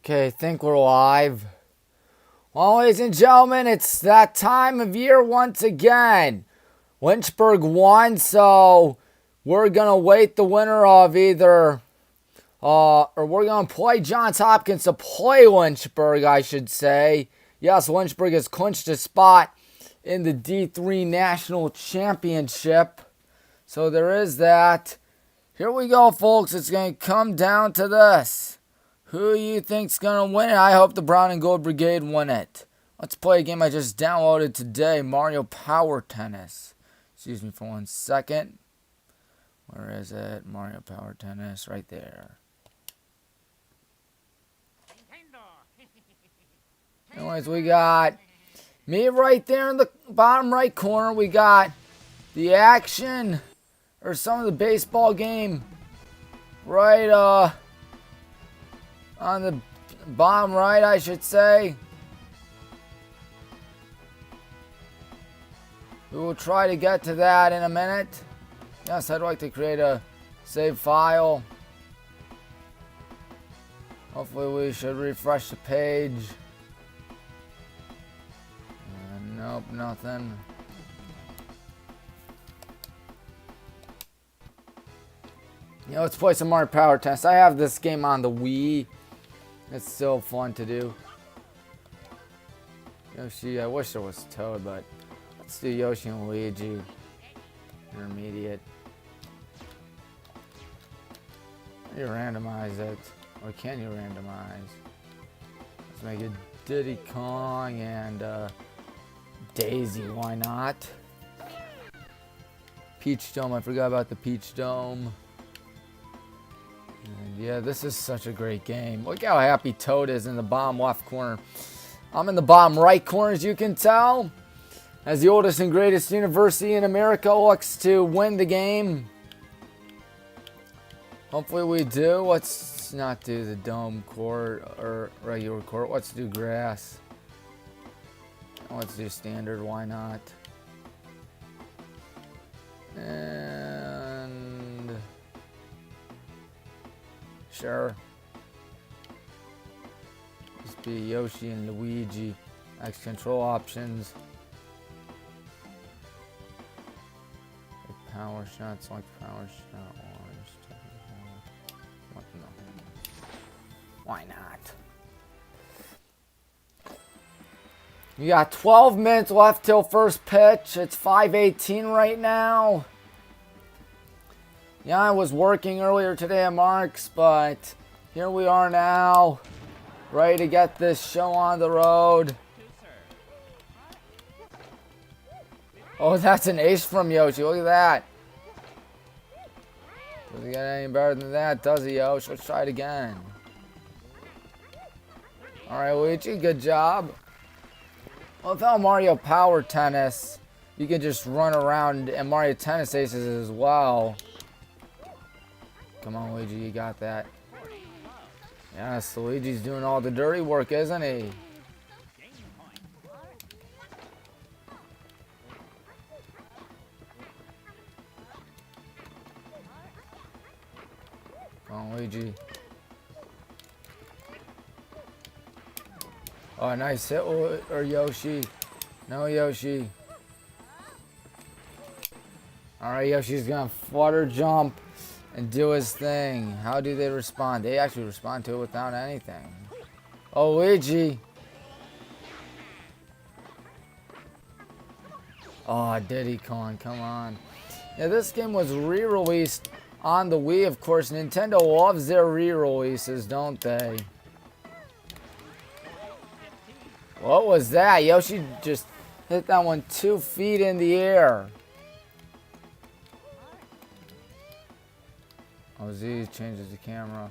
Okay, I think we're live. Well, ladies and gentlemen, it's that time of year once again. Lynchburg won, so we're going to wait the winner of either, or we're going to play Johns Hopkins to play Lynchburg, I should say. Yes, Lynchburg has clinched a spot in the D3 National Championship. So there is that. Here we go, folks. It's going to come down to this. Who you think's going to win it? I hope the Brown and Gold Brigade win it. Let's play a game I just downloaded today, Mario Power Tennis. Excuse me for 1 second. Where is it? Mario Power Tennis, right there. Anyways, we got me right there in the bottom right corner. We got the action, or some of the baseball game, right on the bottom right, I should say. We will try to get to that in a minute. Yes, I'd like to create a save file. Hopefully we should refresh the page. Nope, nothing. Let's play some Mario Power Tennis. I have this game on the Wii. It's still fun to do. Yoshi, I wish there was Toad, but let's do Yoshi and Luigi. Intermediate. You randomize it. Or can you randomize? Let's make it Diddy Kong and Daisy, why not? Peach Dome, I forgot about the Peach Dome. And yeah, this is such a great game. Look how happy Toad is in the bottom left corner. I'm in the bottom right corner, as you can tell. As the oldest and greatest university in America looks to win the game. Hopefully we do. Let's not do the dome court or regular court. Let's do grass. Let's do standard, why not? And sure. Just be Yoshi and Luigi. X control options. Power shot, select power shot. What? No. Why not? You got 12 minutes left till first pitch. It's 5:18 right now. Yeah, I was working earlier today at Mark's, but here we are now, ready to get this show on the road. Oh, that's an ace from Yoshi. Look at that. Does he get any better than that, does he, Yoshi? Let's try it again. Alright, Luigi, good job. Well, without Mario Power Tennis, you can just run around, and Mario Tennis Aces as well. Come on, Luigi, you got that. Yes, Luigi's doing all the dirty work, isn't he? Come on, Luigi. Oh, nice hit, or Yoshi. No, Yoshi. Alright, Yoshi's gonna flutter jump and do his thing. How do they respond? They actually respond to it without anything. Oh, Luigi. Oh, Diddy Kong, come on. Yeah, this game was re-released on the Wii, of course. Nintendo loves their re-releases, don't they? What was that? Yoshi just hit that one 2 feet in the air. Oh, Z changes the camera.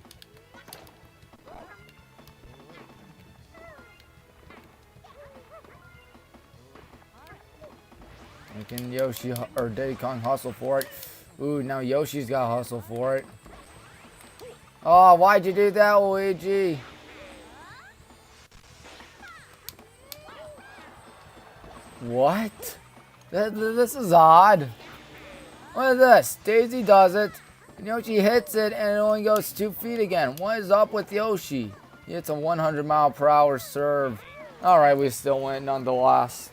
Making Yoshi or Diddy Kong hustle for it. Ooh, now Yoshi's got to hustle for it. Oh, why'd you do that, Luigi? What? This is odd. Look at this. Daisy does it. And Yoshi hits it and it only goes 2 feet again. What is up with Yoshi? It's a 100-mile-per-hour serve. Alright, we still win nonetheless.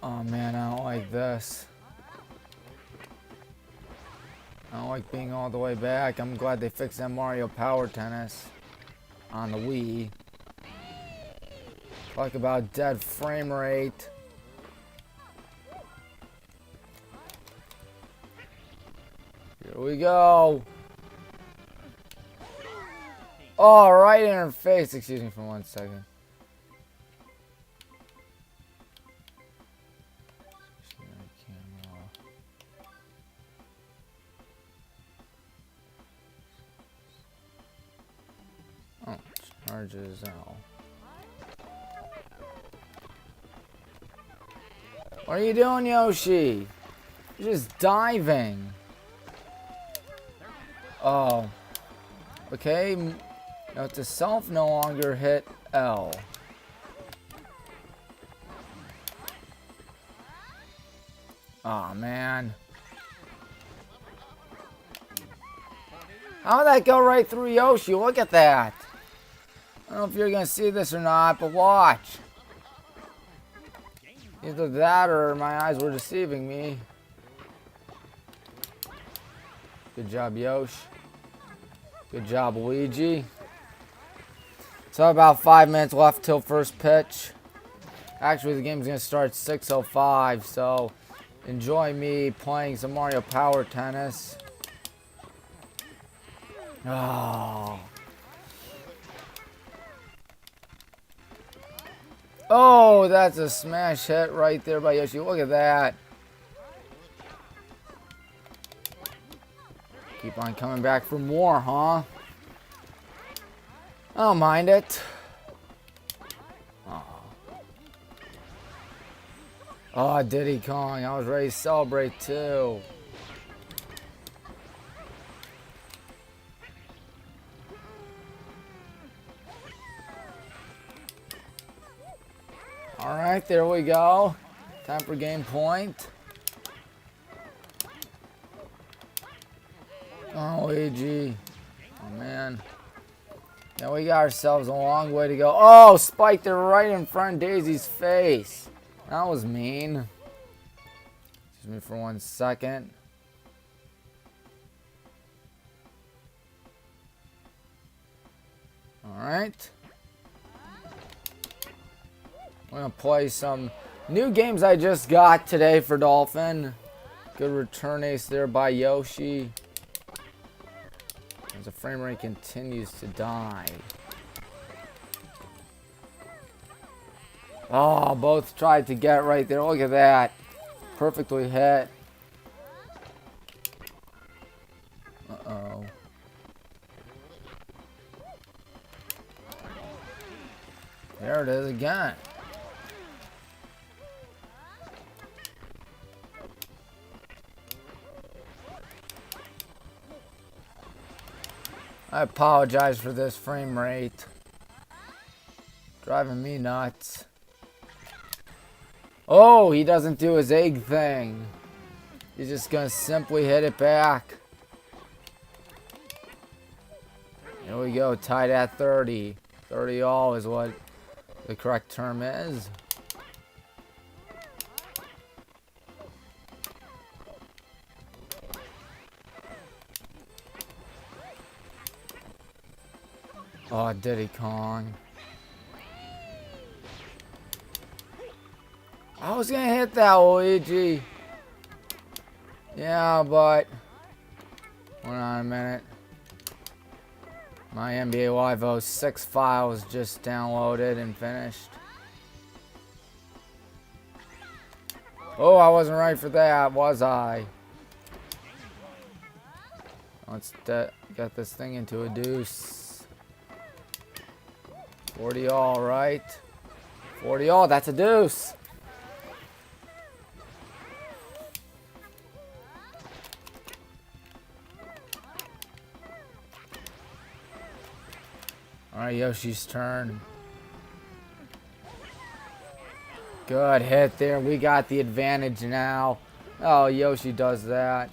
Oh man, I don't like this. I don't like being all the way back. I'm glad they fixed that Mario Power Tennis on the Wii. Talk about dead frame rate. Here we go. Oh, right in her face. Excuse me for 1 second. Oh, charges out. What are you doing, Yoshi? You're just diving. Oh. Okay. Note to self, no longer hit L. Oh man. How'd that go right through Yoshi? Look at that. I don't know if you're gonna see this or not, but watch. Either that or my eyes were deceiving me. Good job, Yosh. Good job, Luigi. So about 5 minutes left till first pitch. Actually, the game's gonna start 6:05, so enjoy me playing some Mario Power Tennis. Oh. Oh, that's a smash hit right there by Yoshi. Look at that. Keep on coming back for more, huh? I don't mind it. Oh, Diddy Kong. I was ready to celebrate too. Alright, there we go. Time for game point. Oh, Luigi. Oh, man. Yeah, we got ourselves a long way to go. Oh, spiked it right in front of Daisy's face. That was mean. Excuse me for 1 second. Alright. I'm going to play some new games I just got today for Dolphin. Good return ace there by Yoshi. As the frame rate continues to die. Oh, both tried to get right there. Look at that. Perfectly hit. Uh-oh. There it is again. I apologize for this frame rate. Driving me nuts. Oh, he doesn't do his egg thing. He's just gonna simply hit it back. There we go, tied at 30. 30 all is what the correct term is. Oh, Diddy Kong. I was gonna hit that, Luigi. Yeah, but hold on a minute. My NBA Live 06 file was just downloaded and finished. Oh, I wasn't right for that, was I? Let's get this thing into a deuce. 40 all, right? 40 all, that's a deuce. Alright, Yoshi's turn. Good hit there. We got the advantage now. Oh, Yoshi does that.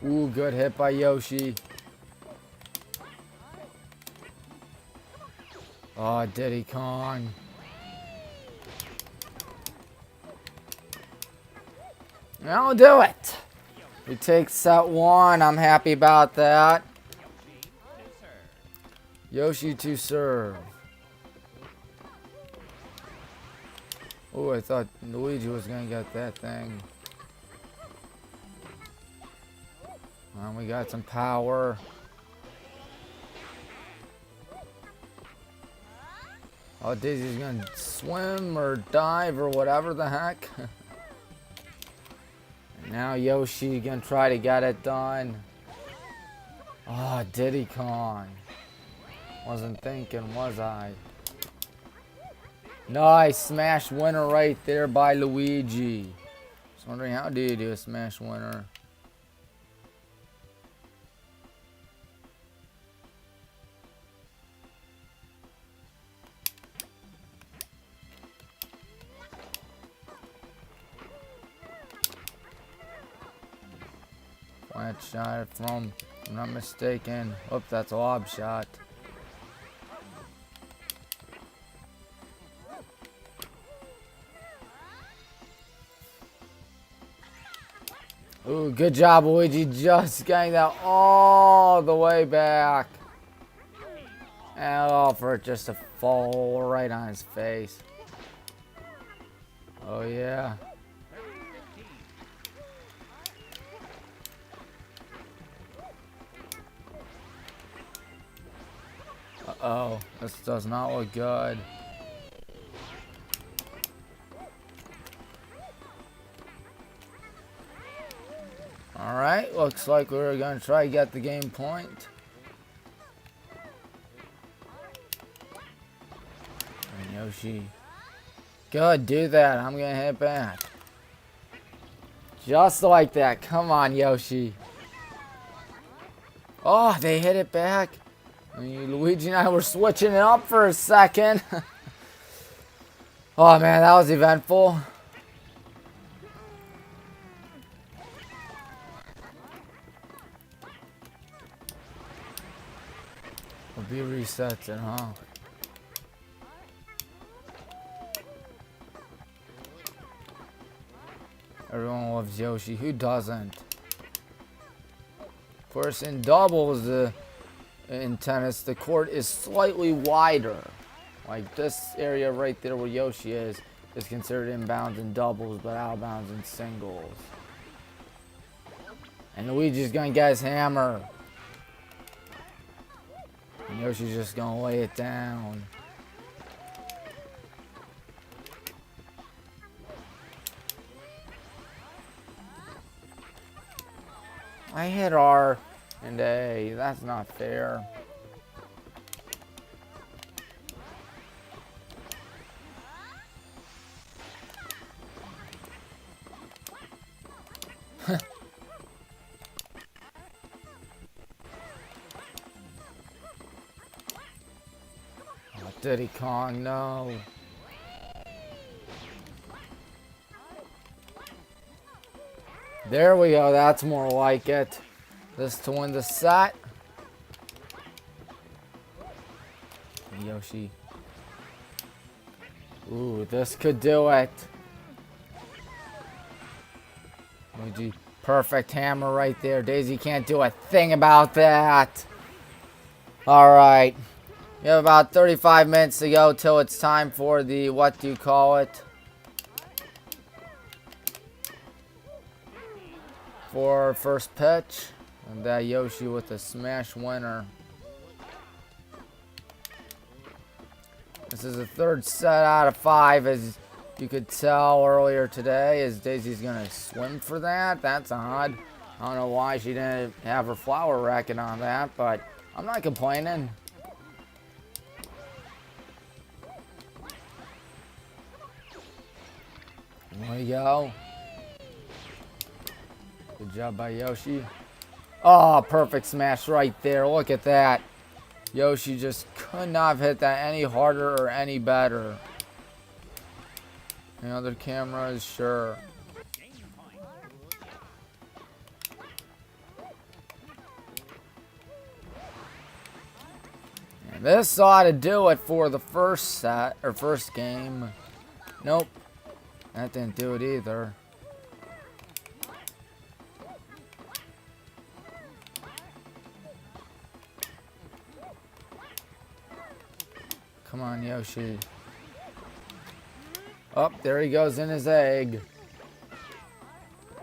Ooh, good hit by Yoshi. Oh, Diddy Kong. That'll do it. We take set 1. I'm happy about that. Yoshi to serve. Oh, I thought Luigi was going to get that thing. And we got some power. Oh, Daisy's going to swim or dive or whatever the heck. Now Yoshi going to try to get it done. Oh, Diddy Kong. Wasn't thinking, was I? Nice smash winner right there by Luigi. Just wondering, how do you do a smash winner? Flat shot from, if I'm not mistaken. Oh, that's a lob shot. Ooh, good job, Luigi. Just getting that all the way back. And all for it just to fall right on his face. Oh, yeah. Uh-oh. This does not look good. Alright, looks like we're going to try to get the game point. And Yoshi. Good, do that. I'm going to hit back. Just like that. Come on, Yoshi. Oh, they hit it back. I mean, Luigi and I were switching it up for a second. Oh, man, that was eventful. Will be resets it, huh? Everyone loves Yoshi. Who doesn't? Of course, in doubles, in tennis, the court is slightly wider. Like this area right there where Yoshi is considered inbounds in doubles, but outbounds in singles. And Luigi's gonna get his hammer. And Yoshi's just gonna lay it down. I hit R and A. That's not fair. Diddy Kong, no. There we go, that's more like it. This to win the set. Yoshi. Ooh, this could do it. Luigi, perfect hammer right there. Daisy can't do a thing about that. Alright. We have about 35 minutes to go till it's time for the, what do you call it? For first pitch. And that Yoshi with a smash winner. This is the third set out of 5, as you could tell earlier today, as Daisy's going to swim for that. That's odd. I don't know why she didn't have her flower racket on that, but I'm not complaining. There we go. Good job by Yoshi. Oh, perfect smash right there. Look at that. Yoshi just could not have hit that any harder or any better. Any other cameras? Sure. This ought to do it for the first set, or first game. Nope. That didn't do it either. Come on, Yoshi. Oh, there he goes in his egg.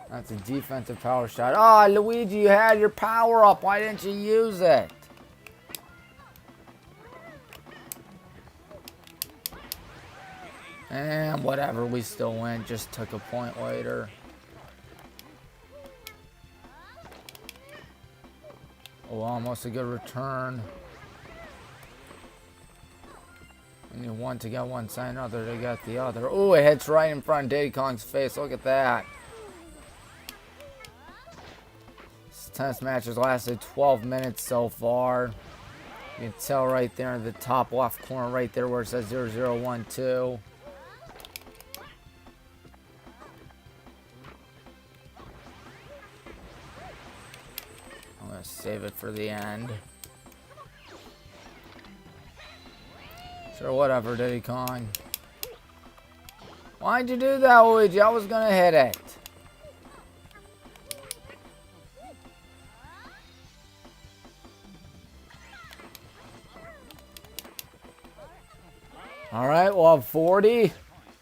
That's a defensive power shot. Oh, Luigi, you had your power up. Why didn't you use it? And whatever, we still win. Just took a point later. Oh, almost a good return. We need one to get one side, another to get the other. Oh, it hits right in front of Diddy Kong's face. Look at that. This tennis match has lasted 12 minutes so far. You can tell right there in the top left corner, right there where it says 0012. I'm going to save it for the end. Sure, whatever, Diddy Kong. Why'd you do that, Luigi? I was gonna hit it. Alright, we'll have 40.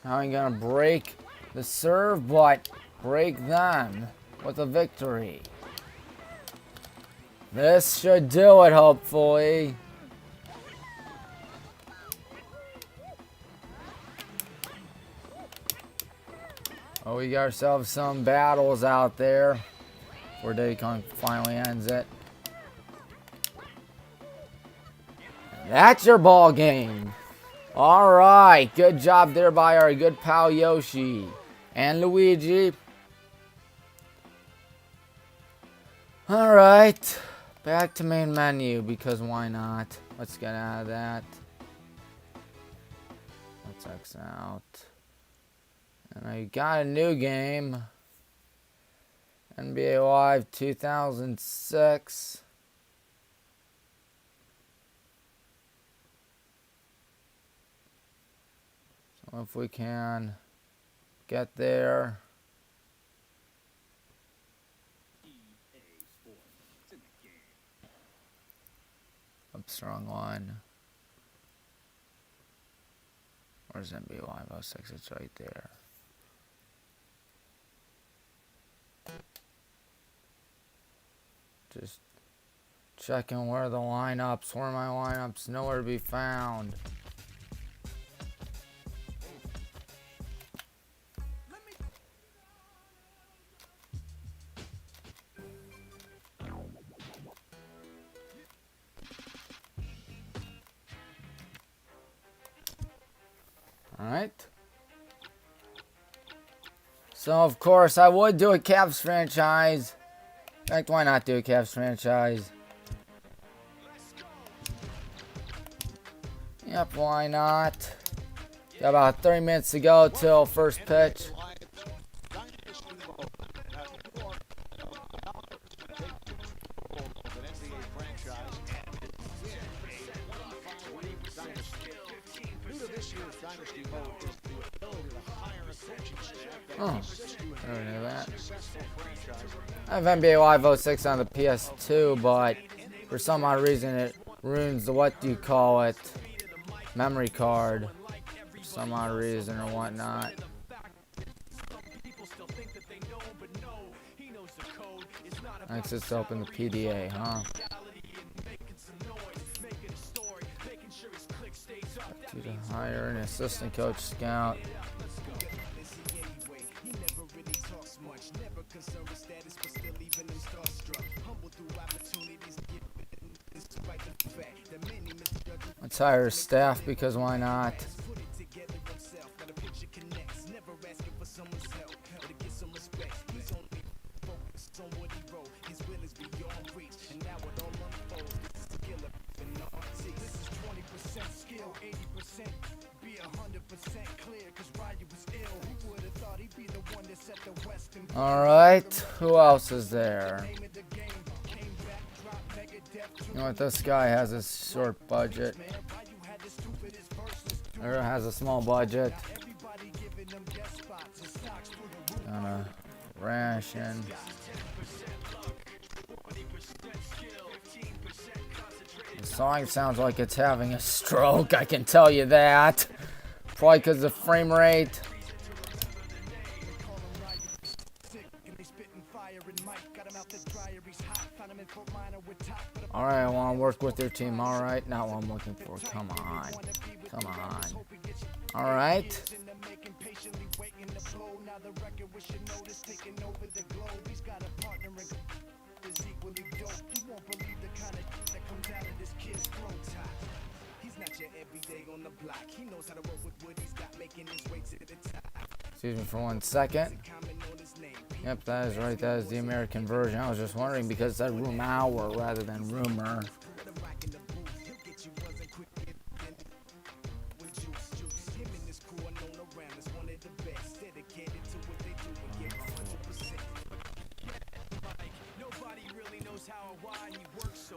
Now I'm gonna break the serve, but break them with a victory. This should do it, hopefully. Oh, we got ourselves some battles out there before Diddy Kong finally ends it. That's your ball game. All right, good job there by our good pal Yoshi and Luigi. All right, back to main menu because why not? Let's get out of that. Let's X out. And I got a new game, NBA Live 2006. So if we can get there. Upstrong one. Where's NBA Live 06? It's right there. Just checking where the lineups, where my lineups, nowhere to be found. Alright. So, of course, I would do a Cavs franchise. In fact, why not do a Cavs franchise? Yep, why not? Got about 30 minutes to go till first pitch. Oh, I don't know that. I have NBA Live 06 on the PS2, but for some odd reason it ruins the, what do you call it, memory card. For some odd reason or whatnot. Next, let's open the PDA, huh? To hire an assistant coach scout. Let's hire staff because why not? All right, who else is there? You know what? This guy has a short budget. Or has a small budget. Gonna ration. The song sounds like it's having a stroke, I can tell you that. Probably because of frame rate. Alright, I want to work with your team. Alright, not what I'm looking for. Come on. Come on. Alright. Excuse me for 1 second. Yep, that is right. That is the American version. I was just wondering because it said rumor rather than rumor.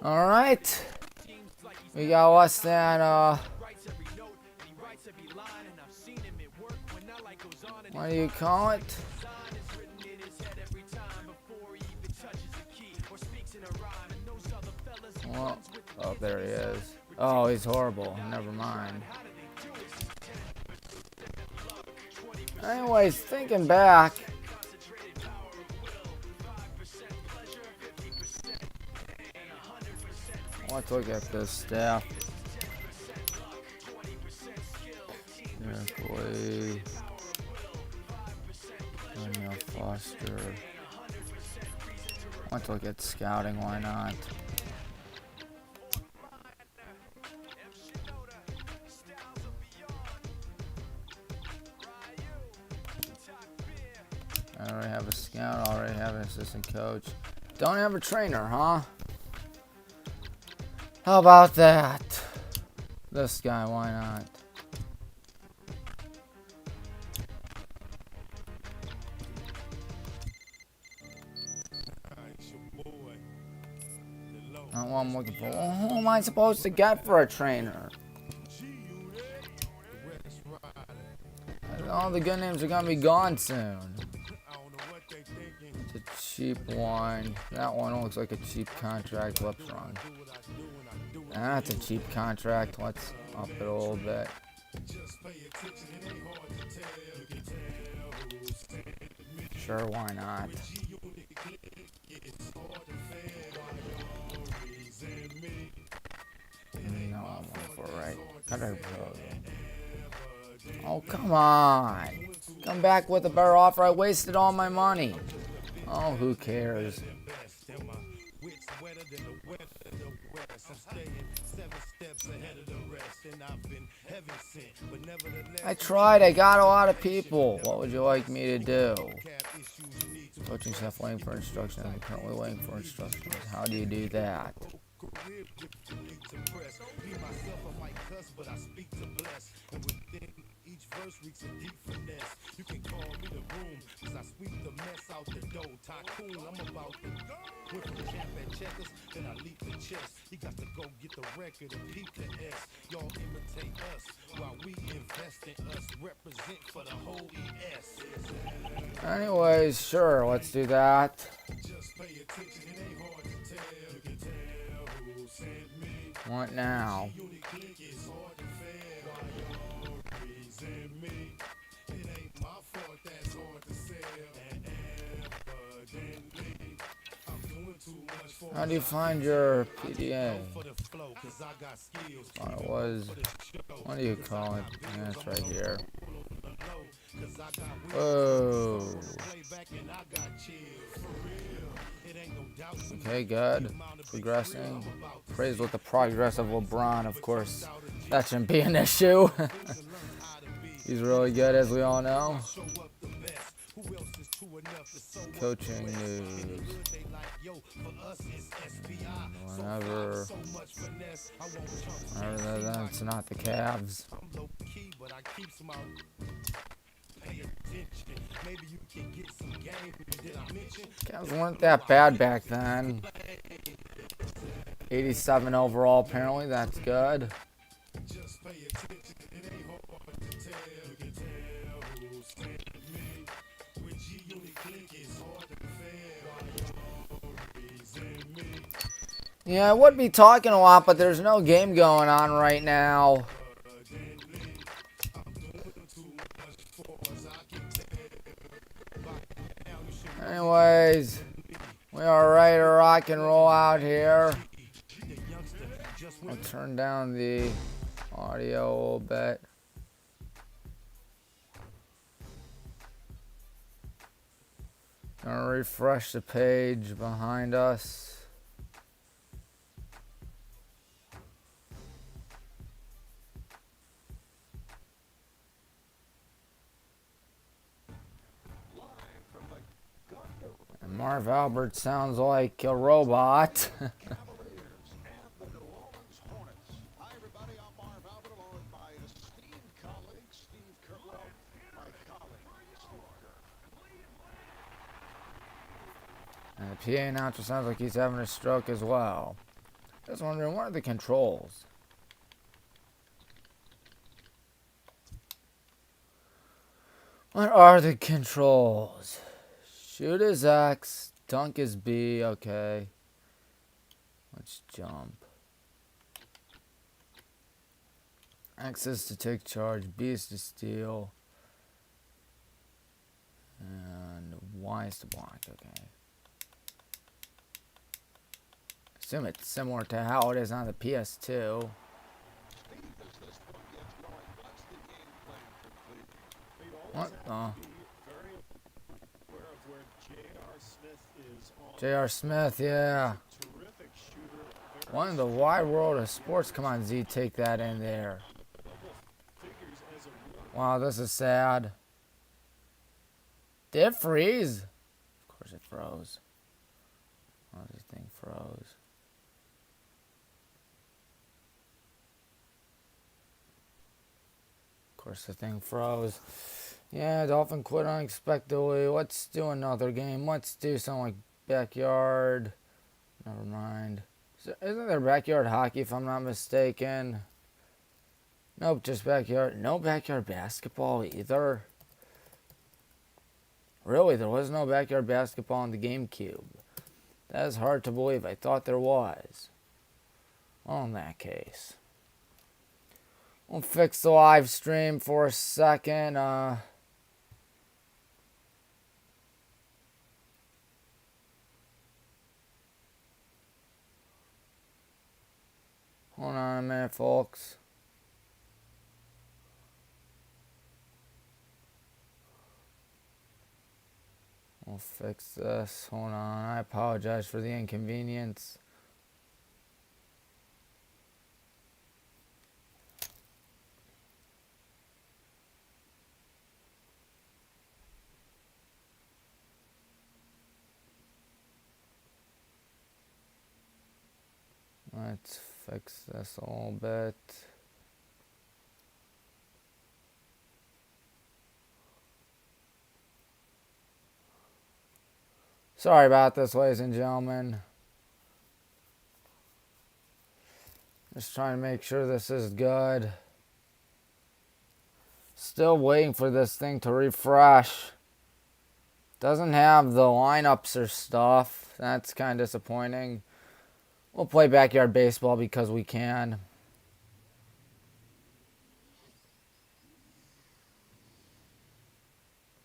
All right, we got less than what do you call it? Well, oh, there he is. Oh, he's horrible. Never mind. Anyways, thinking back. Let's look at this staff. Berkeley. Daniel Foster. Let's look at scouting, why not? I already have a scout, already have an assistant coach. Don't have a trainer, huh? How about that? This guy, why not? Not what I'm looking for. Well, who am I supposed to get for a trainer? All the good names are gonna be gone soon. It's a cheap one. That one looks like a cheap contract. What's wrong? That's a cheap contract. Let's up it a little bit. Sure, why not? No, I'm looking for right. Oh, come on. Come back with a better offer. I wasted all my money. Oh, who cares? I tried. I got a lot of people. What would you like me to do? Coaching staff waiting for instructions. I'm currently waiting for instructions. How do you do that? You can call me the room, cause I sweep the mess out the dough. Tycoon, I'm about to went from champ at checkers, then I leap the chest. You got to go get the record and peep the S. Y'all imitate us while we invest in us. Represent for the whole ES. Anyways, sure, let's do that. Just pay attention, it ain't hard to tell. You can tell who sent me. What now? How do you find your PDA? Oh, it was, what do you call it? Yeah, it's right here. Oh. Okay, good. Progressing. Praise with the progress of LeBron, of course. That shouldn't be an issue. He's really good, as we all know. Coaching news. Whenever that's not the Cavs. Cavs weren't that bad back then. 87 overall, apparently. That's good. Yeah, I would be talking a lot, but there's no game going on right now. Anyways, we are ready to rock and roll out here. I'll turn down the audio a little bit. Gonna refresh the page behind us. And Marv Albert sounds like a robot. And the PA announcer sounds like he's having a stroke as well. Just wondering, what are the controls? What are the controls? Shoot is X, dunk is B, okay. Let's jump. X is to take charge, B is to steal, and Y is to block, okay. Assume it's similar to how it is on the PS2. What the? J.R. Smith, yeah. One in the wide world of sports. Come on, Z, take that in there. Wow, this is sad. Did it freeze? Of course it froze. Oh, this thing froze. Of course the thing froze. Yeah, Dolphin quit unexpectedly. Let's do another game. Let's do something like backyard. Never mind. Isn't there backyard hockey, if I'm not mistaken? Nope, just backyard. No backyard basketball either. Really, there was no backyard basketball on the GameCube. That is hard to believe. I thought there was. Well, in that case, we'll fix the live stream for a second. Hold on a minute, folks. We'll fix this. Hold on. I apologize for the inconvenience. Let's fix this a little bit. Sorry about this, ladies and gentlemen. Just trying to make sure this is good. Still waiting for this thing to refresh. Doesn't have the lineups or stuff. That's kind of disappointing. We'll play backyard baseball because we can.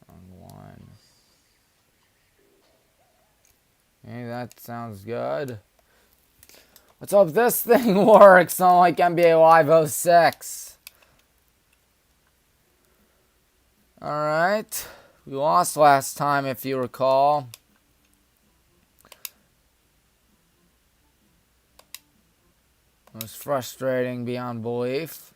Wrong one. Okay, that sounds good. Let's hope this thing works, unlike NBA Live 06. Alright. We lost last time, if you recall. It was frustrating beyond belief.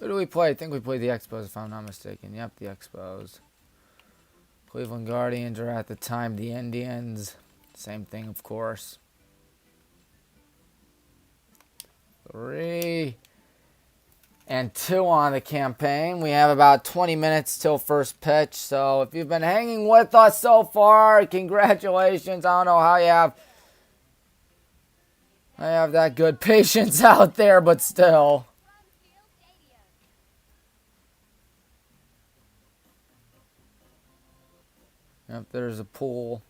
Who do we play? I think we played the Expos, if I'm not mistaken. Yep, the Expos. Cleveland Guardians, or at the time the Indians. Same thing, of course. 3, and 2 on the campaign. We have about 20 minutes till first pitch. So if you've been hanging with us so far, congratulations. I don't know how you have that good patience out there, but still. Yep, there's a pool.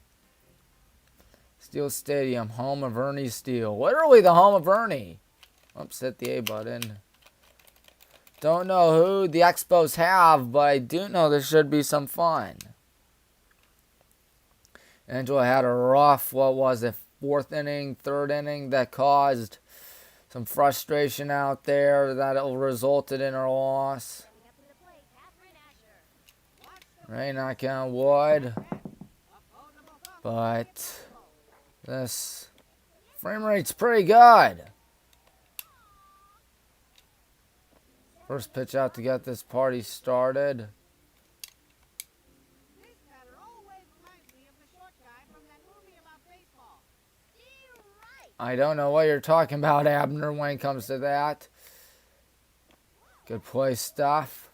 Steel Stadium, home of Ernie Steele. Literally the home of Ernie. Oops, hit the A button. Don't know who the Expos have, but I do know there should be some fun. Angela had a rough, what was it, 4th inning, 3rd inning that caused some frustration out there that resulted in her loss. Right, knock on wood. But this frame rate's pretty good. First pitch out to get this party started. I don't know what you're talking about, Abner, when it comes to that. Good play stuff.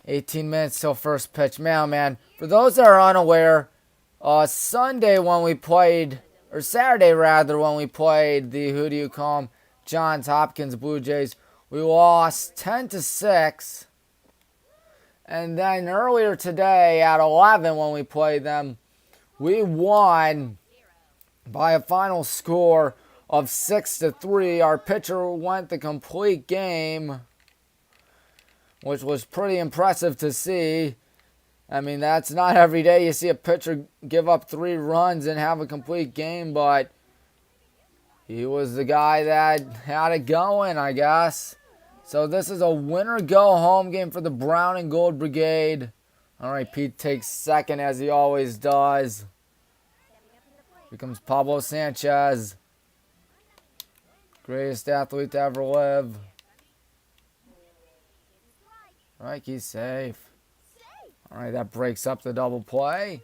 18 minutes till first pitch. Man, for those that are unaware, Sunday when we played, or Saturday rather, when we played the, who do you call them, Johns Hopkins Blue Jays, we lost 10-6. And then earlier today at 11 when we played them, we won by a final score of 6-3. Our pitcher went the complete game, which was pretty impressive to see. I mean, that's not every day you see a pitcher give up 3 runs and have a complete game, but he was the guy that had it going, I guess. So this is a winner-go-home game for the Brown and Gold Brigade. All right, Pete takes second as he always does. Here comes Pablo Sanchez. Greatest athlete to ever live. All right, he's safe. All right, that breaks up the double play.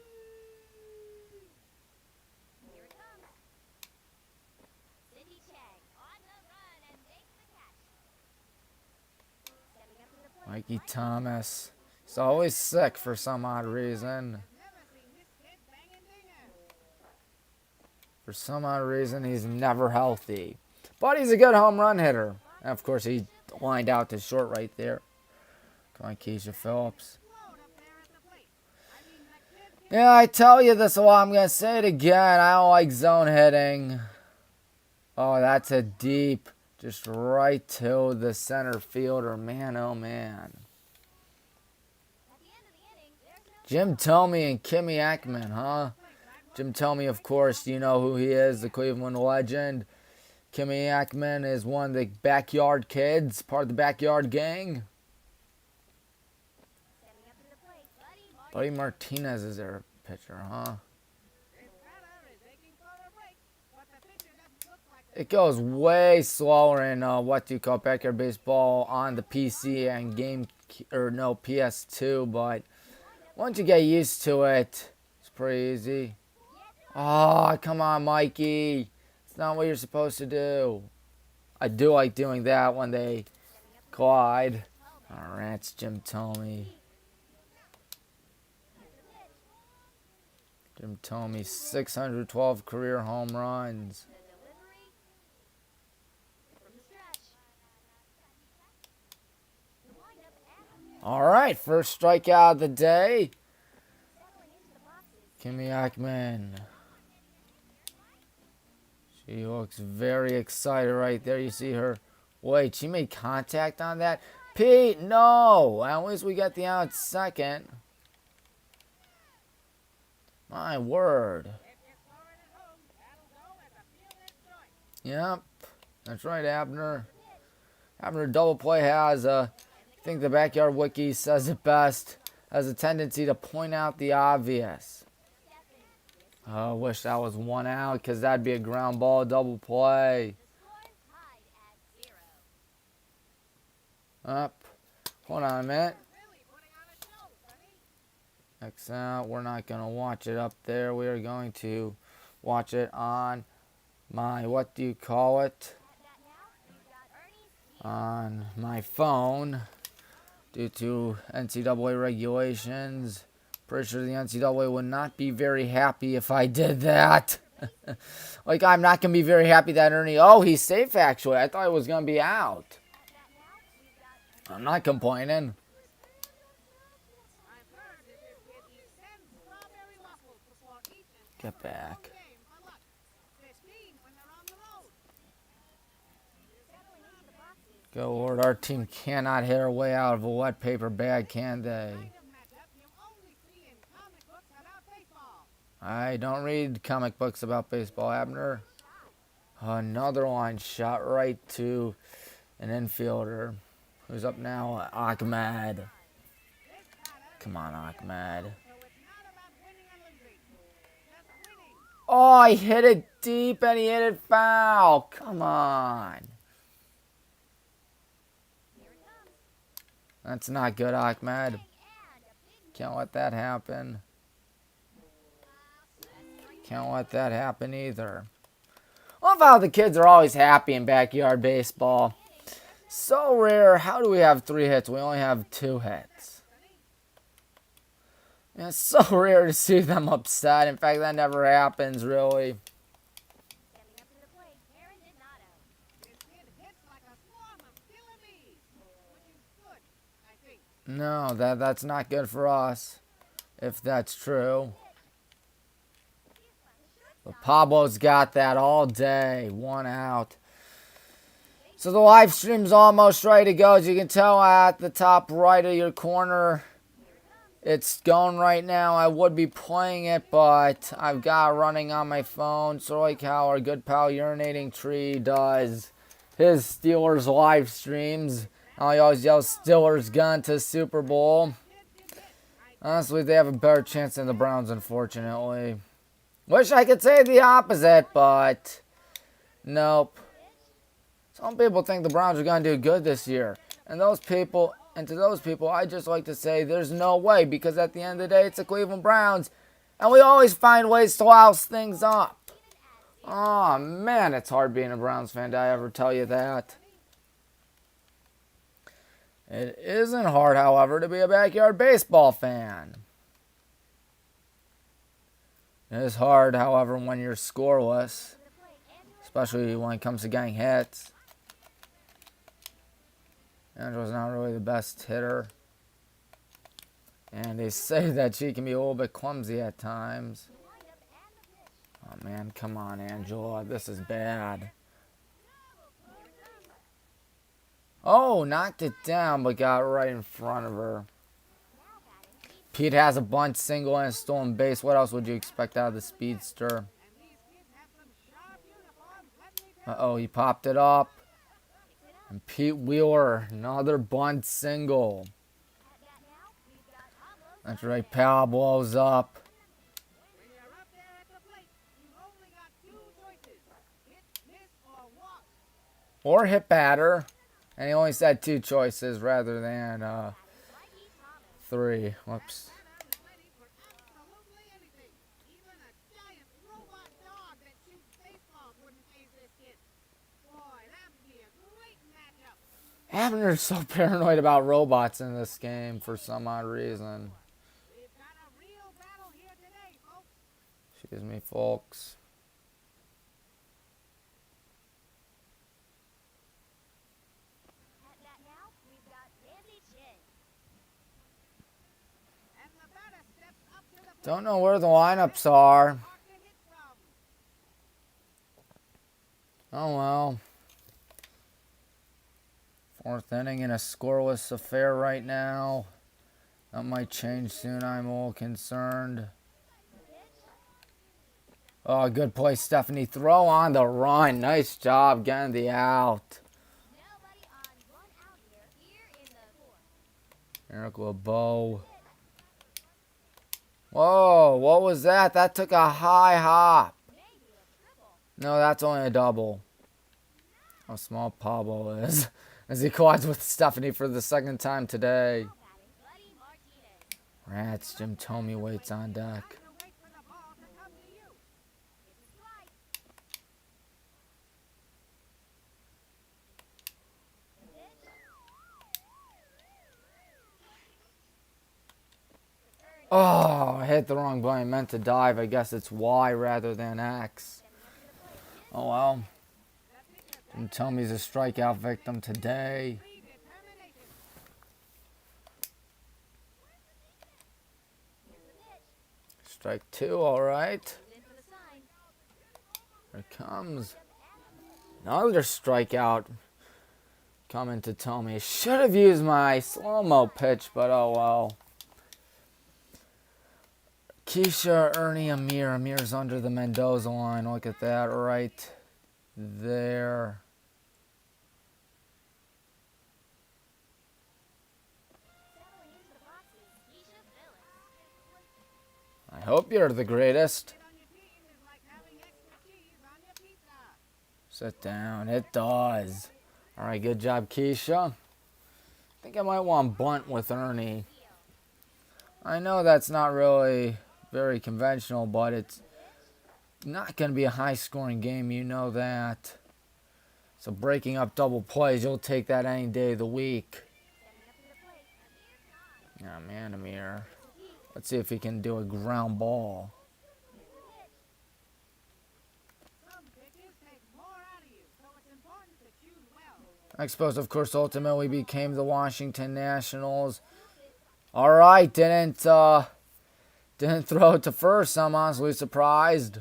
Mikey Thomas. He's always sick for some odd reason. For some odd reason, he's never healthy. But he's a good home run hitter. And of course, he lined out to short right there. Come on, Keisha Phillips. Yeah, I tell you this a lot. I'm going to say it again. I don't like zone hitting. Oh, that's a deep. Just right to the center fielder. Man, oh, man. Jim Thome and Kimmy Ackman, huh? Jim Thome, of course, you know who he is, the Cleveland legend. Kimmy Ackman is one of the backyard kids, part of the backyard gang. Buddy Martinez is their pitcher, huh? It goes way slower in what do you call backyard baseball on the PC and PS2, but once you get used to it, it's pretty easy. Oh, come on, Mikey. It's not what you're supposed to do. I do like doing that when they collide. All right, it's Jim Thome. Jim Thome, 612 career home runs. All right, first strikeout of the day. Kimmy Ackman. She looks very excited right there. You see her. Wait, she made contact on that? Pete, no. At least we got the out second. My word. Yep. That's right, Abner. Abner double play has I think the Backyard Wiki says it best, has a tendency to point out the obvious. I wish that was 1 out because that'd be a ground ball double play. Up. Hold on a minute. X out. We're not going to watch it up there. We are going to watch it on my, what do you call it? on my phone due to NCAA regulations. Pretty sure the NCAA would not be very happy if I did that. Like, I'm not going to be very happy that Ernie... Oh, he's safe, actually. I thought he was going to be out. I'm not complaining. Get back. Go, Lord. Our team cannot hit our way out of a wet paper bag, can they? I don't read comic books about baseball, Abner. Another line shot right to an infielder. Who's up now? Ahmed. Come on, Ahmed. Oh, he hit it deep and he hit it foul. Come on. That's not good, Ahmed. Can't let that happen. Can't let that happen either. I love how the kids are always happy in backyard baseball. So rare. How do we have 3 hits? We only have 2 hits. And it's so rare to see them upset. In fact, that never happens, really. No, that's not good for us, if that's true. But Pablo's got that all day. 1 out. So the live stream's almost ready to go. As you can tell at the top right of your corner, it's going right now. I would be playing it, but I've got it running on my phone. So like how our good pal Urinating Tree does his Steelers live streams. He always yells Steelers gun to Super Bowl. Honestly, they have a better chance than the Browns, unfortunately. Wish I could say the opposite, but nope. Some people think the Browns are going to do good this year. And to those people, I just like to say there's no way, because at the end of the day, it's the Cleveland Browns, and we always find ways to louse things up. Oh, man, it's hard being a Browns fan. Did I ever tell you that? It isn't hard, however, to be a backyard baseball fan. It is hard, however, when you're scoreless, especially when it comes to getting hits. Angela's not really the best hitter. And they say that she can be a little bit clumsy at times. Oh, man, come on, Angela. This is bad. Oh, knocked it down, but got right in front of her. Pete has a bunt single and a stolen base. What else would you expect out of the speedster? Uh-oh, he popped it up. And Pete Wheeler, another bunt single. That's right, Pal blows up. Or hit batter. And he only said 2 choices rather than 3. Whoops. Abner's so paranoid about robots in this game for some odd reason. Excuse me, folks. Don't know where the lineups are. Oh well. 4th inning in a scoreless affair right now. That might change soon, I'm a little concerned. Oh, good play, Stephanie. Throw on the run. Nice job getting the out. Eric LeBeau. Whoa, what was that? That took a high hop. No, that's only a double. How small Pablo is. As he collides with Stephanie for the 2nd time today. Rats, Jim Tomey waits on deck. Oh, I hit the wrong button. I meant to dive. I guess it's Y rather than X. Oh well. Didn't tell me he's a strikeout victim today. Strike two, alright. Here it comes. Another strikeout coming to tell me I should have used my slow-mo pitch, but oh well. Keisha, Ernie, Amir. Amir's under the Mendoza line. Look at that right there. I hope you're the greatest. Sit down. It does. All right, good job, Keisha. I think I might want bunt with Ernie. I know that's not really very conventional, but it's not going to be a high-scoring game. You know that. So breaking up double plays, you'll take that any day of the week. Oh, man, Amir. Let's see if he can do a ground ball. Expos, of course, ultimately became the Washington Nationals. All right, didn't throw it to first. I'm honestly surprised.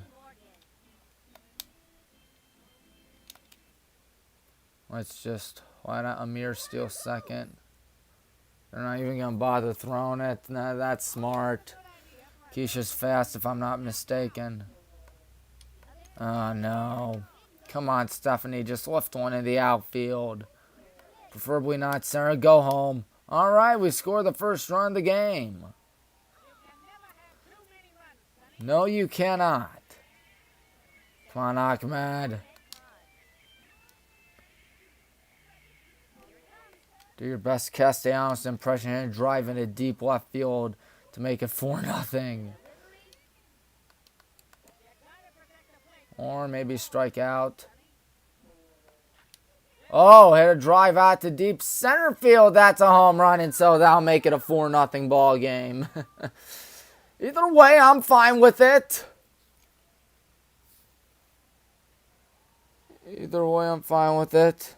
Let's just, why not Amir steal second? They're not even going to bother throwing it. Nah, that's smart. Keisha's fast, if I'm not mistaken. Oh, no. Come on, Stephanie. Just lift one in the outfield. Preferably not Sarah. Go home. All right, we score the first run of the game. No, you cannot. Come on, Ahmed. Do your best Castellanos impression and drive into deep left field to make it 4-0. Or maybe strike out. Oh, hit a drive out to deep center field. That's a home run, and so that'll make it a 4-0 ball game. Either way, I'm fine with it. Either way, I'm fine with it.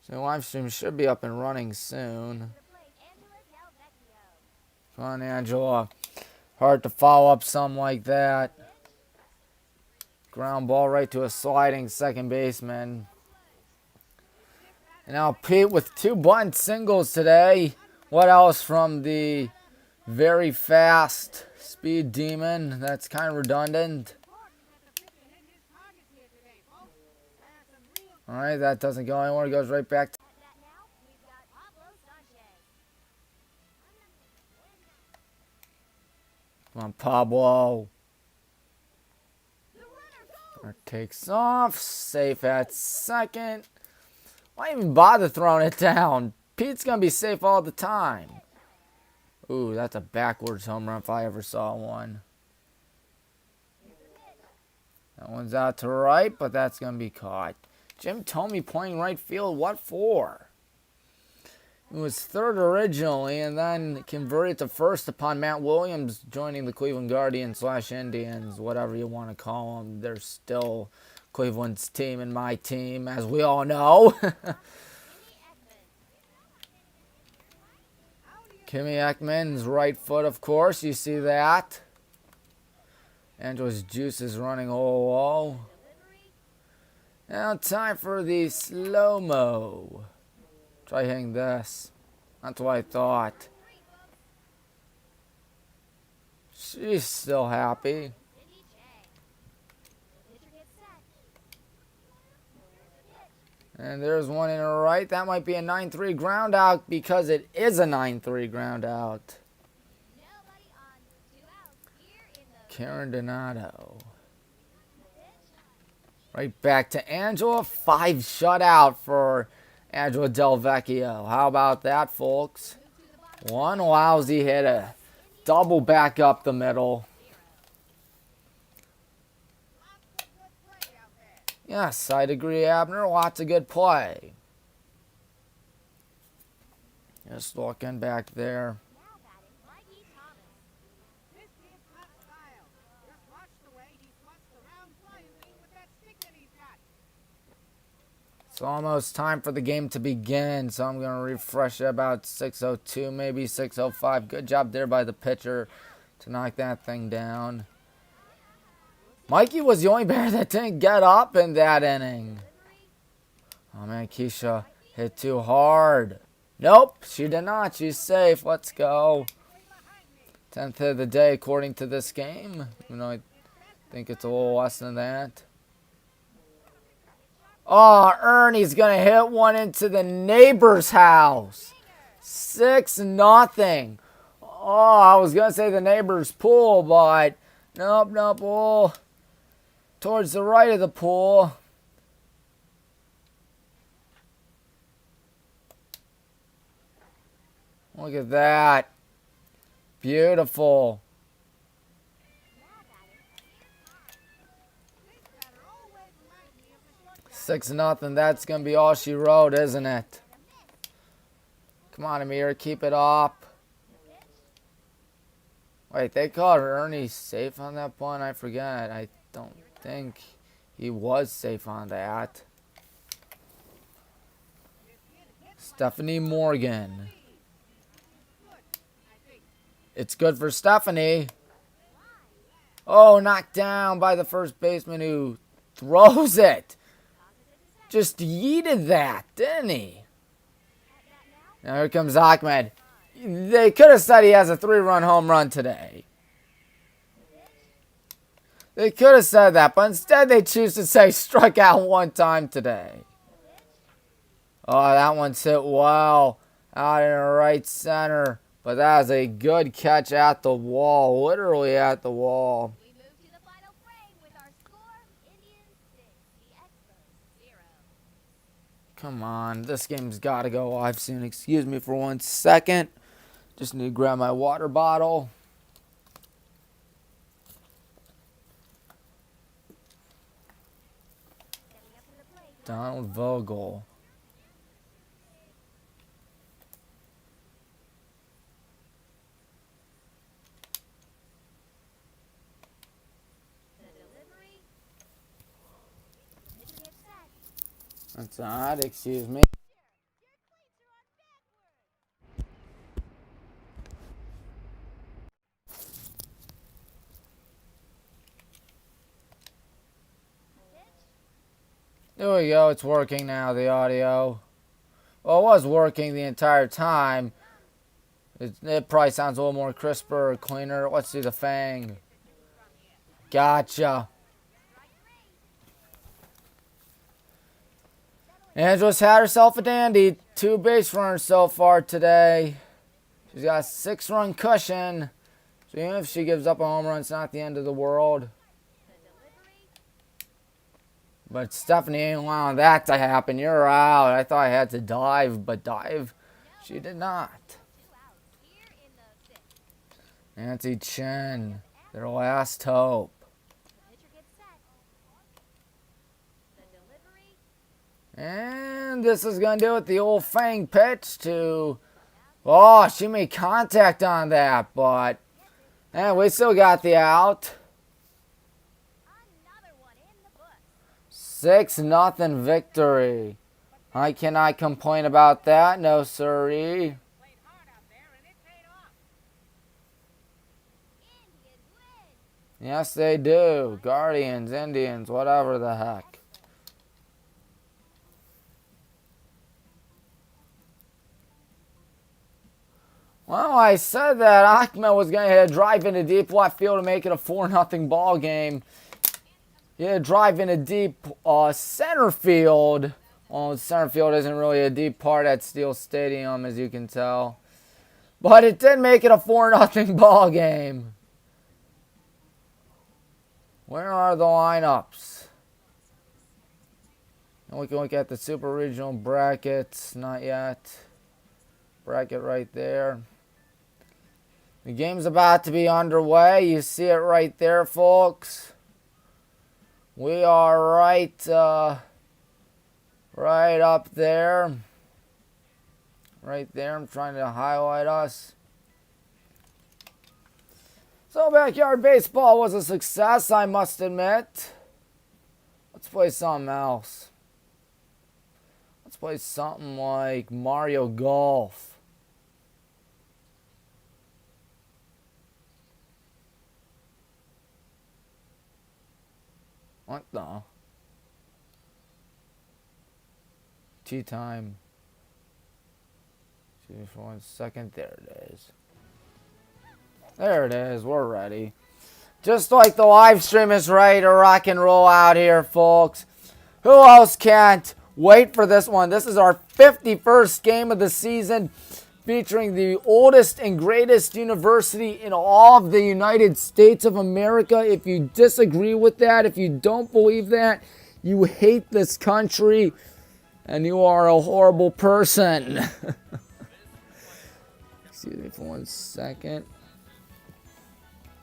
So the live stream should be up and running soon. Come on, Angela. Hard to follow up something like that. Ground ball right to a sliding second baseman. And now Pete with 2 bunt singles today. What else from the very fast speed demon? That's kind of redundant. All right, that doesn't go anywhere. It goes right back to... Come on, Pablo. Takes off. Safe at second. Why even bother throwing it down? Pete's going to be safe all the time. Ooh, that's a backwards home run if I ever saw one. That one's out to right, but that's going to be caught. Jim Thome playing right field. What for? He was third originally and then converted to first upon Matt Williams joining the Cleveland Guardians / Indians, whatever you want to call them. They're still Cleveland's team and my team, as we all know. Kimmy Ekman's right foot, of course. You see that. Angela's juice is running low. Now time for the slow-mo. Try hitting this. That's what I thought. She's still happy. And there's one in her right. That might be a 9-3 ground out because it is a 9-3 ground out. Karen Donato. Right back to Angela. 5 shutout for Angela Del Vecchio. How about that, folks? One lousy hitter. Double back up the middle. Yes, I agree, Abner. Lots of good play. Just looking back there. It's almost time for the game to begin, so I'm going to refresh it about 6:02, maybe 6:05. Good job there by the pitcher to knock that thing down. Mikey was the only batter that didn't get up in that inning. Oh, man, Keisha hit too hard. Nope, she did not. She's safe. Let's go. 10th hit of the day according to this game. Even though I think it's a little less than that. Oh, Ernie's going to hit one into the neighbor's house. 6-0. Oh, I was going to say the neighbor's pool, but nope. Oh, towards the right of the pool. Look at that. Beautiful. 6-0. That's going to be all she wrote, isn't it? Come on, Amir. Keep it up. Wait, they called Ernie safe on that one? I forget. I don't think he was safe on that. Stephanie Morgan. It's good for Stephanie. Oh, knocked down by the first baseman who throws it. Just yeeted that, didn't he? Now here comes Ahmed. They could have said he has a 3-run home run today. They could have said that, but instead they choose to say struck out one time today. Oh, that one's hit well out in the right center. But that was a good catch at the wall, literally at the wall. We move to the final frame with our score, Indians 6, the Expos 0. Come on, this game's got to go live soon. Excuse me for 1 second. Just need to grab my water bottle. Donald Vogel. That's odd, excuse me. There we go, it's working now, the audio. Well, it was working the entire time. It probably sounds a little more crisper or cleaner. Let's do the Fang. Gotcha. Angela's had herself a dandy. 2 base runners so far today. She's got a 6-run cushion. So even if she gives up a home run, it's not the end of the world. But Stephanie ain't allowing that to happen. You're out. I thought I had to dive, but dive she did not. Nancy Chen, their last hope. And this is going to do it. The old Fang pitch to... Oh, she made contact on that, but... we still got the out. 6-0 victory. I cannot complain about that. No, sirree. Yes, they do. Guardians, Indians, whatever the heck. Well, I said that Ahmed was going to hit a drive into deep left field to make it a 4-0 ball game. He hit a drive into deep center field. Well, center field isn't really a deep part at Steel Stadium, as you can tell. But it did make it a 4-0 ball game. Where are the lineups? And we can look at the Super Regional brackets. Not yet. Bracket right there. The game's about to be underway. You see it right there, folks. We are right up there. right there. I'm trying to highlight us. So backyard baseball was a success, I must admit. Let's play something else. Let's play something like Mario Golf. What the? Tea time. Excuse me for 1 second. There it is. There it is. We're ready. Just like the live stream is ready to rock and roll out here, folks. Who else can't wait for this one? This is our 51st game of the season, featuring the oldest and greatest university in all of the United States of America. If you disagree with that, if you don't believe that, you hate this country, and you are a horrible person. Excuse me for 1 second.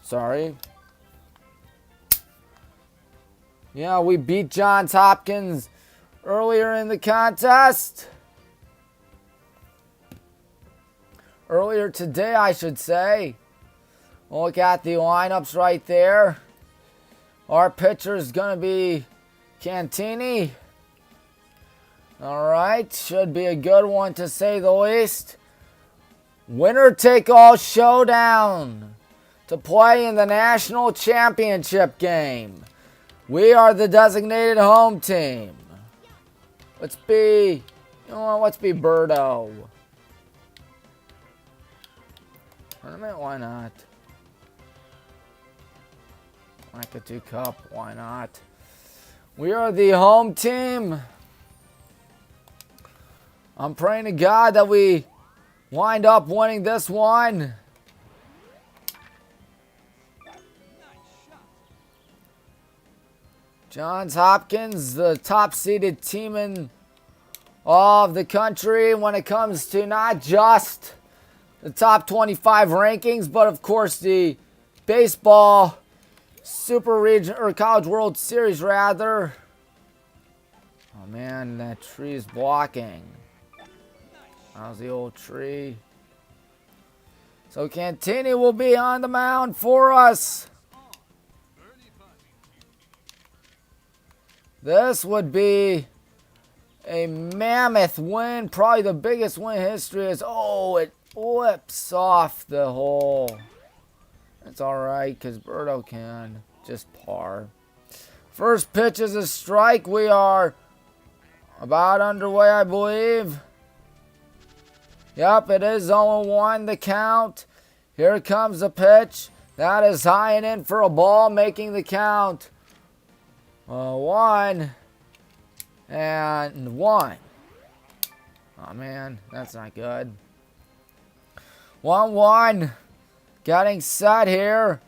Sorry. Yeah, we beat Johns Hopkins earlier in the contest. Earlier today, I should say. Look at the lineups right there. Our pitcher is going to be Cantini. All right, should be a good one to say the least. Winner take all showdown to play in the national championship game. We are the designated home team. Let's be, let's be Birdo. Tournament, why not? Lakitu Cup, why not? We are the home team. I'm praying to God that we wind up winning this one. Johns Hopkins, the top-seeded team in all of the country when it comes to not just the top 25 rankings, but of course the baseball Super Region or College World Series rather. Oh man, that tree is blocking. How's the old tree? So Cantini will be on the mound for us. This would be a mammoth win. Probably the biggest win in history. Is it flips off the hole. That's alright, because Birdo can. Just par. First pitch is a strike. We are about underway, I believe. Yep, it is 0-1 the count. Here comes the pitch. That is high and in for a ball, making the count 1 and 1. Oh man, that's not good. 1-1. Getting set here.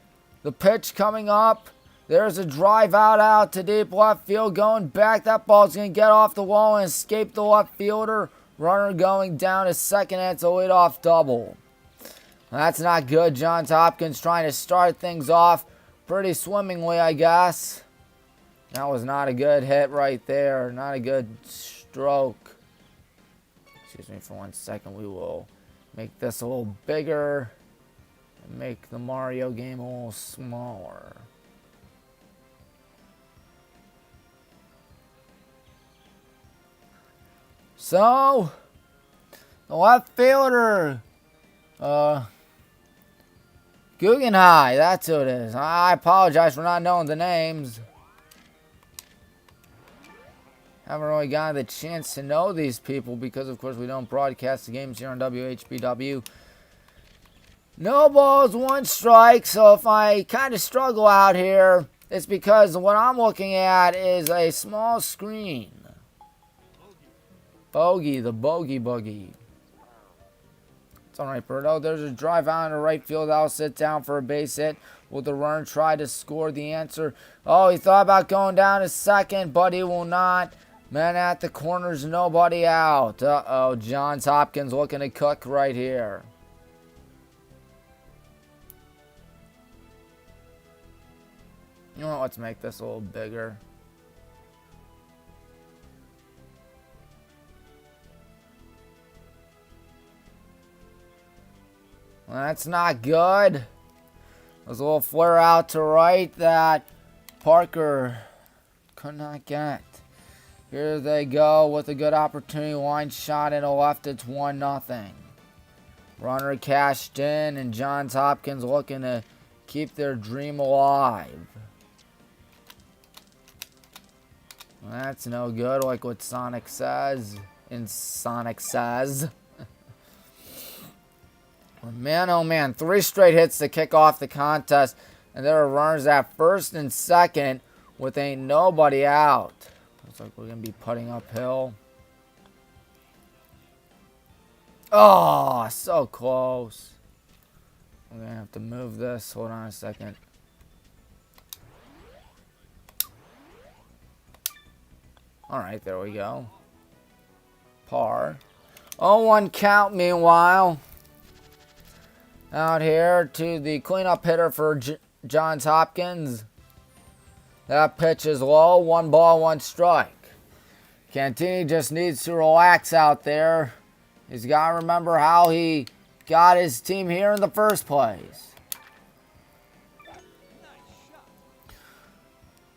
The pitch coming up. There's a drive out to deep left field. Going back. That ball's going to get off the wall and escape the left fielder. Runner going down to second. And it's a leadoff double. That's not good. Johns Hopkins trying to start things off pretty swimmingly, I guess. That was not a good hit right there. Not a good stroke. Excuse me for 1 second. We will make this a little bigger and make the Mario game a little smaller. So, the left fielder, Guggenheim, that's who it is. I apologize for not knowing the names. Haven't really gotten the chance to know these people because, of course, we don't broadcast the games here on WHBW. No balls, 1 strike. So if I kind of struggle out here, it's because what I'm looking at is a small screen. Bogey, the bogey boogie. It's all right, Birdo. There's a drive out into right field. I'll sit down for a base hit. Will the runner try to score? The answer, he thought about going down to second, but he will not. Man at the corners, nobody out. Uh-oh, Johns Hopkins looking to cook right here. You know what, let's make this a little bigger. Well, that's not good. There's a little flare out to right that Parker could not get. Here they go with a good opportunity. Line shot in the left. It's 1-0. Runner cashed in, and Johns Hopkins looking to keep their dream alive. Well, that's no good, like what Sonic says. In Sonic Says. Man, oh man, 3 straight hits to kick off the contest. And there are runners at first and second with ain't nobody out. Looks like we're going to be putting uphill. Oh, so close. We're going to have to move this. Hold on a second. Alright, there we go. Par. 0-1 count meanwhile. Out here to the cleanup hitter for Johns Hopkins. That pitch is low. 1 ball, 1 strike. Cantini just needs to relax out there. He's got to remember how he got his team here in the first place.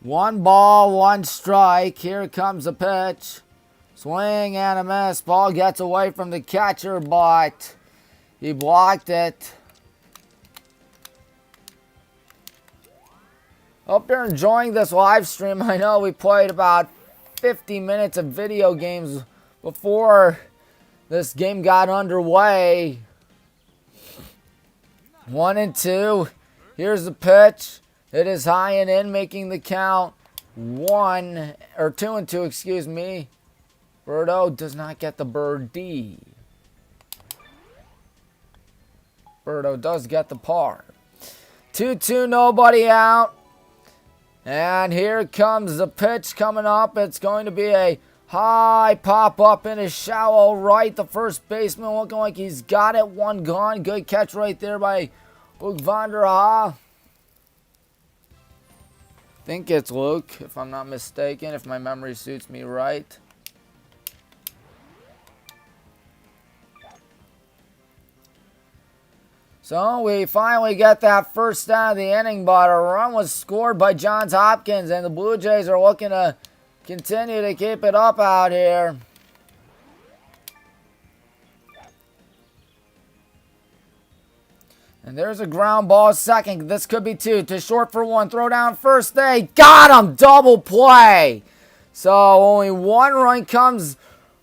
1 ball, 1 strike. Here comes the pitch. Swing and a miss. Ball gets away from the catcher, but he blocked it. Hope you're enjoying this live stream. I know we played about 50 minutes of video games before this game got underway. 1-2. Here's the pitch. It is high and in, making the count 2-2, excuse me. Birdo does not get the birdie. Birdo does get the par. 2-2, nobody out. And here comes the pitch coming up. It's going to be a high pop up in a shallow right. The first baseman looking like he's got it. 1 gone. Good catch right there by Luke Vanderha. I think it's Luke, if I'm not mistaken, if my memory suits me right. So we finally get that first down of the inning, but a run was scored by Johns Hopkins, and the Blue Jays are looking to continue to keep it up out here. And there's a ground ball second. This could be 2. To short for 1. Throw down first. They got him. Double play. So only 1 run comes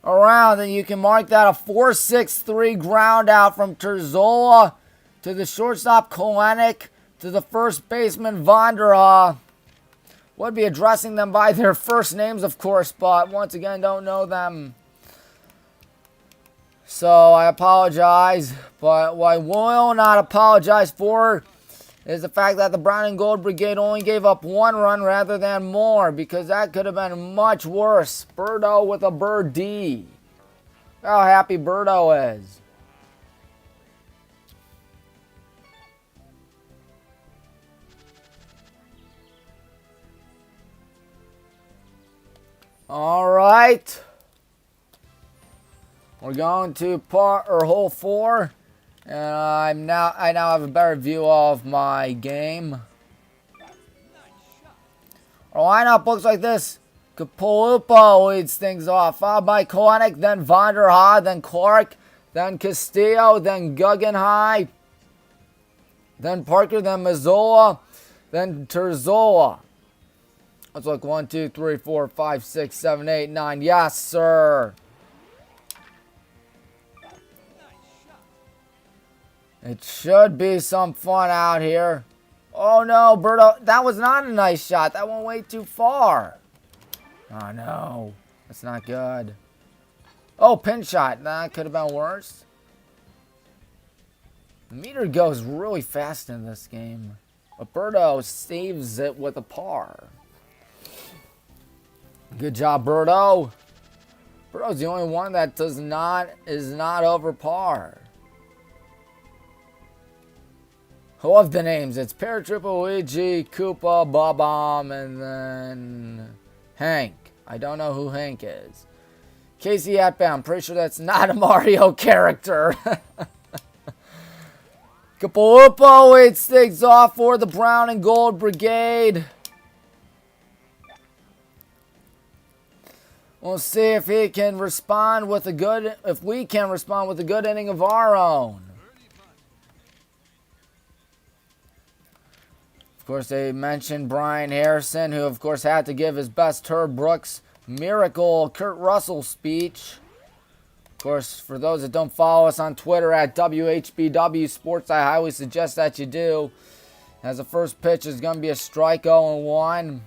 around, and you can mark that a 4-6-3 ground out from Terzola to the shortstop Kolenik to the first baseman Vanderha. Would be addressing them by their first names, of course, but once again, don't know them. So I apologize, but what I will not apologize for is the fact that the Brown and Gold Brigade only gave up 1 run rather than more, because that could have been much worse. Birdo with a birdie. How happy Birdo is. All right. We're going to hole 4, and I now have a better view of my game. Our lineup looks like this. Capolupo leads things off, followed by Kolenik, then Vanderha, then Clark, then Castillo, then Guggenheim, then Parker, then Mazzola, then Terzola. Let's look 1, 2, 3, 4, 5, 6, 7, 8, 9. Yes, sir. It should be some fun out here. Oh no, Birdo, that was not a nice shot. That went way too far. Oh no, that's not good. Oh, pin shot. That could have been worse. The meter goes really fast in this game. But Birdo saves it with a par. Good job, Birdo. Birdo's the only one that is not over par. I love the names. It's Paratrooper, Luigi, Koopa, Bob-Omb, and then Hank. I don't know who Hank is. Casey, 'm. I'm pretty sure that's not a Mario character. 2-2 Kapalupo leads things off for the Brown and Gold Brigade. We'll see if he can respond with a good, if we can respond with a good inning of our own. Of course, they mentioned Brian Harrison, who of course had to give his best Herb Brooks miracle Kurt Russell speech. Of course, for those that don't follow us on Twitter at WHBW Sports, I highly suggest that you do. As the first pitch is going to be a strike 0-1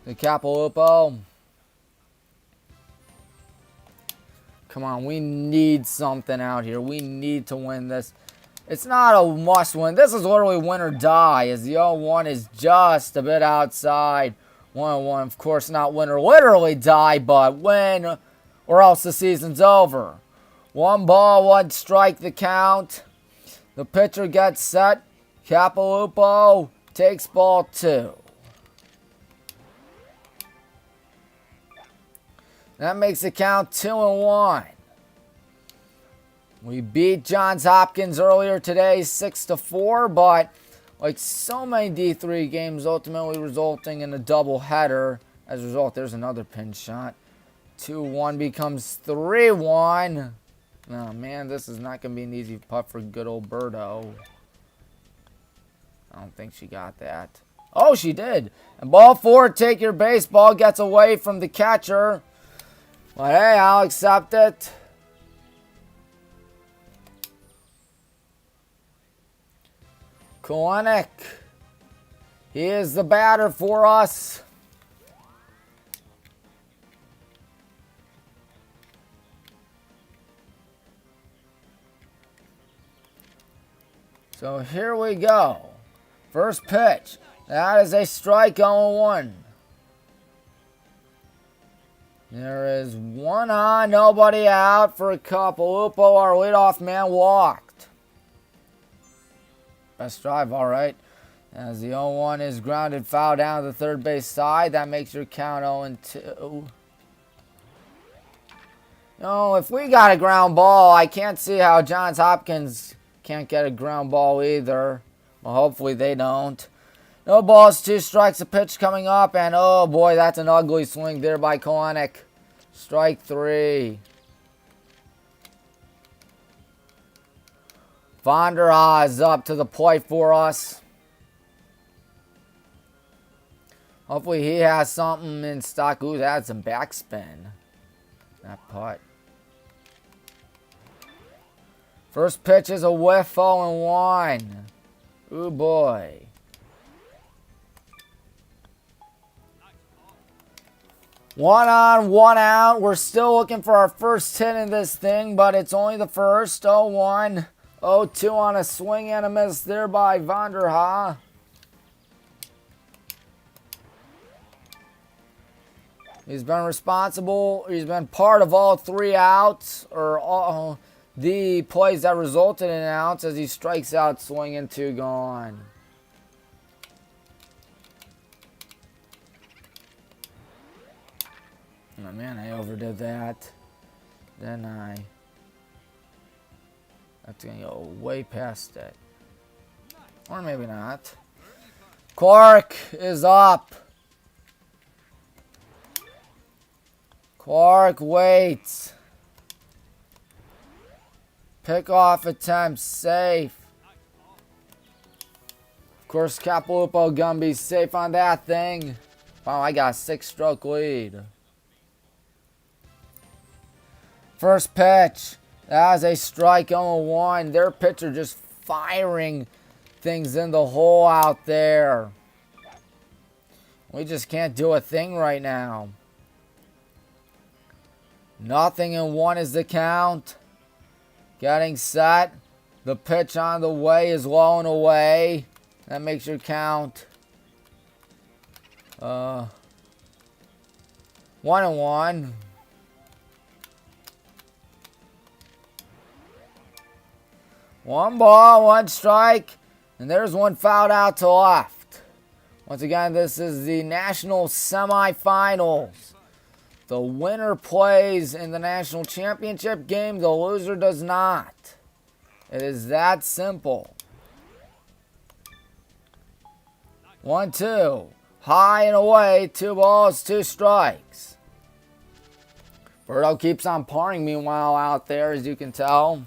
to Kapalupo. Come on, we need something out here. We need to win this. It's not a must win. This is literally win or die, as the 0-1 is just a bit outside. 1-1, of course, not win or literally die, but win or else the season's over. 1 ball, 1 strike the count. The pitcher gets set. Kapalupo takes ball 2. That makes the count 2-1. We beat Johns Hopkins earlier today 6-4, but like so many D3 games, ultimately resulting in a doubleheader. As a result, there's another pin shot. 2-1 becomes 3-1. Oh man, this is not going to be an easy putt for good old Birdo. I don't think she got that. Oh, she did. And ball 4, take your baseball, gets away from the catcher. But hey, I'll accept it. Kalenic. He is the batter for us. So here we go. First pitch. That is a strike 0-1. There is 1 on, nobody out for Kapalupo. Our leadoff man walked. Best drive, all right. As the 0-1 is grounded foul down to the third base side, that makes your count 0-2. No, if we got a ground ball, I can't see how Johns Hopkins can't get a ground ball either. Well, hopefully they don't. No balls, 2 strikes, a pitch coming up, and oh boy, that's an ugly swing there by Kalenic. Strike 3. Vonderhaar is up to the plate for us. Hopefully he has something in stock. Ooh, that had some backspin. That putt. First pitch is a whiff, 0-1. Ooh boy. One on, 1 out. We're still looking for our first hit in this thing, but it's only the first. 0-1. 0-2 on a swing and a miss there by Vonderhaar. He's been responsible. He's been part of all 3 outs, or all the plays that resulted in outs, as he strikes out swinging 2 gone. Oh man, I overdid that. Then that's going to go way past it. Or maybe not. Clark is up. Clark waits. Pickoff attempt safe. Of course, Kapalupo gonna be safe on that thing. Wow, I got a 6-stroke lead. First pitch. That was a strike 0-1. Their pitcher just firing things in the hole out there. We just can't do a thing right now. 0-1 is the count. Getting set. The pitch on the way is low and away. That makes your count 1-1. 1 ball, 1 strike, and there's 1 fouled out to left. Once again, this is the national semifinals. The winner plays in the national championship game. The loser does not. It is that simple. 1-2. High and away. 2 balls, 2 strikes. Birdo keeps on parring meanwhile out there, as you can tell.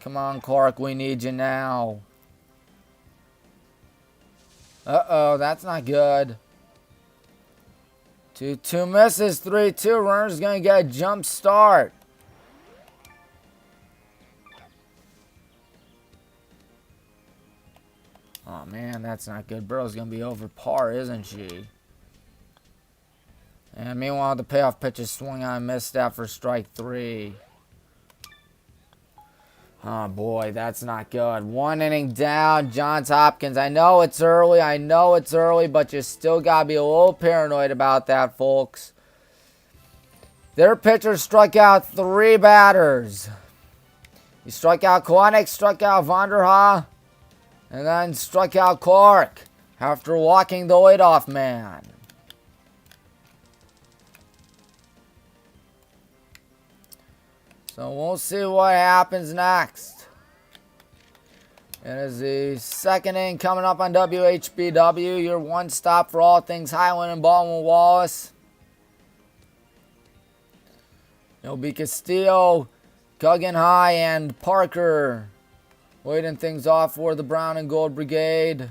Come on, Clark, we need you now. Uh-oh, that's not good. 2-2 misses, 3-2. Runner's going to get a jump start. Oh, man, that's not good. Burrow's going to be over par, isn't she? And meanwhile, the payoff pitch is swung on and missed out for strike 3. Oh, boy, that's not good. 1 inning down, Johns Hopkins. I know it's early, but you still got to be a little paranoid about that, folks. Their pitcher struck out 3 batters. He struck out Koenig, struck out Vanderhaar, and then struck out Clark after walking the leadoff man. So we'll see what happens next. It is the second inning coming up on WHBW. Your one stop for all things Highland and Baldwin Wallace. It'll be Castillo, Guggenhigh, and Parker waiting things off for the Brown and Gold Brigade.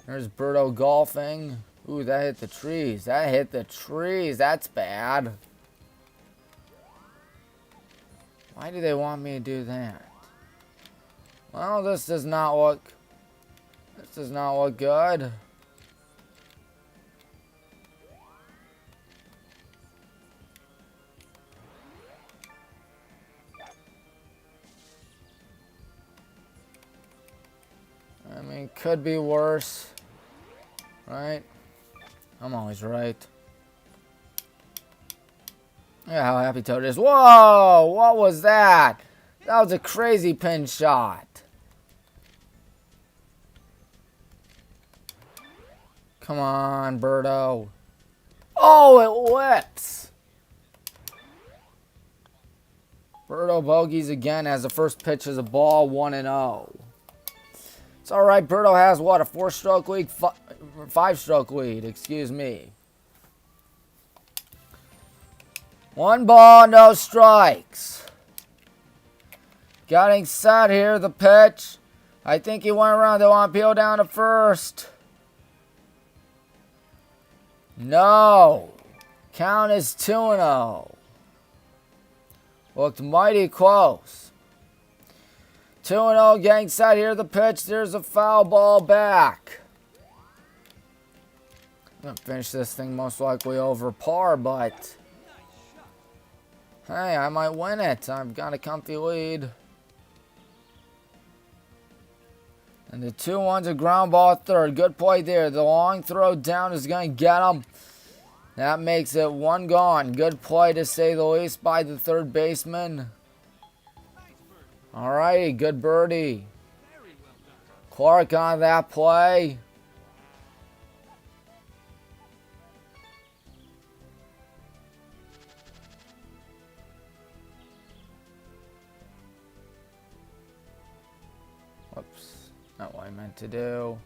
There's Birdo golfing. Ooh, that hit the trees. That's bad. Why do they want me to do that? Well, this does not look good. I mean, could be worse. Right? I'm always right. Yeah, how happy Toad is. Whoa! What was that? That was a crazy pin shot. Come on, Birdo. Oh, it whips. Birdo bogeys again as the first pitch is a ball, 1-0. It's all right. Birdo has what, a 4-stroke lead? 5-stroke lead, excuse me. 1 ball, no strikes. Getting set here, the pitch. I think he went around. They want to peel down to first. No. Count is 2-0. Looked mighty close. 2-0, getting set here, the pitch. There's a foul ball back. I'm going to finish this thing most likely over par, but hey, I might win it. I've got a comfy lead. And the 2-1's a ground ball at third. Good play there. The long throw down is going to get him. That makes it 1 gone. Good play to say the least by the third baseman. Alrighty, good birdie. Clark on that play. Whoops, not what I meant to do.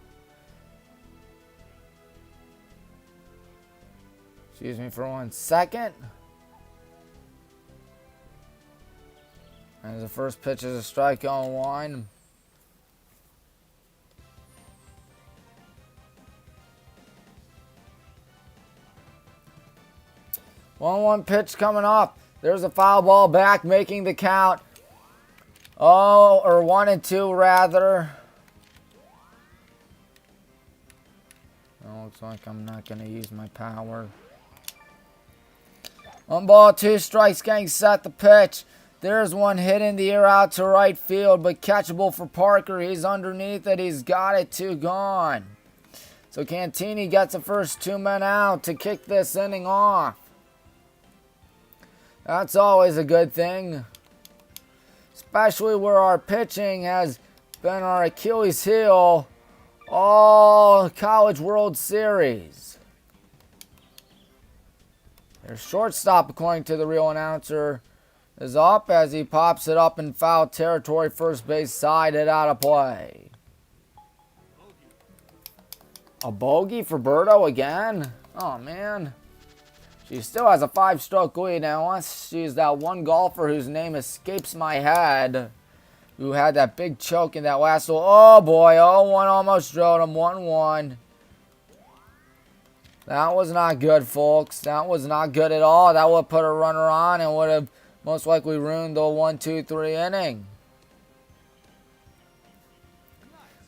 Excuse me for 1 second. And the first pitch is a strike on 1. One pitch coming up. There's a foul ball back, making the count. Oh, or 1-2 rather. Oh, looks like I'm not going to use my power. 1 ball, 2 strikes, getting set the pitch. There's one hit in the air out to right field, but catchable for Parker. He's underneath it. He's got it, 2 gone. So Cantini gets the first 2 men out to kick this inning off. That's always a good thing, especially where our pitching has been our Achilles heel all College World Series. Their shortstop, according to the real announcer, is up as he pops it up in foul territory. First base side, hit out of play. A bogey for Berto again? Oh, man. She still has a 5-stroke lead now. Unless she's that one golfer whose name escapes my head, who had that big choke in that last hole. Oh, boy. 0-1 almost drilled him. 1-1. That was not good, folks. That was not good at all. That would have put a runner on and would have most likely ruined the 1-2-3 inning.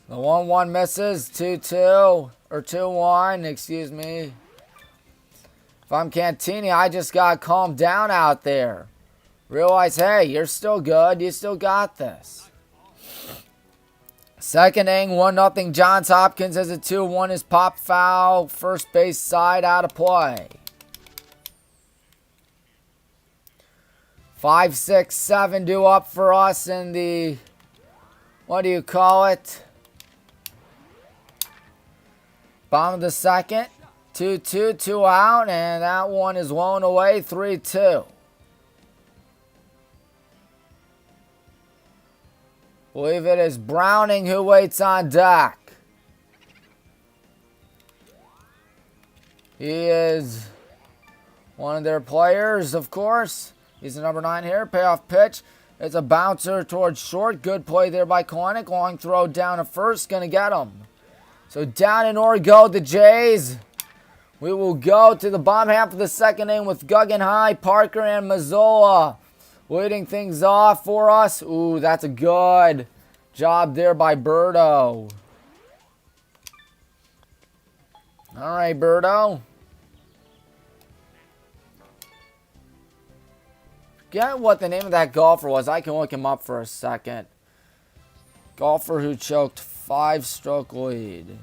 The 1-1 misses. 2-2. Or 2-1, excuse me. If I'm Cantini, I just got to calm down out there. Realize, hey, you're still good. You still got this. Second inning, 1-0 Johns Hopkins as a 2-1 is pop foul. First base side out of play. 5, 6, 7 due up for us in the, what do you call it? Bottom of the second. 2-2, 2 out, and that one is blown away. 3-2. Believe it is Browning who waits on deck. He is one of their players, of course. He's the number 9 here. Payoff pitch. It's a bouncer towards short. Good play there by Kalanick. Long throw down to first. Going to get him. So down in order go the Jays. We will go to the bottom half of the second inning with Guggenheim, Parker, and Mazzola leading things off for us. Ooh, that's a good job there by Berto. All right, Berto. Forget what the name of that golfer was. I can look him up for a second. Golfer who choked 5-stroke lead.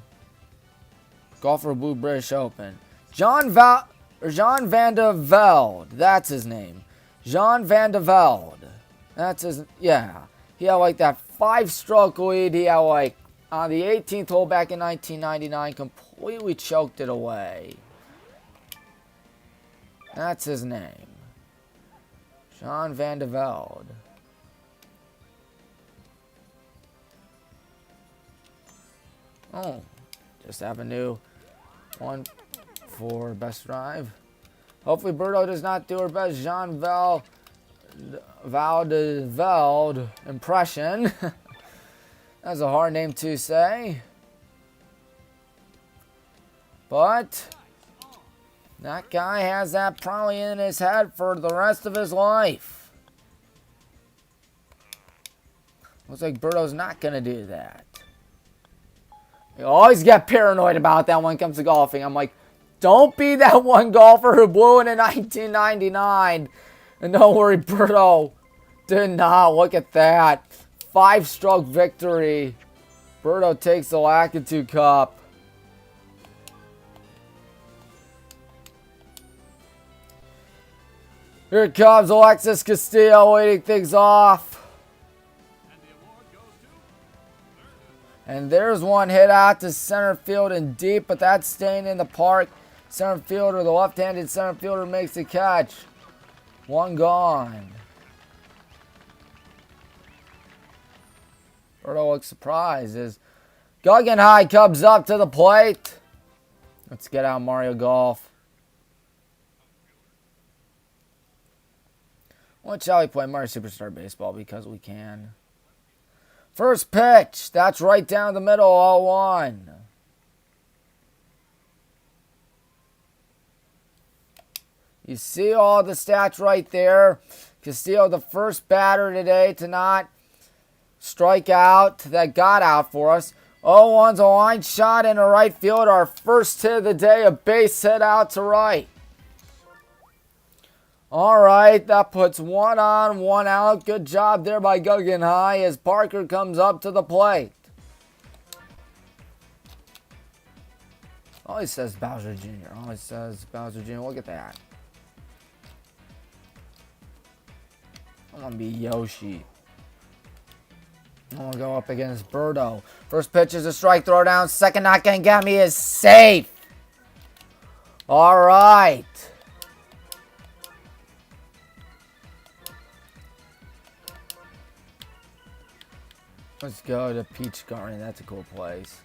Golfer Blue British Open. John van de Velde. That's his name. John van de Velde. That's his, yeah. He had like that 5-stroke lead. He had like on the 18th hole back in 1999. Completely choked it away. That's his name. John van de Velde. Oh, just have a new one for best drive. Hopefully Berto does not do her best Jean Valdevelde impression. That's a hard name to say. But that guy has that probably in his head for the rest of his life. Looks like Berto's not going to do that. You always get paranoid about that when it comes to golfing. I'm like, don't be that one golfer who blew it in 1999. And don't worry, Berto did not. Look at that. 5-stroke victory. Berto takes the Lakitu Cup. Here comes Alexis Castillo leading things off. And there's one hit out to center field and deep, but that's staying in the park. Center fielder, the left-handed center fielder makes the catch. One gone. Berto looks surprised as Guggenheim comes up to the plate. Let's get out Mario Golf. What shall we play? Mario Superstar Baseball because we can. First pitch. That's right down the middle. 0-1. You see all the stats right there. Castillo, the first batter today to not strike out. That got out for us. 0-1's a line shot into right field. Our first hit of the day. A base hit out to right. All right, that puts 1 on, 1 out. Good job there by Guggenheim as Parker comes up to the plate. Always says Bowser Jr. Always says Bowser Jr. Look at that. I want to be Yoshi. I want to go up against Berto. First pitch is a strike, throw down. Second not going to get me is safe. All right. Let's go to Peach Garden. That's a cool place.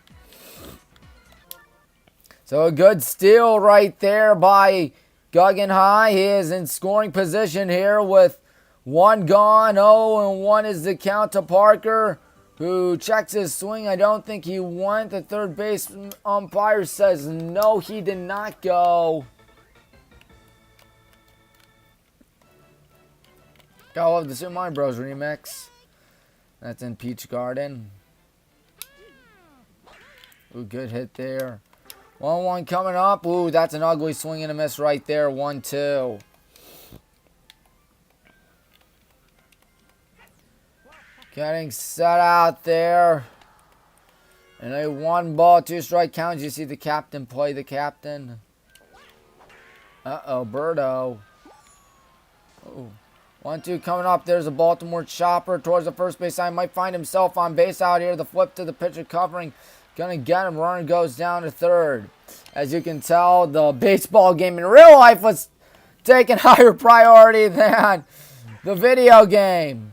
So a good steal right there by Guggenheim. He is in scoring position here with one gone. 0-1 is the count to Parker, who checks his swing. I don't think he went. The third base umpire says no, he did not go. Gotta love the Super Mario Bros. Remix. That's in Peach Garden. Ooh, good hit there. 1-1 coming up. Ooh, that's an ugly swing and a miss right there. 1-2. Getting set out there. And a 1-ball, 2-strike count. You see the captain play the captain. Uh-oh, Birdo. Ooh. 1-2 coming up. There's a Baltimore chopper towards the first base line. Might find himself on base out here. The flip to the pitcher covering. Gonna get him. Runner goes down to third. As you can tell, the baseball game in real life was taking higher priority than the video game.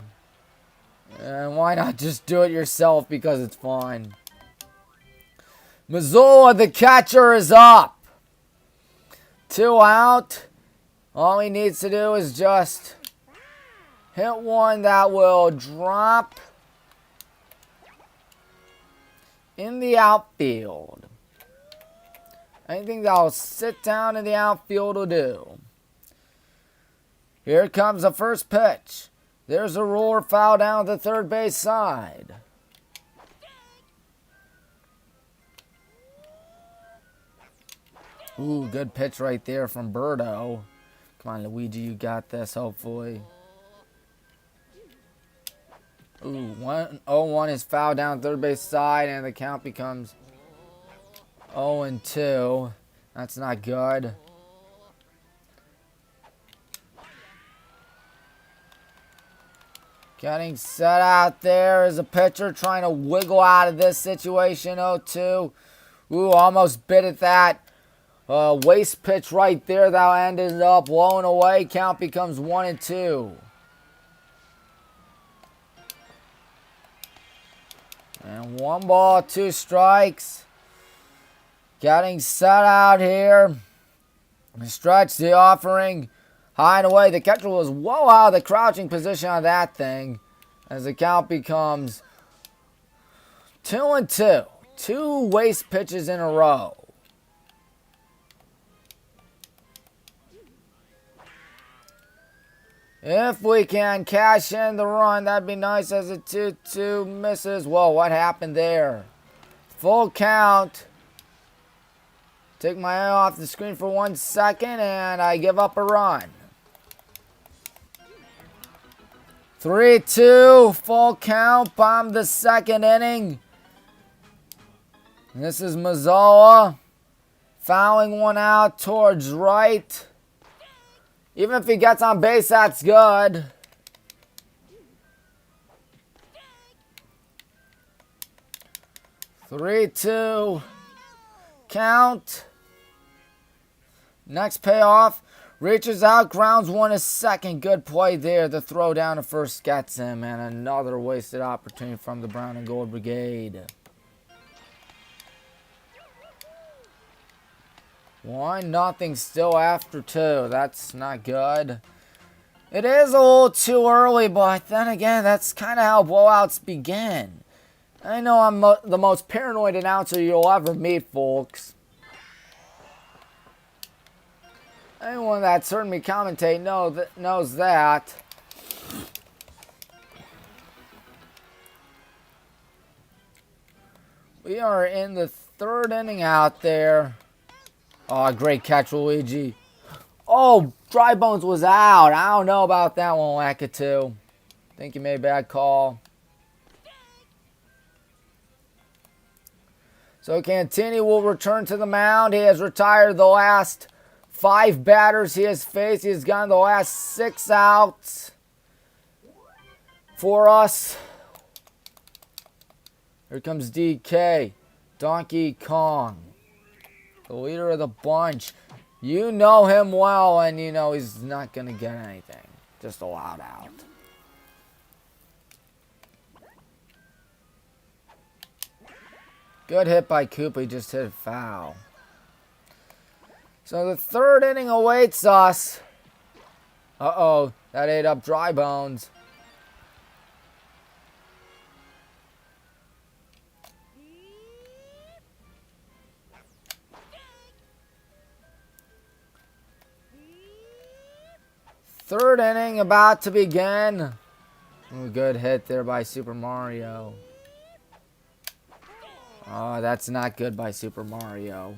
And why not just do it yourself because it's fun. Missoula, the catcher, is up. 2 out. All he needs to do is just hit one that will drop in the outfield. Anything that will sit down in the outfield will do. Here comes the first pitch. There's a roar foul down the third base side. Ooh, good pitch right there from Birdo. Come on, Luigi, you got this, hopefully. Ooh, 0-1 is foul down third base side, and the count becomes 0-2. That's not good. Getting set out there is a pitcher trying to wiggle out of this situation. 0-2. Ooh, almost bit at that waste pitch right there. That ended up blowing away. Count becomes 1-2. And 1 ball, 2 strikes. Getting set out here. Stretch the offering. High and away. The catcher was well out of the crouching position on that thing. As the count becomes 2-2. 2 waste pitches in a row. If we can cash in the run, that'd be nice as a 2-2 misses. Whoa, what happened there? Full count. Take my eye off the screen for 1 second, and I give up a run. 3-2, full count, bomb the second inning. And this is Mazzola fouling one out towards right. Even if he gets on base, that's good. Three, 2, count. Next payoff. Reaches out, grounds one to second. Good play there. The throw down to first gets him. And another wasted opportunity from the Brown and Gold Brigade. 1-0 still after 2. That's not good. It is a little too early, but then again, that's kind of how blowouts begin. I know I'm the most paranoid announcer you'll ever meet, folks. Anyone that's heard me commentate knows that. We are in the 3rd inning out there. Oh, great catch, Luigi. Oh, Dry Bones was out. I don't know about that one, Wackatoo. Think you made a bad call. So Cantini will return to the mound. He has retired the last 5 batters he has faced. He has gotten the last 6 outs for us. Here comes DK. Donkey Kong. The leader of the bunch. You know him well, and you know he's not going to get anything. Just a loud out. Good hit by Cooper. He just hit a foul. So the third inning awaits us. Uh-oh. That ate up Dry Bones. Third inning about to begin. Ooh, good hit there by Super Mario. Oh, that's not good by Super Mario.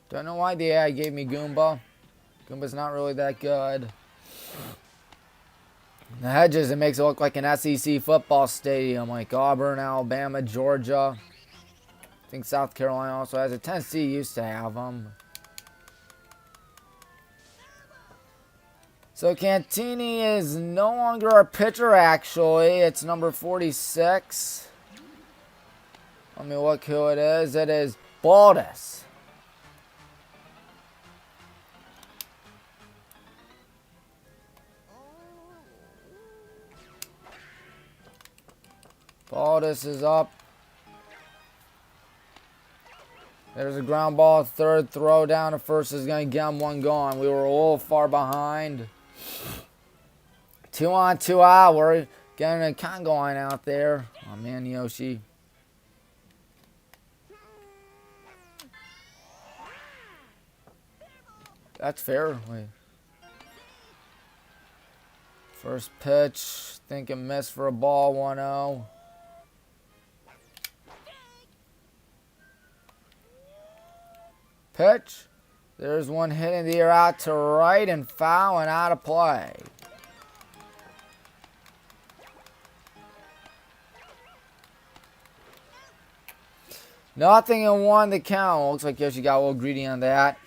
Don't know why the AI gave me Goomba. Goomba's not really that good. The hedges, it makes it look like an SEC football stadium, like Auburn, Alabama, Georgia. I think South Carolina also has it. Tennessee used to have them. So Cantini is no longer our pitcher, actually. It's number 46. Let me look who it is. It is Baldus. Baldus is up. There's a ground ball, third throw down to first is going to get him one gone. We were a little far behind. 2 on, 2 out. We're getting a conga line out there. Oh man, Yoshi. That's fair. Wait. First pitch. Thinking miss for a ball. 1-0. Pitch. There's one hit in the air out to right and foul and out of play. Nothing in 1 to count. Looks like Yoshi got a little greedy on that.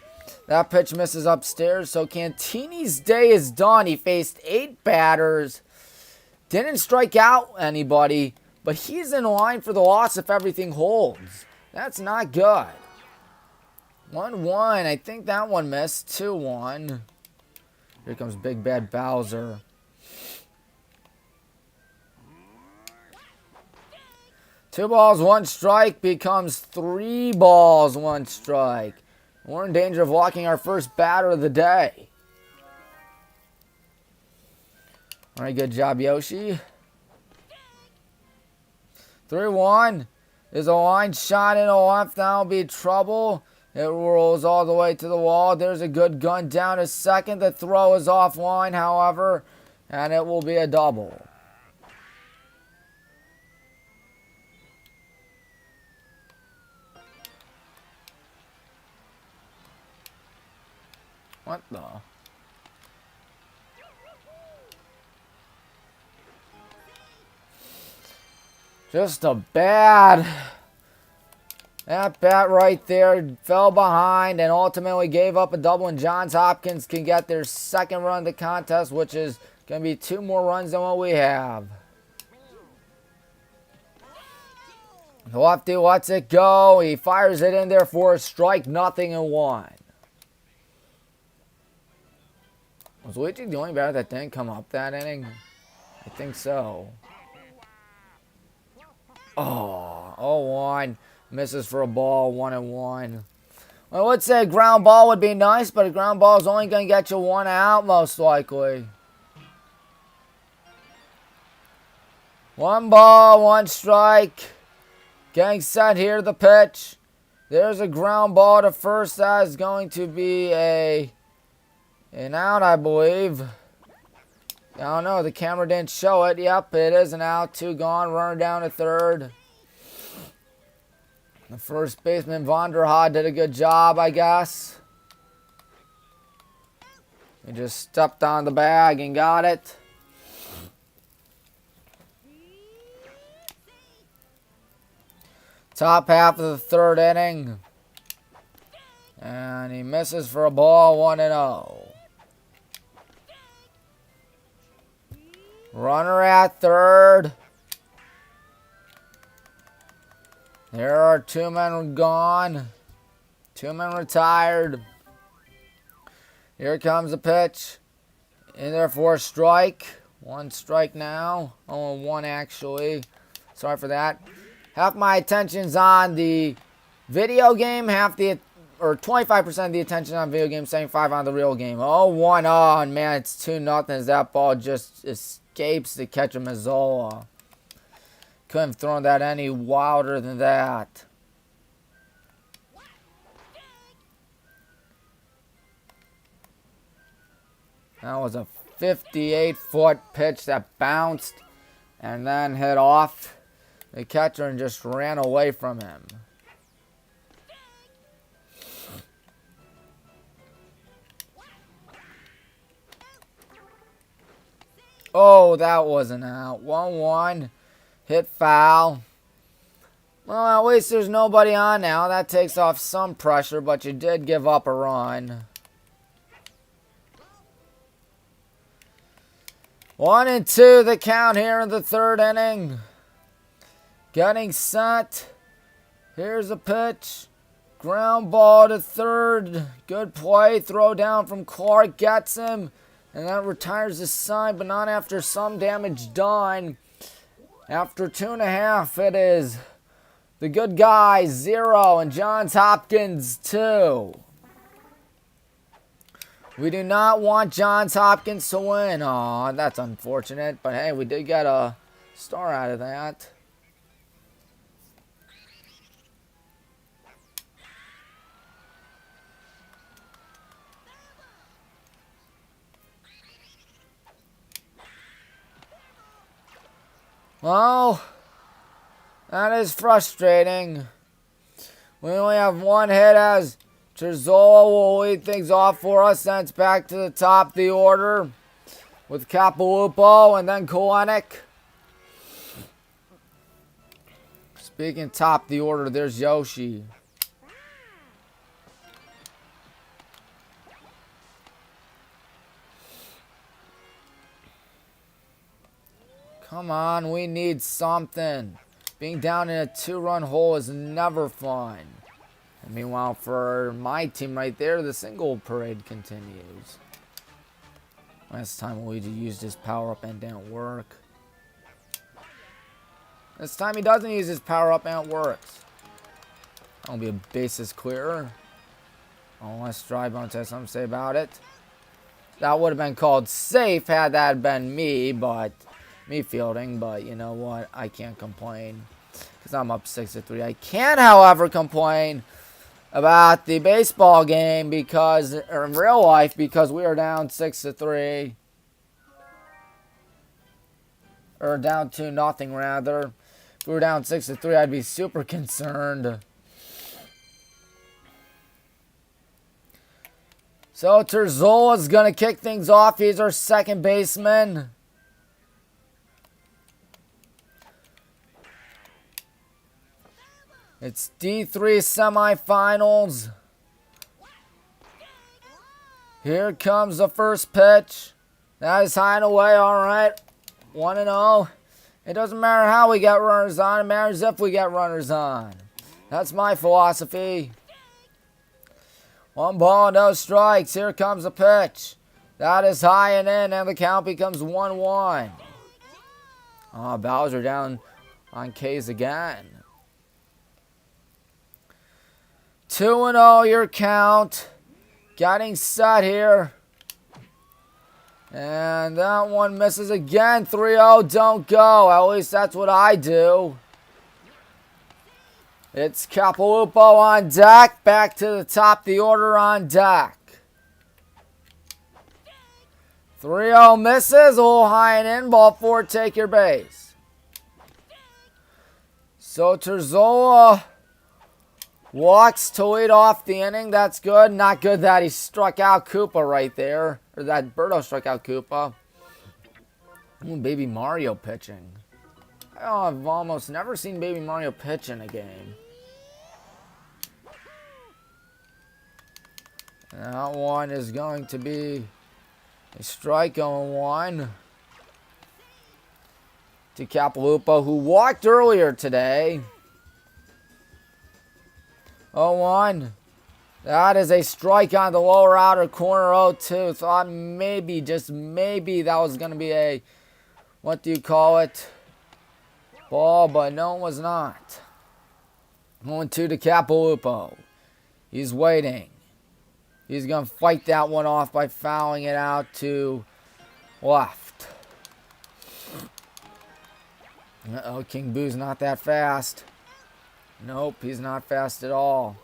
That pitch misses upstairs. So Cantini's day is done. He faced 8 batters. Didn't strike out anybody. But he's in line for the loss if everything holds. That's not good. 1-1. I think that one missed. 2-1. Here comes Big Bad Bowser. Two balls, 1 strike becomes 3 balls, 1 strike. We're in danger of walking our first batter of the day. All right, good job, Yoshi. 3-1. There's a line shot in the left. That'll be trouble. It rolls all the way to the wall. There's a good gun down to second. The throw is offline, however, and it will be a double. What the? Just a bad. That bat right there fell behind and ultimately gave up a double, and Johns Hopkins can get their second run of the contest, which is going to be 2 more runs than what we have. The lefty lets it go. He fires it in there for a strike, nothing in 1. Was Luigi the only batter that didn't come up that inning? I think so. Oh, 0-1. Misses for a ball, 1-1. Well, I would say a ground ball would be nice, but a ground ball is only going to get you 1 out, most likely. 1 ball, 1 strike. Getting set here, the pitch. There's a ground ball to first. That is going to be an out, I believe. I don't know. The camera didn't show it. Yep, it is an out. 2 gone. Runner down to third. The first baseman, Vonderhaar, did a good job, I guess. He just stepped on the bag and got it. Top half of the third inning. And he misses for a ball, 1-0. Runner at third. There are 2 men gone. 2 men retired. Here comes the pitch. In there for a strike. 1 strike now. 0-1 actually. Sorry for that. Half my attention's on the video game, 25% of the attention on video game, 75 on the real game. 0-1. Oh, man, it's 2-0 as that ball just escapes the catcher Mazzola. Couldn't have thrown that any wilder than that. That was a 58-foot pitch that bounced and then hit off the catcher and just ran away from him. Oh, that wasn't out. 1-1. Hit foul. Well, at least there's nobody on now. That takes off some pressure, but you did give up a run. 1-2 the count here in the third inning. Getting set. Here's a pitch. Ground ball to third. Good play. Throw down from Clark. Gets him. And that retires the side, but not after some damage done. After 2.5, it is the good guys 0 and Johns Hopkins 2. We do not want Johns Hopkins to win. Aw, that's unfortunate. But hey, we did get a star out of that. Well, that is frustrating. We only have one hit as Terzola will lead things off for us. Then it's back to the top of the order with Capilupo and then Kolenik. Speaking top of the order, there's Yoshi. Come on, we need something. Being down in a 2-run hole is never fun. And meanwhile, for my team right there, the single parade continues. Last time Luigi used his power-up and didn't work. This time he doesn't use his power-up and it works. That'll be a bases clearer. Unless Drybone has something to say about it. That would have been called safe had that been me, but... me fielding, but you know what? I can't complain because I'm up 6-3. I can, however, complain about the baseball game because, or in real life, because we are down 6-3. Or down 2-0 rather. If we were down 6-3, I'd be super concerned. So Terzola's gonna kick things off. He's our second baseman. It's D3 semifinals. Here comes the first pitch. That is high and away. All right. 1-0. It doesn't matter how we get runners on. It matters if we get runners on. That's my philosophy. 1 ball, no strikes. Here comes the pitch. That is high and in, and the count becomes 1-1. Oh, Bowser down on K's again. 2-0 your count. Getting set here. And that one misses again. 3-0, don't go. At least that's what I do. It's Capilupo on deck. Back to the top of the order on deck. 3-0 misses. A little high and in. Ball 4, take your base. So Terzola walks to lead off the inning. That's good. Not good that he struck out Koopa right there. Or that Birdo struck out Koopa. Ooh, Baby Mario pitching. Oh, I've almost never seen Baby Mario pitch in a game. That one is going to be a strike going 1 to Capilupo, who walked earlier today. 0-1. That is a strike on the lower outer corner. 0-2. Thought maybe, just maybe, that was going to be a, what do you call it? ball, but no, it was not. 1-2 to Capilupo. He's waiting. He's going to fight that one off by fouling it out to left. Uh-oh, King Boo's not that fast. Nope, he's not fast at all.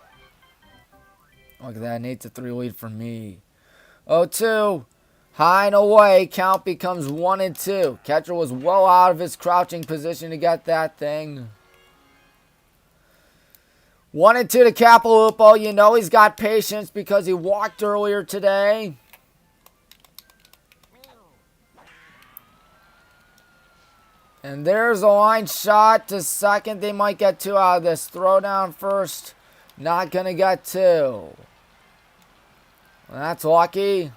Look at that, an 8-3 lead for me. 0-2. High and away. Count becomes 1-2. Catcher was well out of his crouching position to get that thing. 1-2 to Capilupo. You know he's got patience because he walked earlier today. And there's a line shot to second. They might get 2 out of this. Throw down first. Not going to get 2. Well, that's lucky.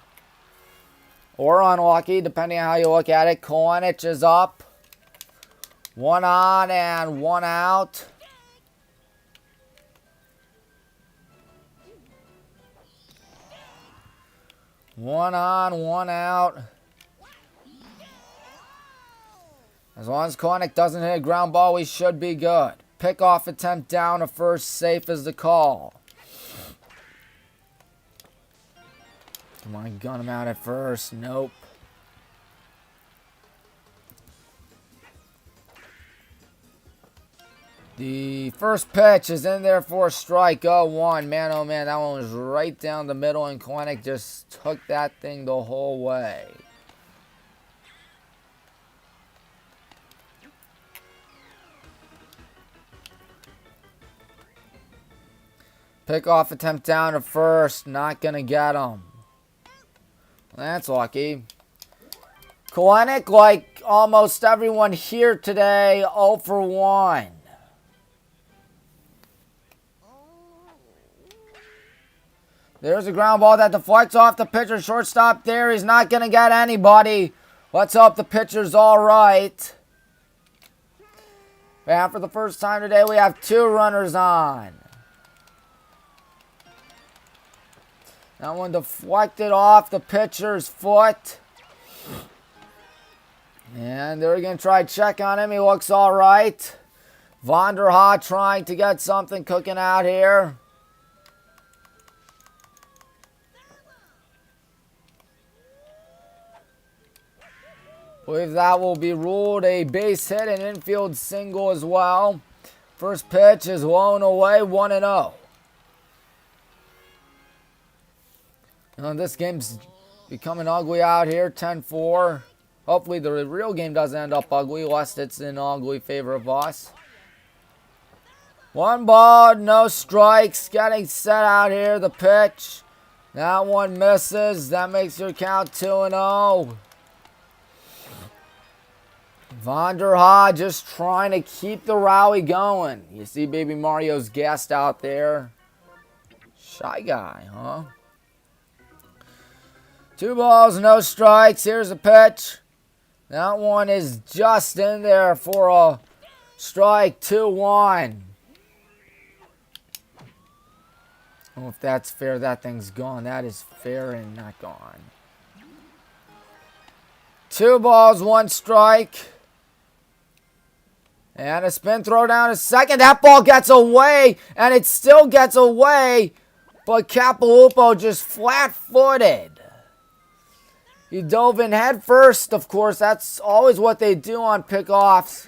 Or unlucky, depending on how you look at it. Koenich is up. 1 on and 1 out. One on, 1 out. As long as Koenig doesn't hit a ground ball, we should be good. Pickoff attempt down to first, safe is the call. Come on, gun him out at first. Nope. The first pitch is in there for a strike. 0-1. Man, oh man, that one was right down the middle, and Koenig just took that thing the whole way. Pickoff attempt down to first. Not going to get him. That's lucky. Koenig, like almost everyone here today, 0 for 1. There's a ground ball that deflects off the pitcher. Shortstop there. He's not going to get anybody. Let's hope the pitcher's all right. And for the first time today, we have 2 runners on. That one deflected off the pitcher's foot. And they're going to try to check on him. He looks all right. Vonderhaar trying to get something cooking out here. I believe that will be ruled a base hit and infield single as well. First pitch is blown away, 1-0. This game's becoming ugly out here, 10-4. Hopefully the real game doesn't end up ugly, lest it's in ugly favor of us. 1 ball, no strikes. Getting set out here, the pitch. That one misses. That makes your count 2-0. Vonderhaar just trying to keep the rally going. You see Baby Mario's gassed out there. Shy guy, huh? 2 balls, no strikes. Here's a pitch. That one is just in there for a strike. 2-1. Oh, if that's fair, that thing's gone. That is fair and not gone. 2 balls, 1 strike. And a spin throw down to second. That ball gets away, and it still gets away. But Capilupo just flat-footed. He dove in head first, of course. That's always what they do on pickoffs.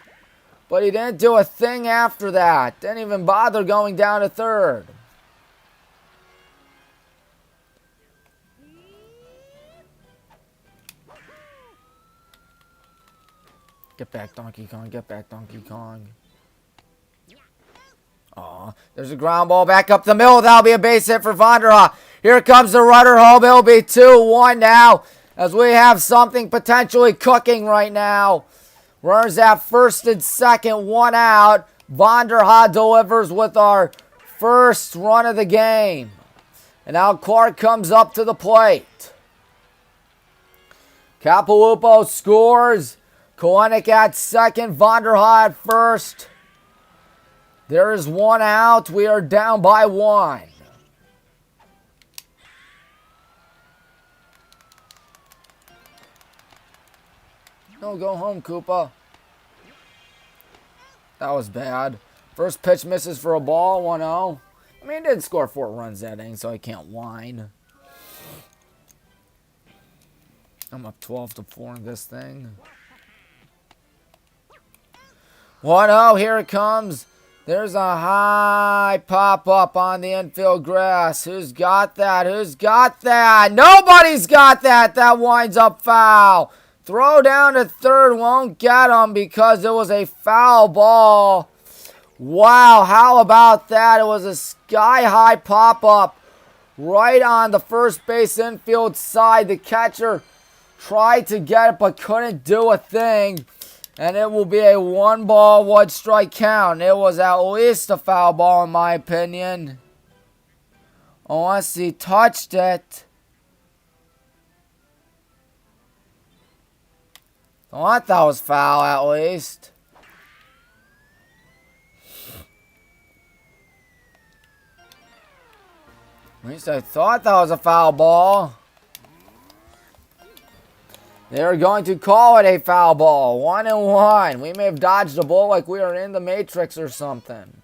But he didn't do a thing after that. Didn't even bother going down to third. Get back, Donkey Kong. Get back, Donkey Kong. Aw, there's a ground ball back up the middle. That'll be a base hit for Vonderhaar. Here comes the runner home. It'll be 2-1 now, as we have something potentially cooking right now. Runners at first and second, 1 out. Vonderhaar delivers with our first run of the game. And now Clark comes up to the plate. Capilupo scores. Koenig at second. Vonderhaar at first. There is 1 out. We are down by 1. No, go home, Koopa. That was bad. First pitch misses for a ball, 1-0. I mean, he did score 4 runs that inning, so I can't whine. I'm up 12-4 in this thing. 1-0, here it comes. There's a high pop-up on the infield grass. Who's got that? Who's got that? Nobody's got that. That winds up foul. Throw down to third. Won't get him because it was a foul ball. Wow, how about that? It was a sky-high pop-up right on the first base infield side. The catcher tried to get it but couldn't do a thing. And it will be a 1-ball, 1-strike count. It was at least a foul ball in my opinion. Unless he touched it. I thought that was foul at least. At least I thought that was a foul ball. They're going to call it a foul ball. 1-1. We may have dodged the ball like we were in the Matrix or something.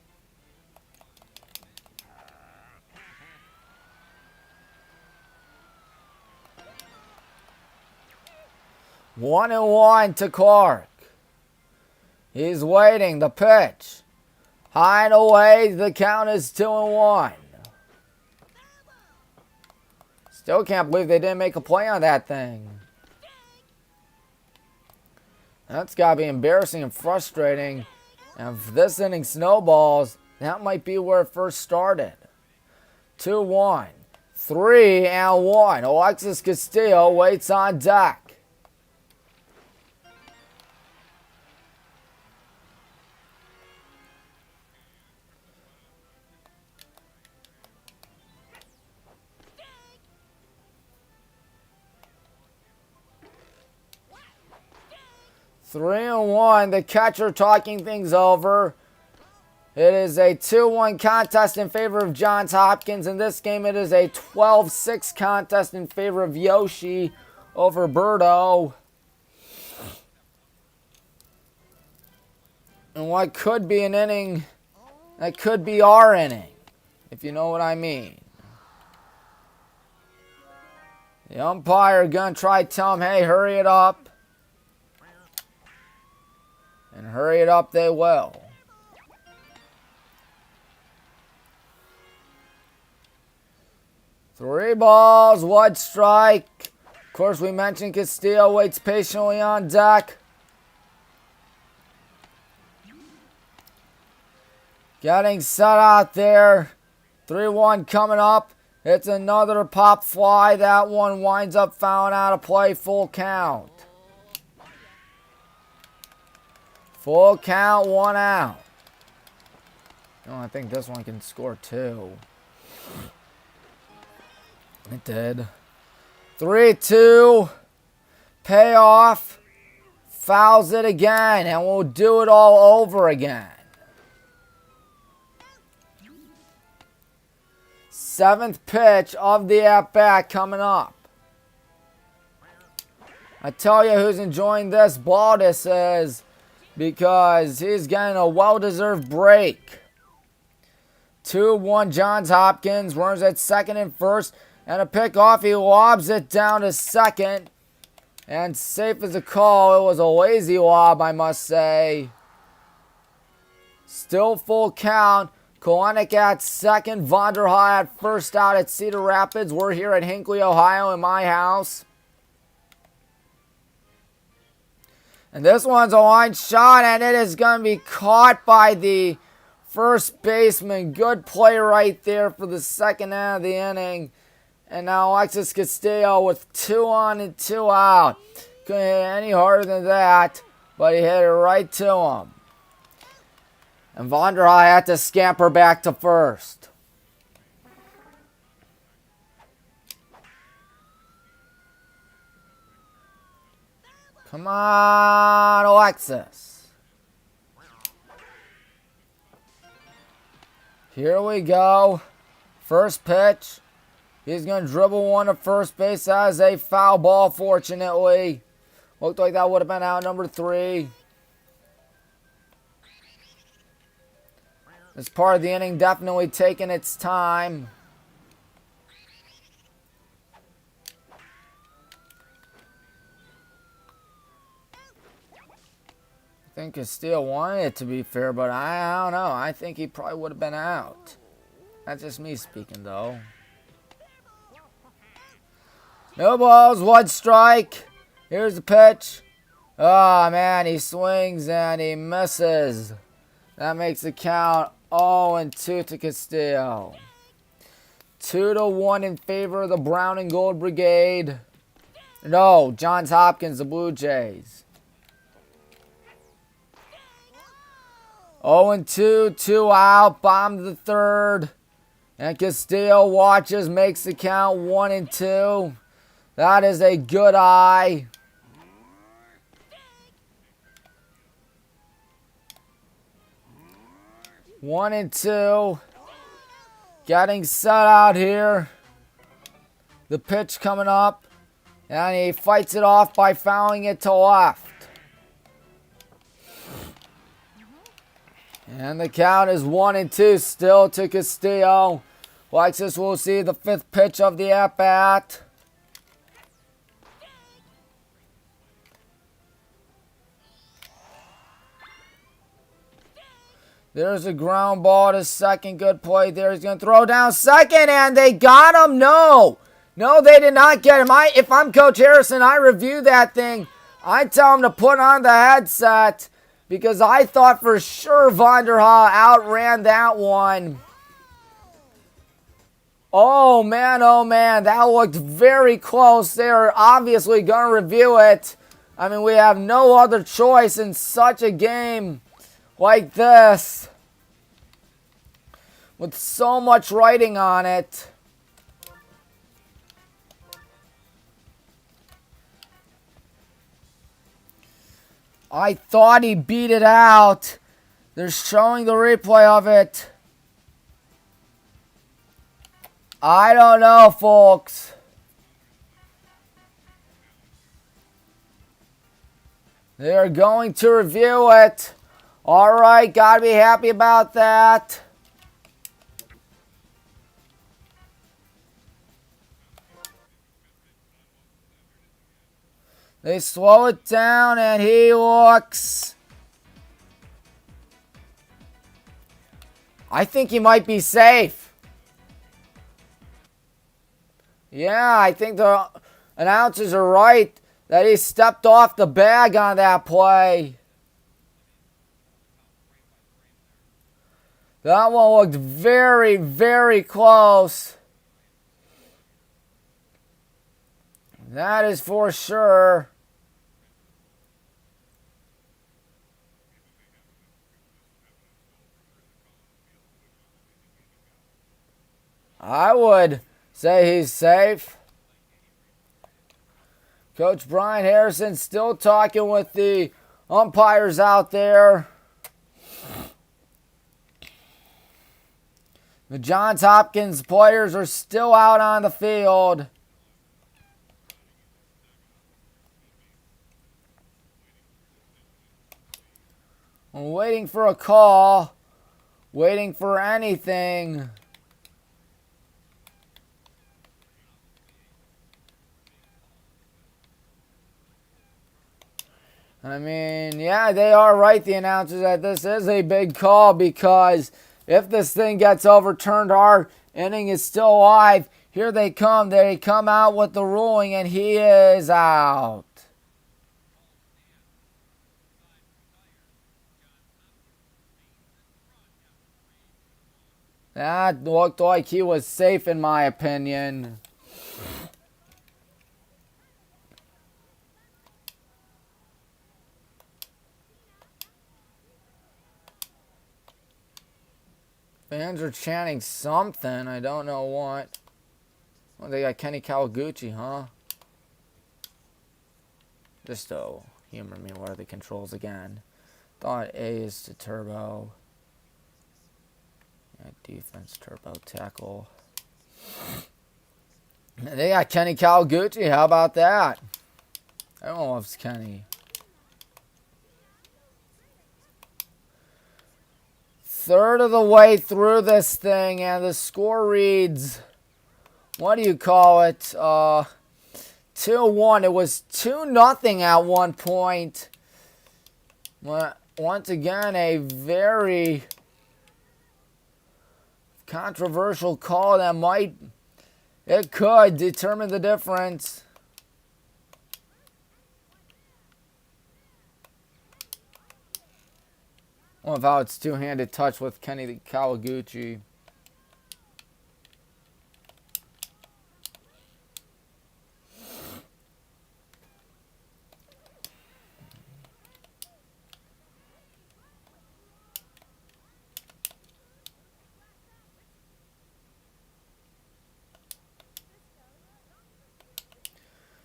One and one to Clark. He's waiting. The pitch. High and away. The count is 2-1. Still can't believe they didn't make a play on that thing. That's got to be embarrassing and frustrating. And if this inning snowballs, that might be where it first started. 2-1. 3-1. Alexis Castillo waits on deck. Three and one, the catcher talking things over. It is a 2-1 contest in favor of Johns Hopkins. In this game, it is a 12-6 contest in favor of Yoshi over Birdo. And what could be an inning, that could be our inning, if you know what I mean. The umpire gonna try to tell him, hey, hurry it up. And hurry it up they will. Three balls, 1 strike. Of course, we mentioned Castillo waits patiently on deck. Getting set out there. 3-1 coming up. It's another pop fly. That one winds up fouling out of play. Full count. Full count, 1 out. Oh, I think this one can score 2. It did. 3-2. Payoff. Fouls it again, and we'll do it all over again. 7th pitch of the at-bat coming up. I tell you who's enjoying this ball this is, because he's getting a well-deserved break. 2-1 Johns Hopkins. Runners at second and first. And a pickoff. He lobs it down to second. And safe as a call. It was a lazy lob, I must say. Still full count. Kalenic at second. Vonderhaar at first out at Cedar Rapids. We're here at Hinckley, Ohio in my house. And this one's a line shot, and it is going to be caught by the first baseman. Good play right there for the second half of the inning. And now Alexis Castillo with 2 on and 2 out. Couldn't hit it any harder than that, but he hit it right to him. And Vonderhaar had to scamper back to first. Come on, Alexis. Here we go. First pitch. He's going to dribble one to first base as a foul ball, fortunately. Looked like that would have been out number 3. This part of the inning definitely taking its time. I think Castillo wanted it to be fair, but I don't know. I think he probably would have been out. That's just me speaking, though. No balls, one strike. Here's the pitch. Oh, man, he swings and he misses. That makes the count 0-2 to Castillo. 2-1 in favor of the Brown and Gold Brigade. No, Johns Hopkins, the Blue Jays. 0-2, 2 out, bomb to the third. And Castillo watches, makes the count 1-2. That is a good eye. One and two. Getting set out here. The pitch coming up. And he fights it off by fouling it to left. And the count is 1-2 still to Castillo. Alexis will see the fifth pitch of the at-bat. There's a ground ball to second. Good play there. He's going to throw down second, and they got him. No, they did not get him. If I'm Coach Harrison, I review that thing. I tell him to put on the headset because I thought for sure Vanderhaal outran that one. Oh, man. That looked very close. They're obviously going to review it. I mean, we have no other choice in such a game like this, with so much writing on it. I thought he beat it out. They're showing the replay of it. I don't know, folks. They're going to review it. All right, got to be happy about that. They slow it down, and he looks. I think he might be safe. Yeah, I think the announcers are right that he stepped off the bag on that play. That one looked very, very close. That is for sure. I would say he's safe. Coach Brian Harrison still talking with the umpires out there. The Johns Hopkins players are still out on the field. I'm waiting for a call. Waiting for anything. I mean, yeah, they are right, the announcers, that this is a big call because if this thing gets overturned, our inning is still alive. Here they come. They come out with the ruling, and he is out. That looked like he was safe, in my opinion. Fans are chanting something. I don't know what. Well, they got Kenny Kawaguchi, huh? Just to humor me. What are the controls again? Thought A is to turbo. Yeah, defense, turbo, tackle. They got Kenny Kawaguchi. How about that? Everyone loves Kenny. third of the way through this thing, and the score reads, what do you call it? 2-1. It was 2-0 at one point. Once again, a very controversial call that could determine the difference. I love how it's two-handed touch with Kenny Kawaguchi.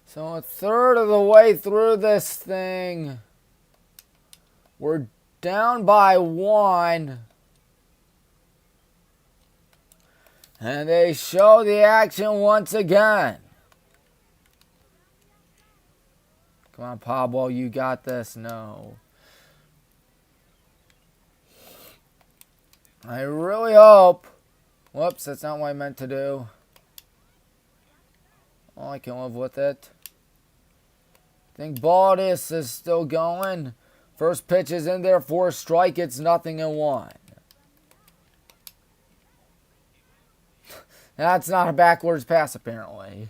So a third of the way through this thing. We're down by 1. And they show the action once again. Come on, Pablo, you got this. No. I really hope. Whoops, that's not what I meant to do. Oh, I can live with it. I think Baldwin is still going. First pitch is in there for a strike. It's 0-1. That's not a backwards pass, apparently.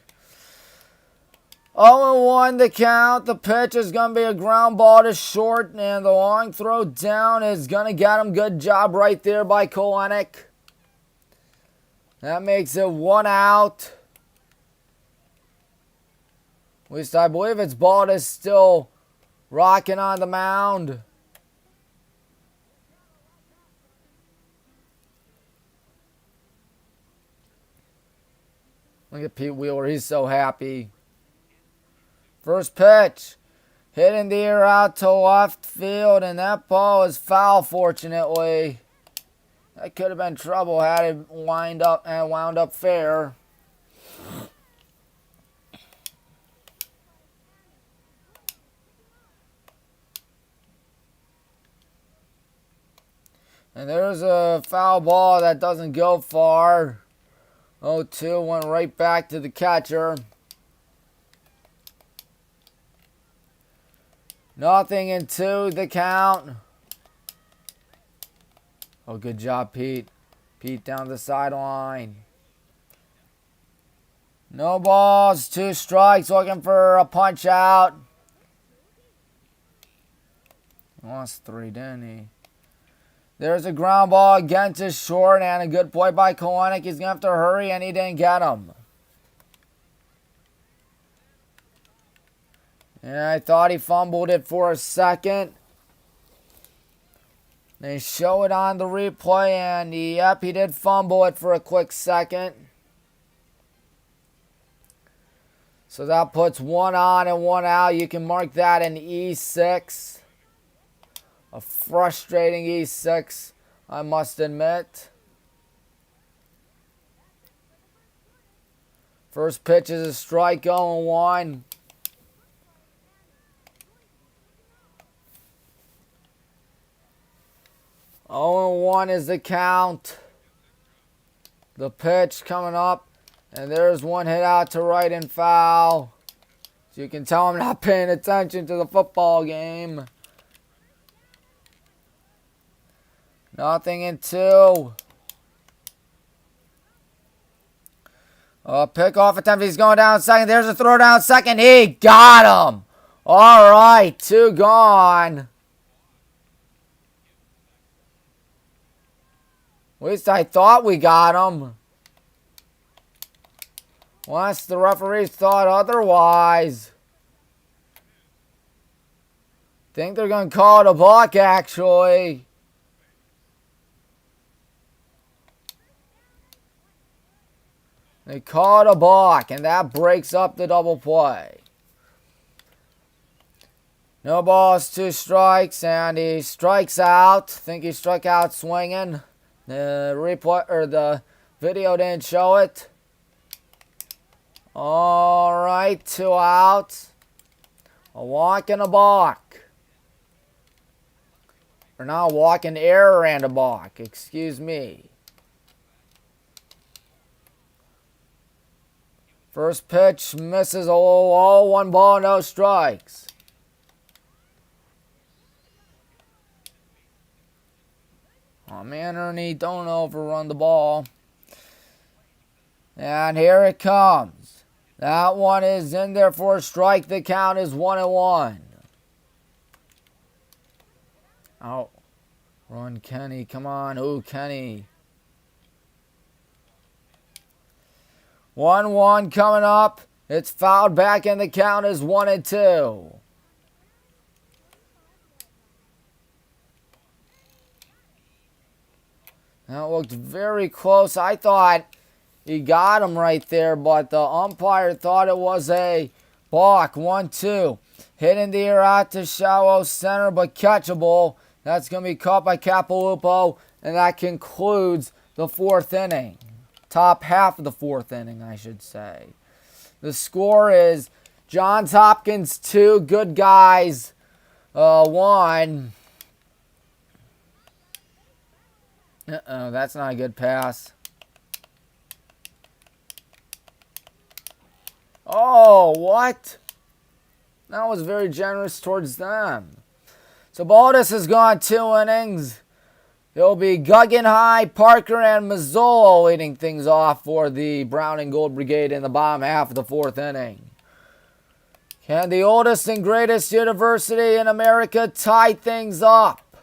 0-1 the count. The pitch is going to be a ground ball to short, and the long throw down is going to get him. Good job right there by Kalenic. That makes it 1 out. At least I believe it's Baldwin still rocking on the mound. Look at Pete Wheeler. He's so happy. First pitch. Hit in the air out to left field, and that ball is foul, fortunately. That could have been trouble had it wound up fair. And there's a foul ball that doesn't go far. 0-2 went right back to the catcher. 0-2 the count. Oh, good job, Pete. Pete down the sideline. No balls, 2 strikes, looking for a punch out. He lost 3, didn't he? There's a ground ball against his short, and a good play by Kalenic. He's going to have to hurry, and he didn't get him. And I thought he fumbled it for a second. They show it on the replay, and yep, he did fumble it for a quick second. So that puts 1 on and 1 out. You can mark that an E6. A frustrating E6, I must admit. First pitch is a strike, 0-1. Oh, 1 is the count. The pitch coming up, and there's one hit out to right and foul. So you can tell I'm not paying attention to the football game. 0-2. Pickoff attempt. He's going down second. There's a throw down second. He got him. All right, 2 gone. At least I thought we got him. Unless the referees thought otherwise. Think they're going to call it a balk, actually. They call it a balk, and that breaks up the double play. No balls, 2 strikes, and he strikes out. Think he struck out swinging. The replay or the video didn't show it. All right, 2 outs. A walk and a balk. Or not walk, an error and a balk. Excuse me. First pitch misses. Oh, 1 ball, no strikes. Oh man, Ernie, don't overrun the ball. And here it comes. That one is in there for a strike. The count is 1-1. Oh, run Kenny, come on. Ooh, Kenny. 1-1 coming up. It's fouled back and the count is 1-2. That looked very close. I thought he got him right there, but the umpire thought it was a balk. 1-2. Hit in the air out to shallow center, but catchable. That's going to be caught by Capilupo, and that concludes the 4th inning. Top half of the 4th inning, I should say. The score is Johns Hopkins 2, Good Guys 1. Uh-oh, that's not a good pass. Oh, what? That was very generous towards them. So Baldwin has gone 2 innings. It'll be Guggenheim, Parker, and Mazzola leading things off for the Brown and Gold Brigade in the bottom half of the 4th inning. Can the oldest and greatest university in America tie things up?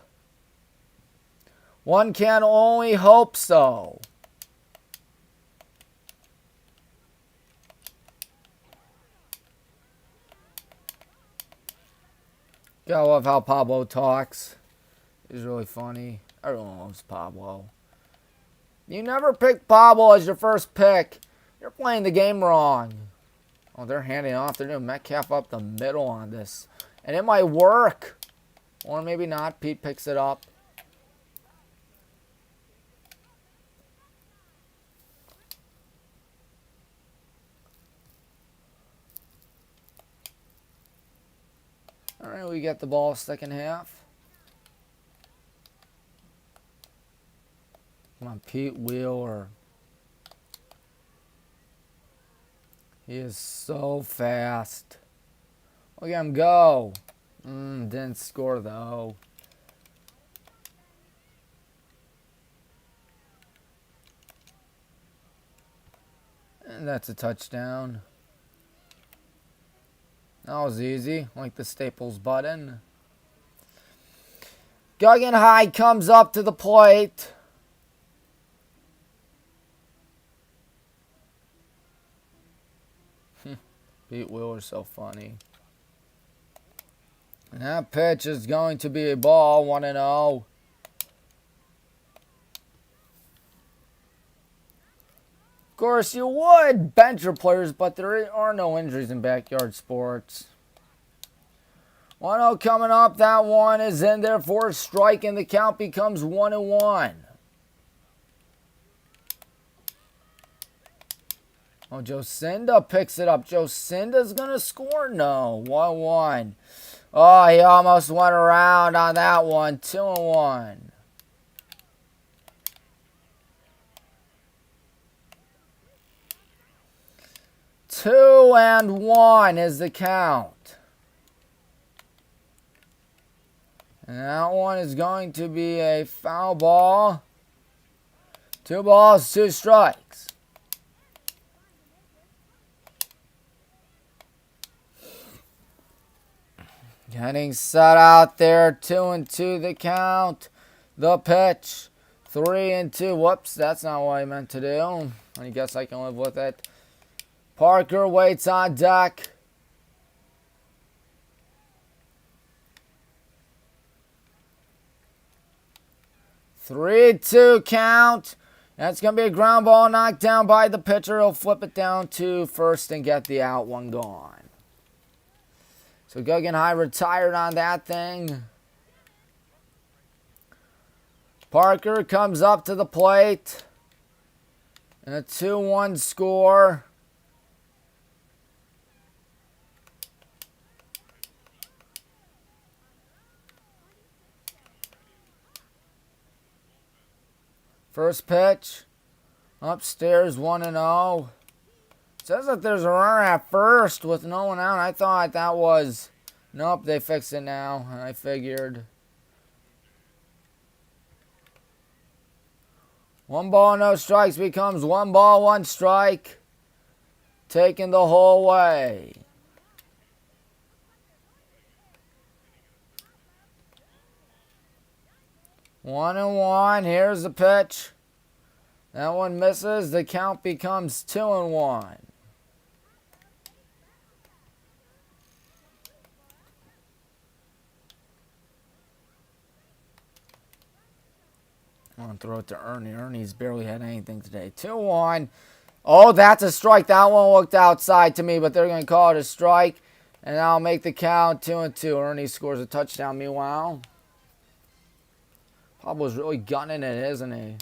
One can only hope so. I love how Pablo talks. He's really funny. Everyone loves Pablo. You never pick Pablo as your first pick. You're playing the game wrong. Oh, they're handing off. They're doing Metcalf up the middle on this. And it might work. Or maybe not. Pete picks it up. All right, we get the ball 2nd half. Come on, Pete Wheeler. He is so fast. Look at him go. Didn't score, though. And that's a touchdown. That was easy, like the Staples button. Guggenheim comes up to the plate. Pete Wheeler's so funny. And that pitch is going to be a ball, 1-0. Of course, you would bench your players, but there are no injuries in backyard sports. 1-0 coming up. That one is in there for a strike, and the count becomes 1-1. Oh, Jocinda picks it up. Jocinda's going to score? No. 1-1. Oh, he almost went around on that one. 2-1. 2-1 is the count. And that one is going to be a foul ball. 2 balls, 2 strikes. Getting set out there. 2-2 the count. The pitch. 3-2. Whoops, that's not what I meant to do. I guess I can live with it. Parker waits on deck. Three-two count. That's going to be a ground ball knocked down by the pitcher. He'll flip it down to first and get the out. One gone. So Guggenheim retired on that thing. Parker comes up to the plate. And a 2-1 score. First pitch. Upstairs 1-0. Says that there's a runner at first with no one out. I thought that was... Nope, they fixed it now. I figured. 1 ball, no strikes becomes 1 ball, 1 strike. Taking the whole way. One and one. Here's the pitch. That one misses. The count becomes 2-1. I'm going to throw it to Ernie. Ernie's barely had anything today. 2-1. Oh, that's a strike. That one looked outside to me, but they're going to call it a strike. And I'll make the count 2-2. Ernie scores a touchdown meanwhile. Pablo's really gunning it, isn't he?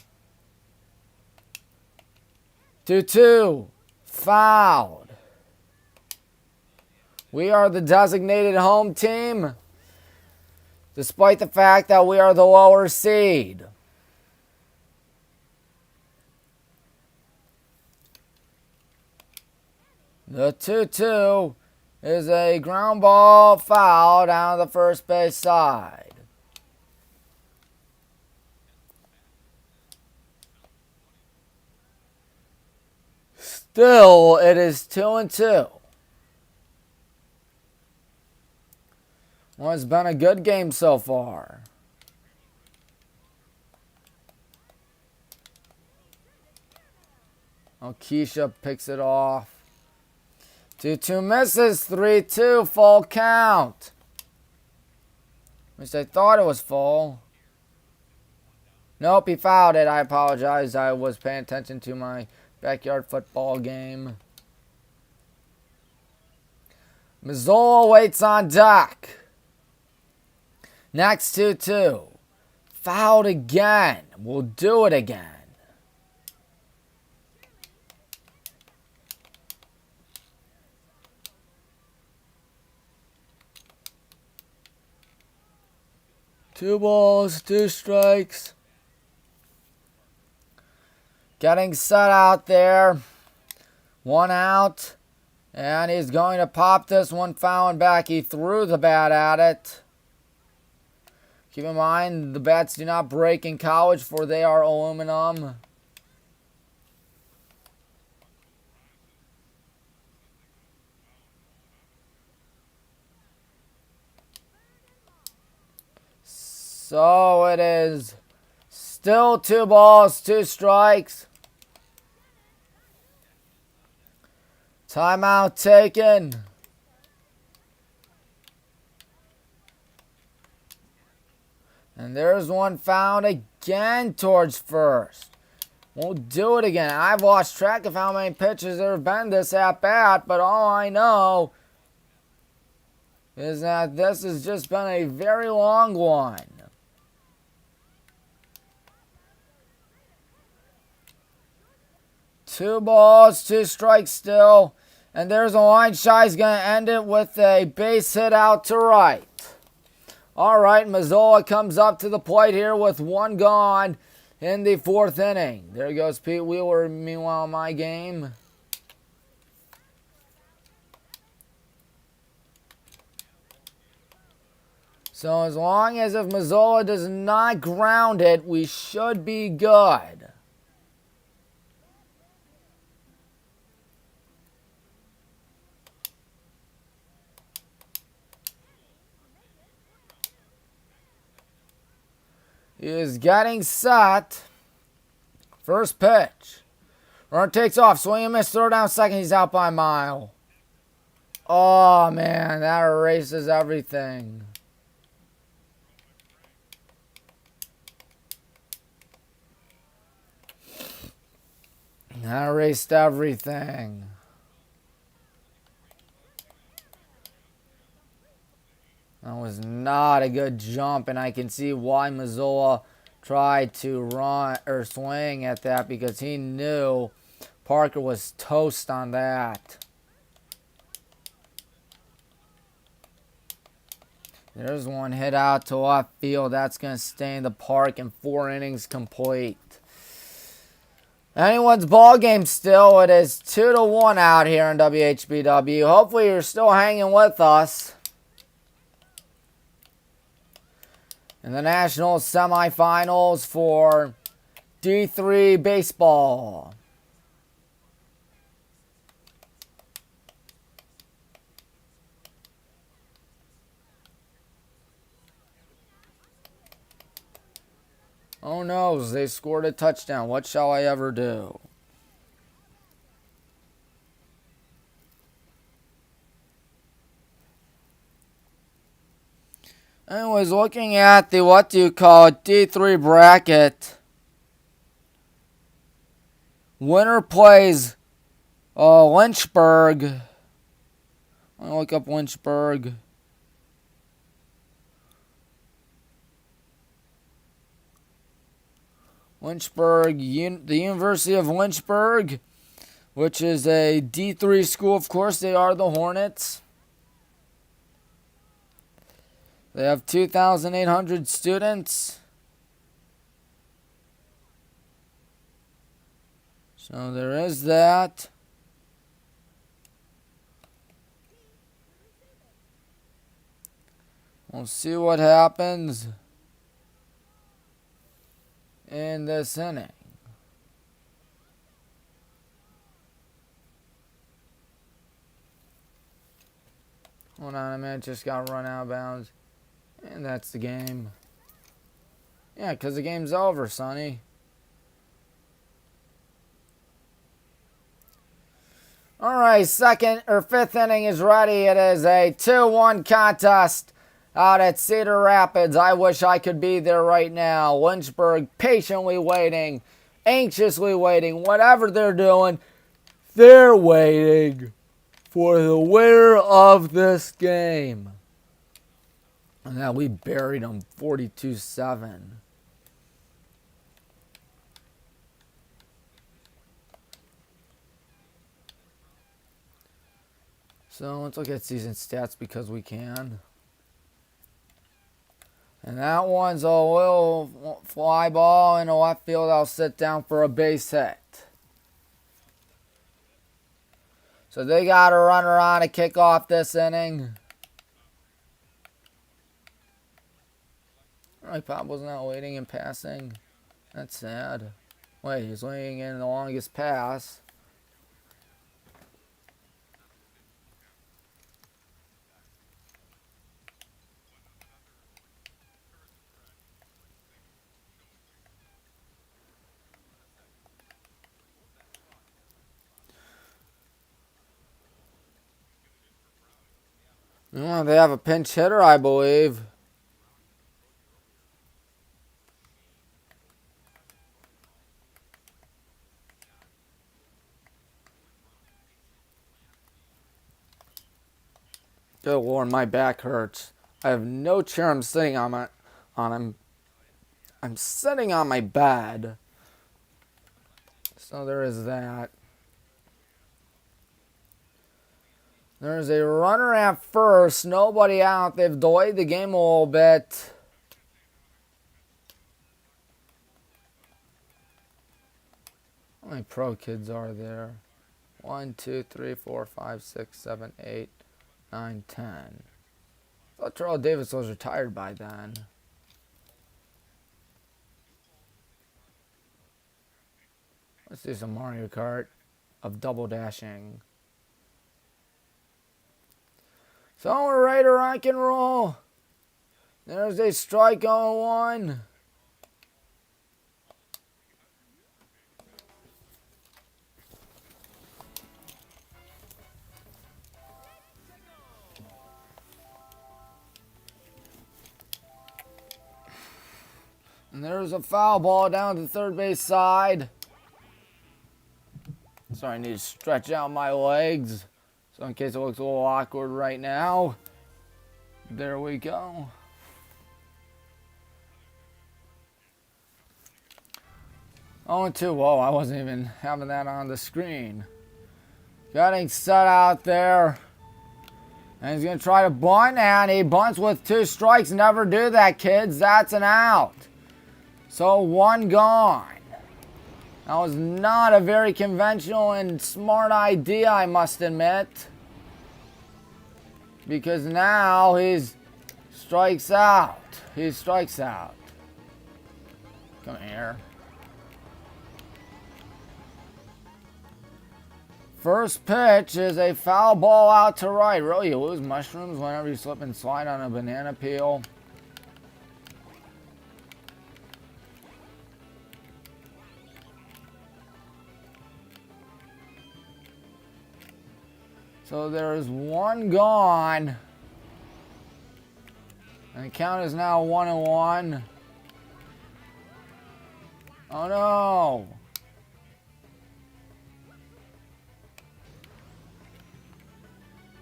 2-2. Fouled. We are the designated home team, despite the fact that we are the lower seed. The 2-2 is a ground ball foul down the first base side. Still, it is 2-2. Well, it's been a good game so far. Oh, Keisha picks it off. 2-2 misses. 3-2 full count. At least I thought it was full. Nope, he fouled it. I apologize. I was paying attention to my backyard football game. Mazzola waits on deck. Next 2-2. Fouled again. We'll do it again. Two balls, 2 strikes. Getting set out there. 1 out. And he's going to pop this one fouling back. He threw the bat at it. Keep in mind, the bats do not break in college, for they are aluminum. So it is still 2 balls, 2 strikes. Timeout taken. And there's one found again towards first. We'll do it again. I've lost track of how many pitches there have been this at bat, but all I know is that this has just been a very long one. Two balls, 2 strikes still. And there's a line shy. He's going to end it with a base hit out to right. All right, Mazzola comes up to the plate here with 1 gone in the 4th inning. There goes Pete Wheeler, meanwhile, in my game. So as long as if Mazzola does not ground it, we should be good. He is getting set. First pitch. Runner takes off. Swing and miss. Throw down second. He's out by a mile. Oh, man. That erases everything. That erased everything. That was not a good jump, and I can see why Mazzola tried to run or swing at that, because he knew Parker was toast on that. There's one hit out to left field. That's going to stay in the park, and 4 innings complete. Anyone's ball game still. It is 2-1 out here in WHBW. Hopefully you're still hanging with us. In the national semifinals for D3 baseball. Oh no, they scored a touchdown. What shall I ever do? Anyways, looking at the, what do you call it, D3 bracket. Winner plays Lynchburg. Let me look up Lynchburg. Lynchburg, the University of Lynchburg, which is a D3 school. Of course, they are the Hornets. They have 2,800 students. So there is that. We'll see what happens in this inning. Hold on a minute, just got run out of bounds. And that's the game. Yeah, because the game's over, Sonny. Alright, second or fifth inning is ready. It is a 2-1 contest out at Cedar Rapids. I wish I could be there right now. Lynchburg patiently waiting, anxiously waiting, whatever they're doing, they're waiting for the winner of this game. And now we buried them 42-7. So let's look at season stats because we can. And that one's a little fly ball in the left field. I'll sit down for a base hit. So they got a runner on to kick off this inning. Alright, Pablo's not waiting and passing. That's sad. Wait, he's waiting in the longest pass. Oh, they have a pinch hitter, I believe. Good Lord, my back hurts. I have no chair. I'm sitting on I'm sitting on my bed. So there is that. There's a runner at first, nobody out. They've delayed the game a little bit. How many pro kids are there? 1, 2, 3, 4, 5, 6, 7, 8, 9, 10. I thought Terrell Davis was retired by then. Let's do some Mario Kart of double dashing. So we're ready to rock and roll. There's a strike on one. And there's a foul ball down to the third base side. Sorry, I need to stretch out my legs. So in case it looks a little awkward right now. There we go. Oh, and 2. Whoa, I wasn't even having that on the screen. Getting set out there. And he's going to try to bunt, and he bunts with 2 strikes. Never do that, kids. That's an out. So 1 gone. That was not a very conventional and smart idea, I must admit. Because now he strikes out. He strikes out. Come here. First pitch is a foul ball out to right. Really, you lose mushrooms whenever you slip and slide on a banana peel. So there's one gone. And the count is now 1-1. Oh no!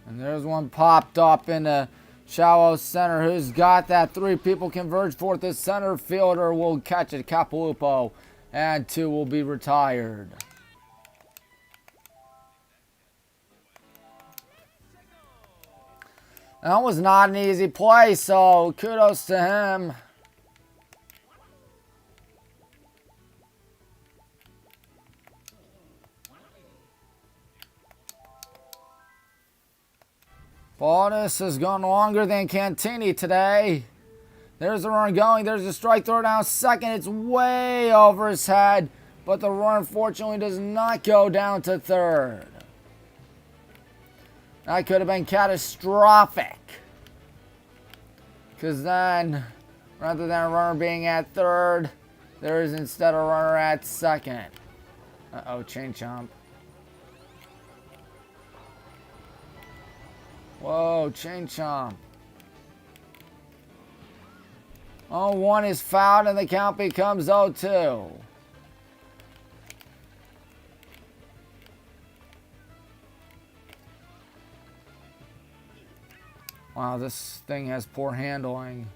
And there's one popped up in the shallow center. Who's got that? 3 people converge forth. The center fielder will catch it. Capalupo. And 2 will be retired. That was not an easy play, so kudos to him. Baldwin has gone longer than Cantini today. There's the run going. There's a strike throw down second. It's way over his head, but the run unfortunately does not go down to third. That could have been catastrophic. Because then, rather than a runner being at third, there is instead a runner at second. Uh-oh, chain chomp. Whoa, chain chomp. 0-1 is fouled and the count becomes 0-2. Wow, this thing has poor handling.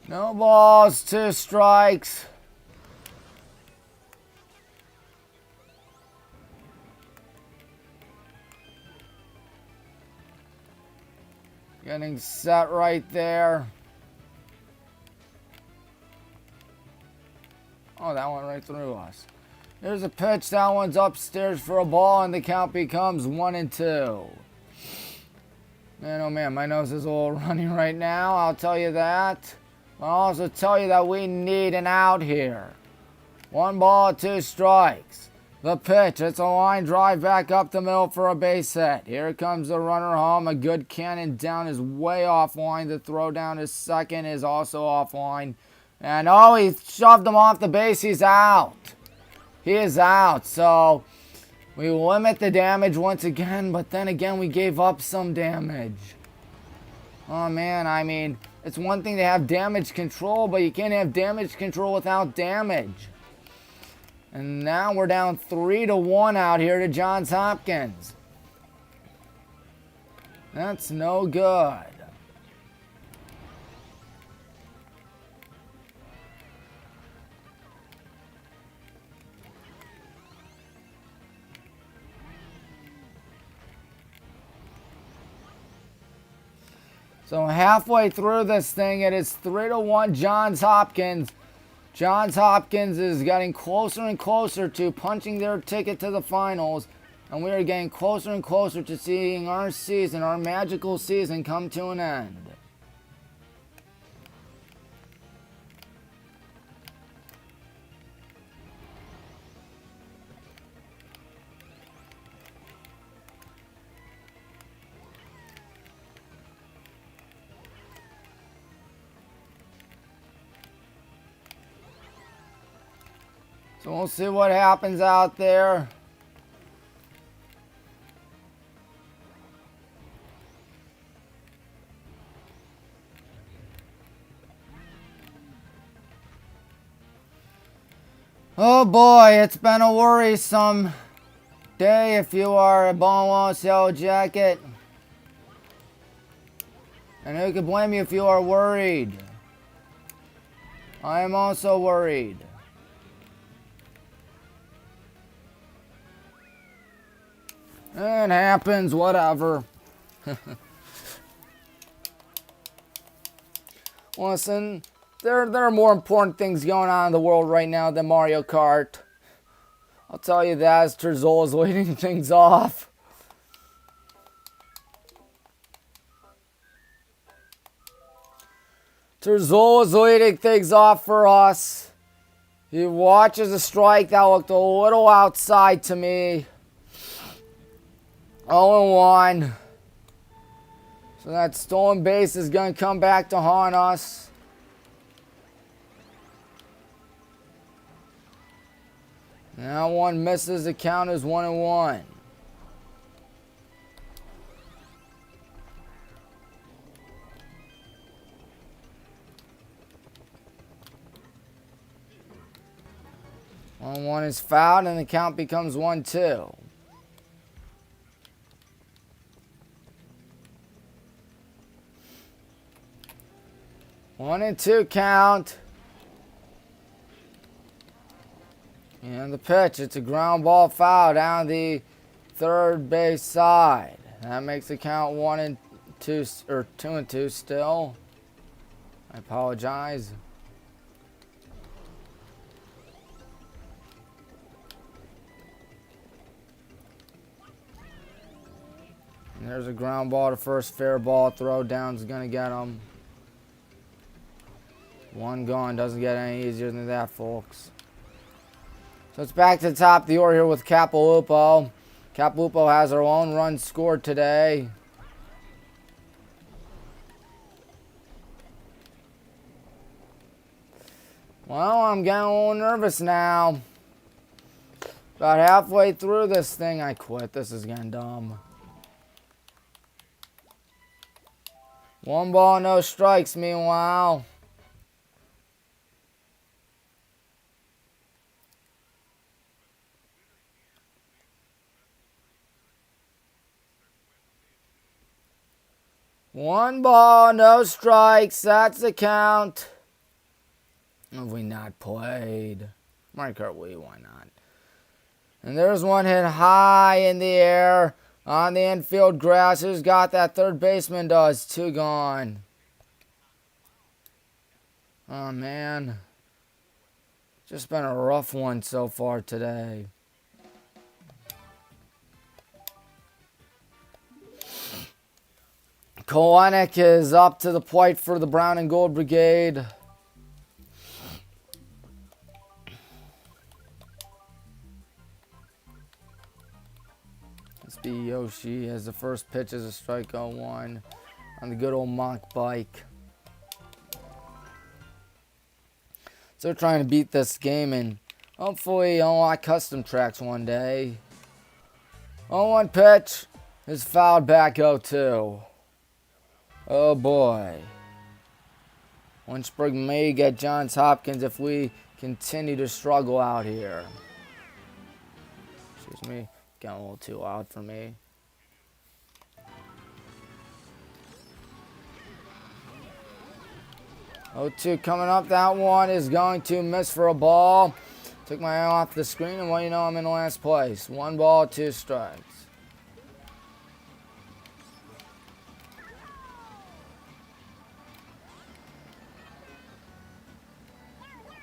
No balls, 2 strikes. Getting set right there. Oh, that went right through us. There's a pitch. That one's upstairs for a ball, and the count becomes 1-2. Man, oh man, my nose is a little running right now. I'll tell you that. I'll also tell you that we need an out here. 1 ball, 2 strikes. The pitch, it's a line drive back up the middle for a base hit. Here comes the runner home. A good cannon down is way offline. The throw down to second is also offline. And oh, he shoved him off the base. He's out. He is out. So we limit the damage once again, but then again we gave up some damage. Oh man, I mean, it's one thing to have damage control, but you can't have damage control without damage. And now we're down 3-1 out here to Johns Hopkins. That's no good. So halfway through this thing, it is 3-1 Johns Hopkins. Johns Hopkins is getting closer and closer to punching their ticket to the finals. And we are getting closer and closer to seeing our season, our magical season, come to an end. So we'll see what happens out there. Oh boy, it's been a worrisome day if you are a Baldwin Yellow Jacket. And who can blame you if you are worried? I am also worried. It happens, whatever. Listen, there are more important things going on in the world right now than Mario Kart. I'll tell you that as Terzola's leading things off. Terzola's leading things off for us. He watches a strike that looked a little outside to me. 0-1. So that stolen base is going to come back to haunt us. Now one misses, the count is 1-1. One is fouled and the count becomes 1-2. 1-2 count. And the pitch, it's a ground ball foul down the third base side. That makes the count 1-2 or 2-2 still. I apologize. And there's a ground ball to first, fair ball. Throw down's gonna get him. One gone, doesn't get any easier than that, folks. So it's back to the top of the order here with Capilupo. Capilupo has her own run scored today. Well, I'm getting a little nervous now. About halfway through this thing, I quit. This is getting dumb. 1 ball, no strikes, meanwhile. One ball, no strikes. That's the count. Have we not played? Mario Kart Wii, why not? And there's one hit high in the air on the infield grass. Who's got that? Third baseman does. 2 gone. Oh, man. Just been a rough one so far today. Kalenic is up to the plate for the Brown and Gold Brigade. Let's be Yoshi as the first pitch is a strike 0-1 on the good old Monk bike. So they're trying to beat this game and hopefully unlock custom tracks one day. 0-1 pitch is fouled back 0-2. Oh boy. Lynchburg may get Johns Hopkins if we continue to struggle out here. Excuse me, getting a little too loud for me. Oh, 2 coming up. That one is going to miss for a ball. Took my eye off the screen, and well, you know, I'm in last place. 1 ball, 2 strikes.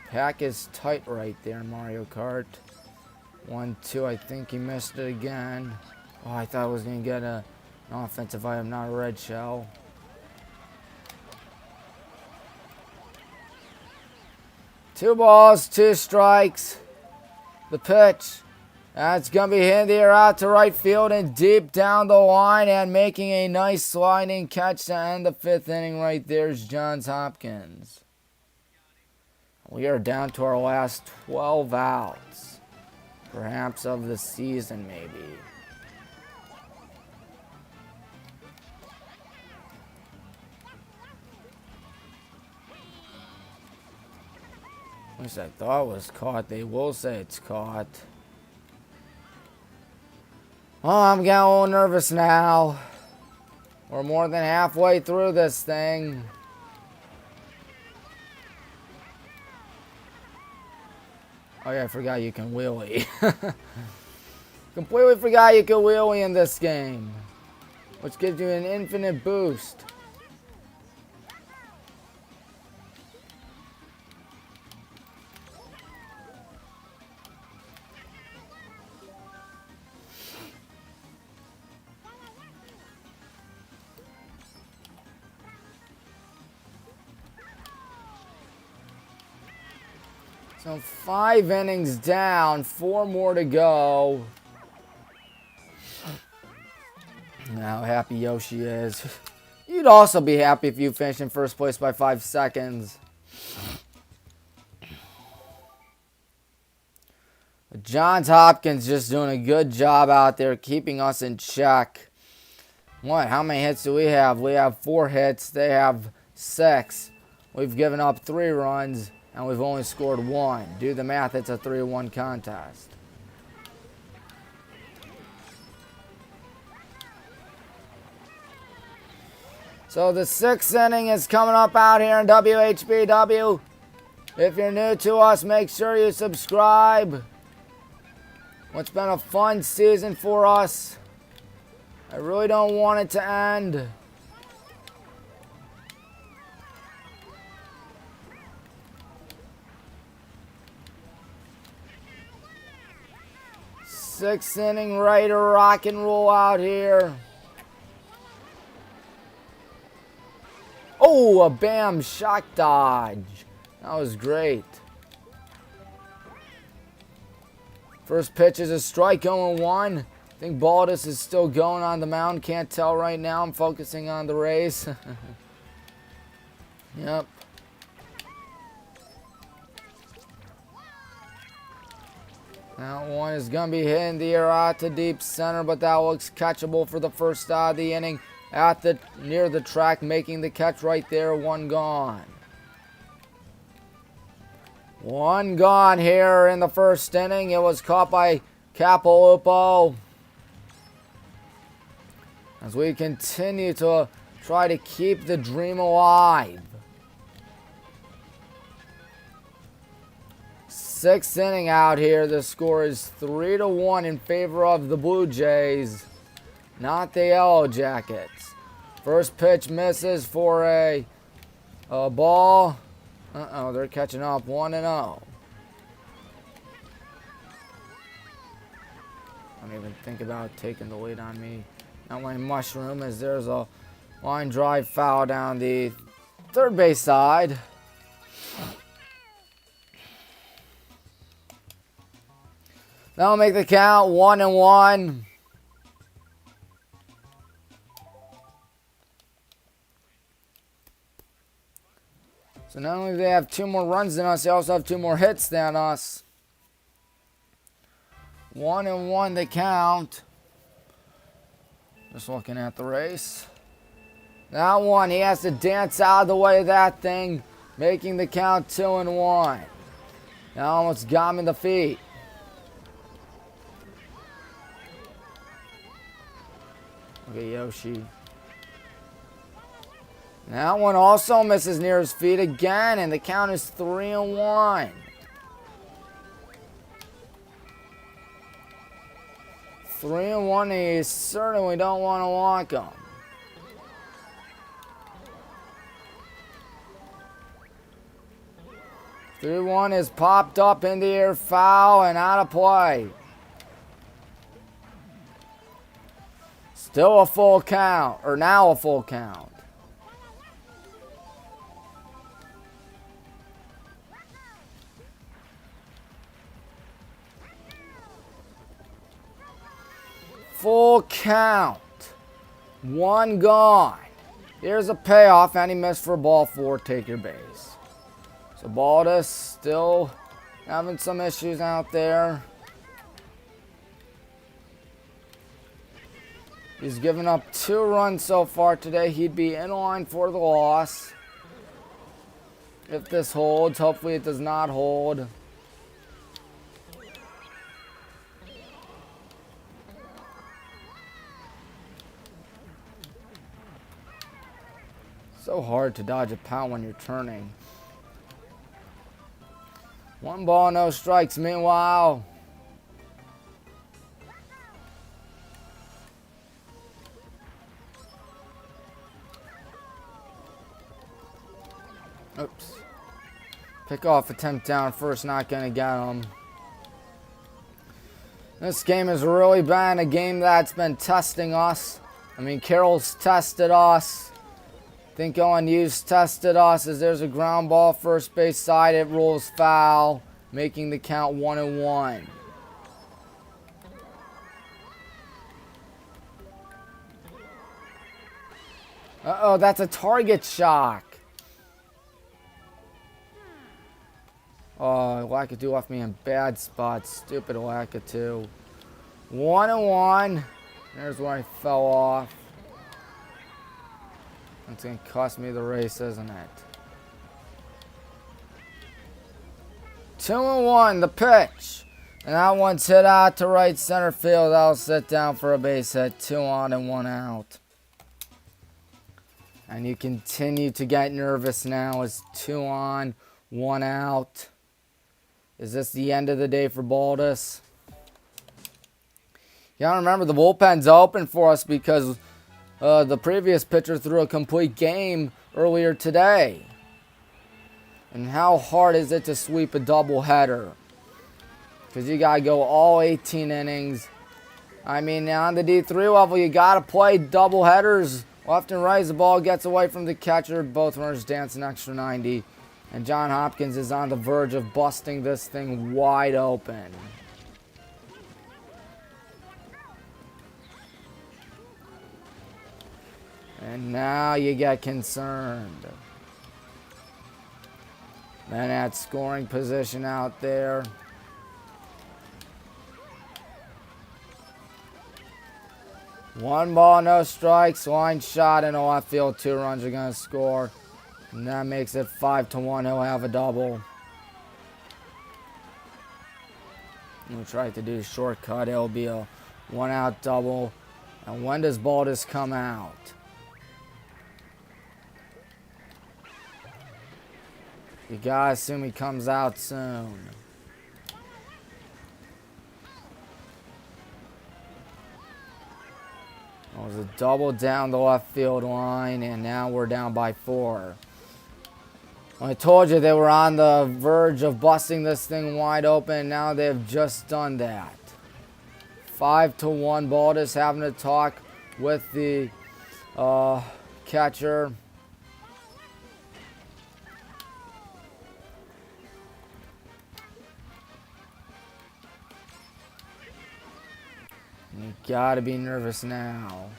Pack is tight right there, Mario Kart. 1-2, I think he missed it again. Oh, I thought I was going to get an offensive item, not a red shell. Two balls, 2 strikes. The pitch. That's going to be hit here out to right field and deep down the line and making a nice sliding catch to end the 5th inning right there is Johns Hopkins. We are down to our last 12 outs. Perhaps of the season, maybe. At least I thought it was caught. They will say it's caught. Oh, I'm getting a little nervous now. We're more than halfway through this thing. Oh yeah, I forgot you can wheelie. Completely forgot you can wheelie in this game. Which gives you an infinite boost. So 5 innings down, 4 more to go. How happy Yoshi is. You'd also be happy if you finished in first place by 5 seconds. Johns Hopkins just doing a good job out there keeping us in check. What? How many hits do we have? We have 4 hits. They have 6. We've given up 3 runs, and we've only scored 1. Do the math, it's a 3-1 contest. So the 6th inning is coming up out here in WHBW. If you're new to us, make sure you subscribe. It's been a fun season for us. I really don't want it to end. Sixth inning, ready to rock and roll out here. Oh, a bam shock dodge. That was great. First pitch is a strike, 0-1. I think Baldwin is still going on the mound. Can't tell right now. I'm focusing on the race. Yep. That one is going to be hitting the air out to deep center, but that looks catchable for the first out of the inning. Near the track, making the catch right there. 1 gone. 1 gone here in the first inning. It was caught by Capolupo. As we continue to try to keep the dream alive. 6th inning out here. The score is 3-1 in favor of the Blue Jays, not the Yellow Jackets. First pitch misses for a ball. They're catching up 1-0. Don't even think about taking the lead on me. Now my mushroom as there's a line drive foul down the third base side. That'll make the count 1-1. So not only do they have 2 more runs than us, they also have 2 more hits than us. 1-1 the count. Just looking at the race. That one, he has to dance out of the way of that thing, making the count 2-1. That almost got him in the feet. Look at Yoshi. That one also misses near his feet again, and the count is 3-1. 3-1, you certainly don't want to walk him. Three one is popped up in the air, foul, and out of play. Still a full count, or now a full count. Full count. 1 gone. Here's a payoff, and he missed for ball 4. Take your base. So Baldwin still having some issues out there. He's given up 2 runs so far today. He'd be in line for the loss if this holds. Hopefully it does not hold. So hard to dodge a pound when you're turning. 1 ball, no strikes. Meanwhile, oops. Pickoff attempt down first, not going to get him. This game has really been a game that's been testing us. I mean, Carroll's tested us. I think Owen Hughes tested us as there's a ground ball first base side. It rolls foul. making the count 1-1. Uh-oh, that's a target shock. Oh, Wackatoo left me in bad spots. Stupid Wackatoo. 1-1. There's where I fell off. That's going to cost me the race, isn't it? 2-1, the pitch. And that one's hit out to right center field. That'll sit down for a base hit. 2 on and 1 out. And you continue to get nervous now as 2 on, 1 out. Is this the end of the day for Baldus? Yeah, remember the bullpen's open for us because the previous pitcher threw a complete game earlier today. And how hard is it to sweep a doubleheader? Because you got to go all 18 innings. I mean, on the D3 level, you got to play doubleheaders left and right as the ball gets away from the catcher. Both runners dance an extra 90. And Johns Hopkins is on the verge of busting this thing wide open. And now you get concerned. Men at scoring position out there. One ball, no strikes, line shot in the left field. 2 runs are going to score. And that makes it 5-1. He'll have a double. We'll try to do a shortcut. It'll be a 1-out double. And when does Baldus come out? You gotta assume he comes out soon. It was a double down the left field line, and now we're down by 4. I told you they were on the verge of busting this thing wide open. Now they've just done that. 5-1. Baldus having to talk with the catcher. You gotta be nervous now.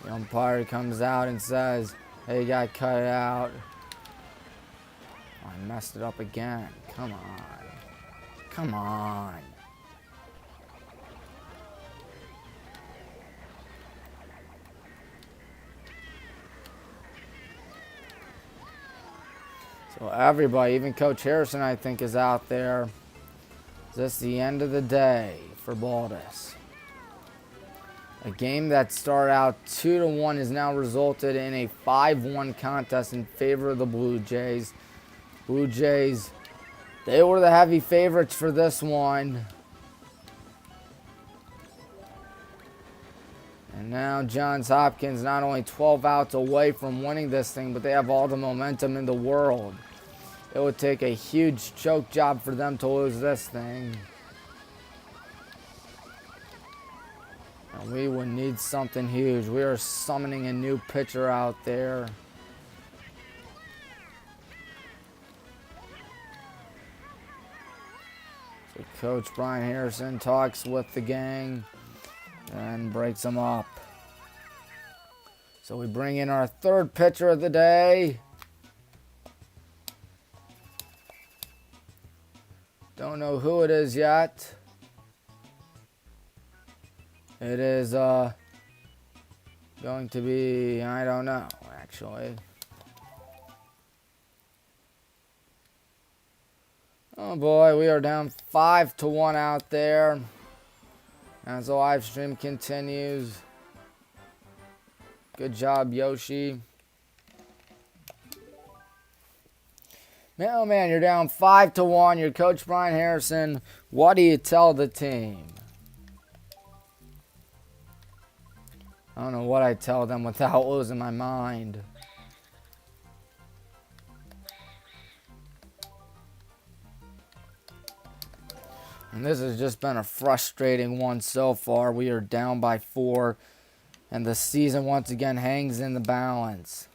The umpire comes out and says, hey, you gotta cut it out. Oh, I messed it up again. Come on. Come on. So everybody, even Coach Harrison, I think, is out there. Is this the end of the day for Baldus? A game that started out 2-1 has now resulted in a 5-1 contest in favor of the Blue Jays. Blue Jays, they were the heavy favorites for this one. And now Johns Hopkins not only 12 outs away from winning this thing, but they have all the momentum in the world. It would take a huge choke job for them to lose this thing. And we would need something huge. We are summoning a new pitcher out there. So Coach Brian Harrison talks with the gang and breaks them up. So we bring in our third pitcher of the day. Don't know who it is yet. It is going to be, I don't know, actually. Oh boy, we are down 5-1 out there as the live stream continues. Good job, Yoshi. Man, you're down 5-1. You're Coach Brian Harrison. What do you tell the team? I don't know what I tell them without losing my mind. And this has just been a frustrating one so far. We are down by 4. And the season once again hangs in the balance.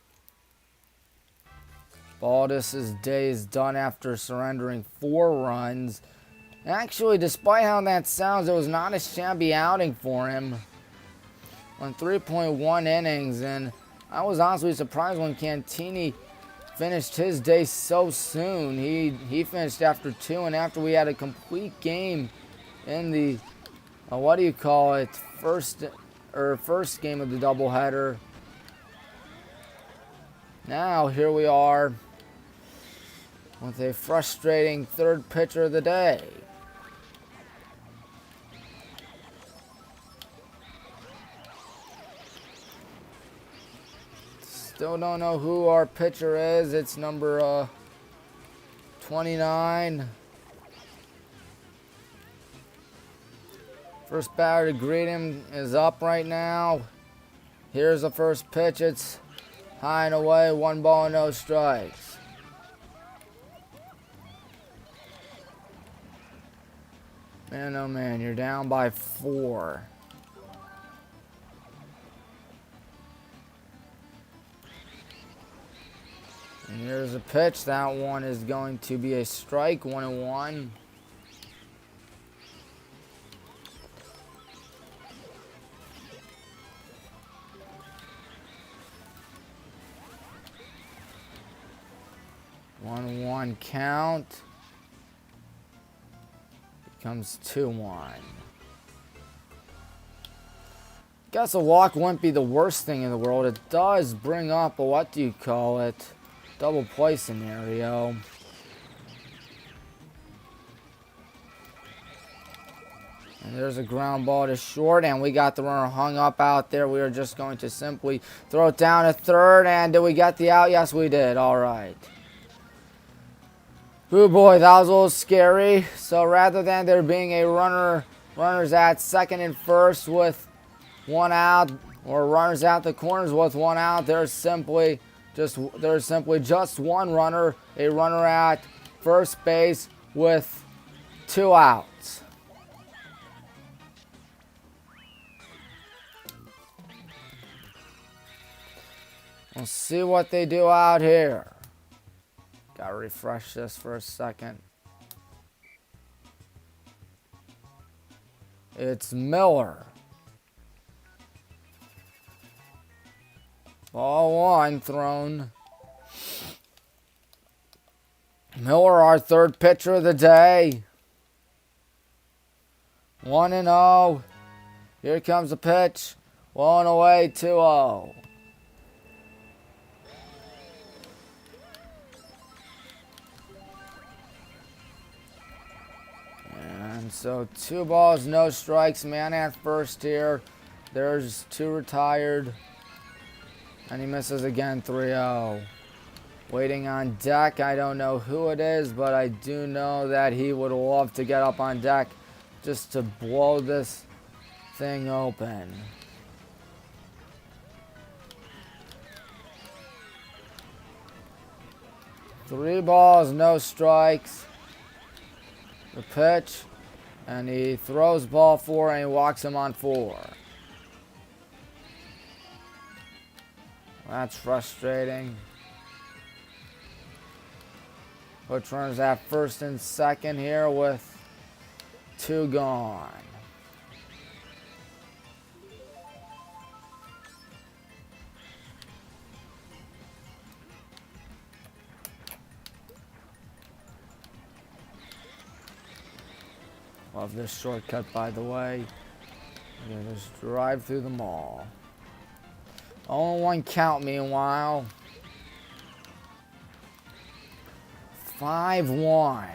Baldwin's day is done after surrendering 4 runs. Actually, despite how that sounds, it was not a shabby outing for him. On 3.1 innings, and I was honestly surprised when Cantini finished his day so soon. He finished after 2, and after we had a complete game in the first game of the doubleheader. Now here we are with a frustrating third pitcher of the day. Still don't know who our pitcher is. It's number 29. First batter to greet him is up right now. Here's the first pitch. It's high and away. 1 ball, no strikes. Man, oh man, you're down by 4. And here's a pitch. That one is going to be a strike. 1-1. One count. Becomes 2-1. Guess a walk wouldn't be the worst thing in the world. It does bring up a double play scenario. And there's a ground ball to short, and we got the runner hung up out there. We are just going to simply throw it down to third, and did we get the out? Yes, we did. All right. Oh boy, that was a little scary. So rather than there being a runners at second and first with 1 out, or runners at the corners with 1 out, there's simply just 1 runner, a runner at first base with 2 outs. We'll see what they do out here. Gotta refresh this for a second. It's Miller. Ball 1 thrown. Miller, our third pitcher of the day. 1-0. Here comes the pitch. 1 away, 2-0. And so 2 balls, no strikes. Man at first here. There's 2 retired. And he misses again, 3-0. Waiting on deck. I don't know who it is, but I do know that he would love to get up on deck just to blow this thing open. Three balls, no strikes. The pitch. And he throws ball 4 and he walks him on 4. That's frustrating. Which runners at first and second here with 2 gone. Love this shortcut, by the way. We're gonna just drive through the mall. 0-1 count, meanwhile. 5-1.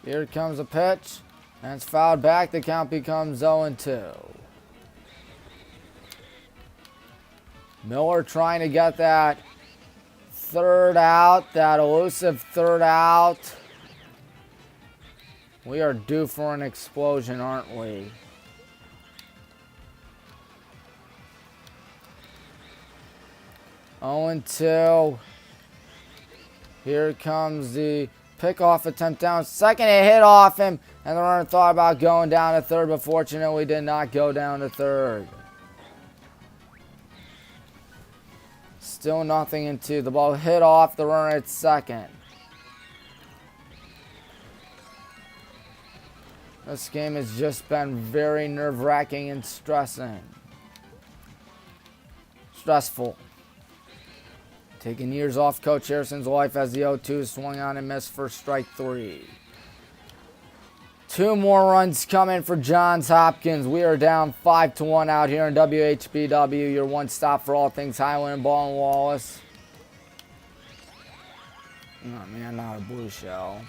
Here comes a pitch, and it's fouled back. The count becomes 0-2. Miller trying to get that third out, that elusive third out. We are due for an explosion, aren't we? Oh, and 2. Here comes the pickoff attempt down second. It hit off him, and the runner thought about going down to third, but fortunately did not go down to third. Still nothing in 2. The ball hit off the runner at second. This game has just been very nerve-wracking and stressful. Taking years off Coach Harrison's life as the 0-2 swung on and missed for strike 3. 2 more runs coming for Johns Hopkins. We are down 5-1 out here in WHBW, your one stop for all things Highland and Baldwin Wallace. Oh man, not a blue shell.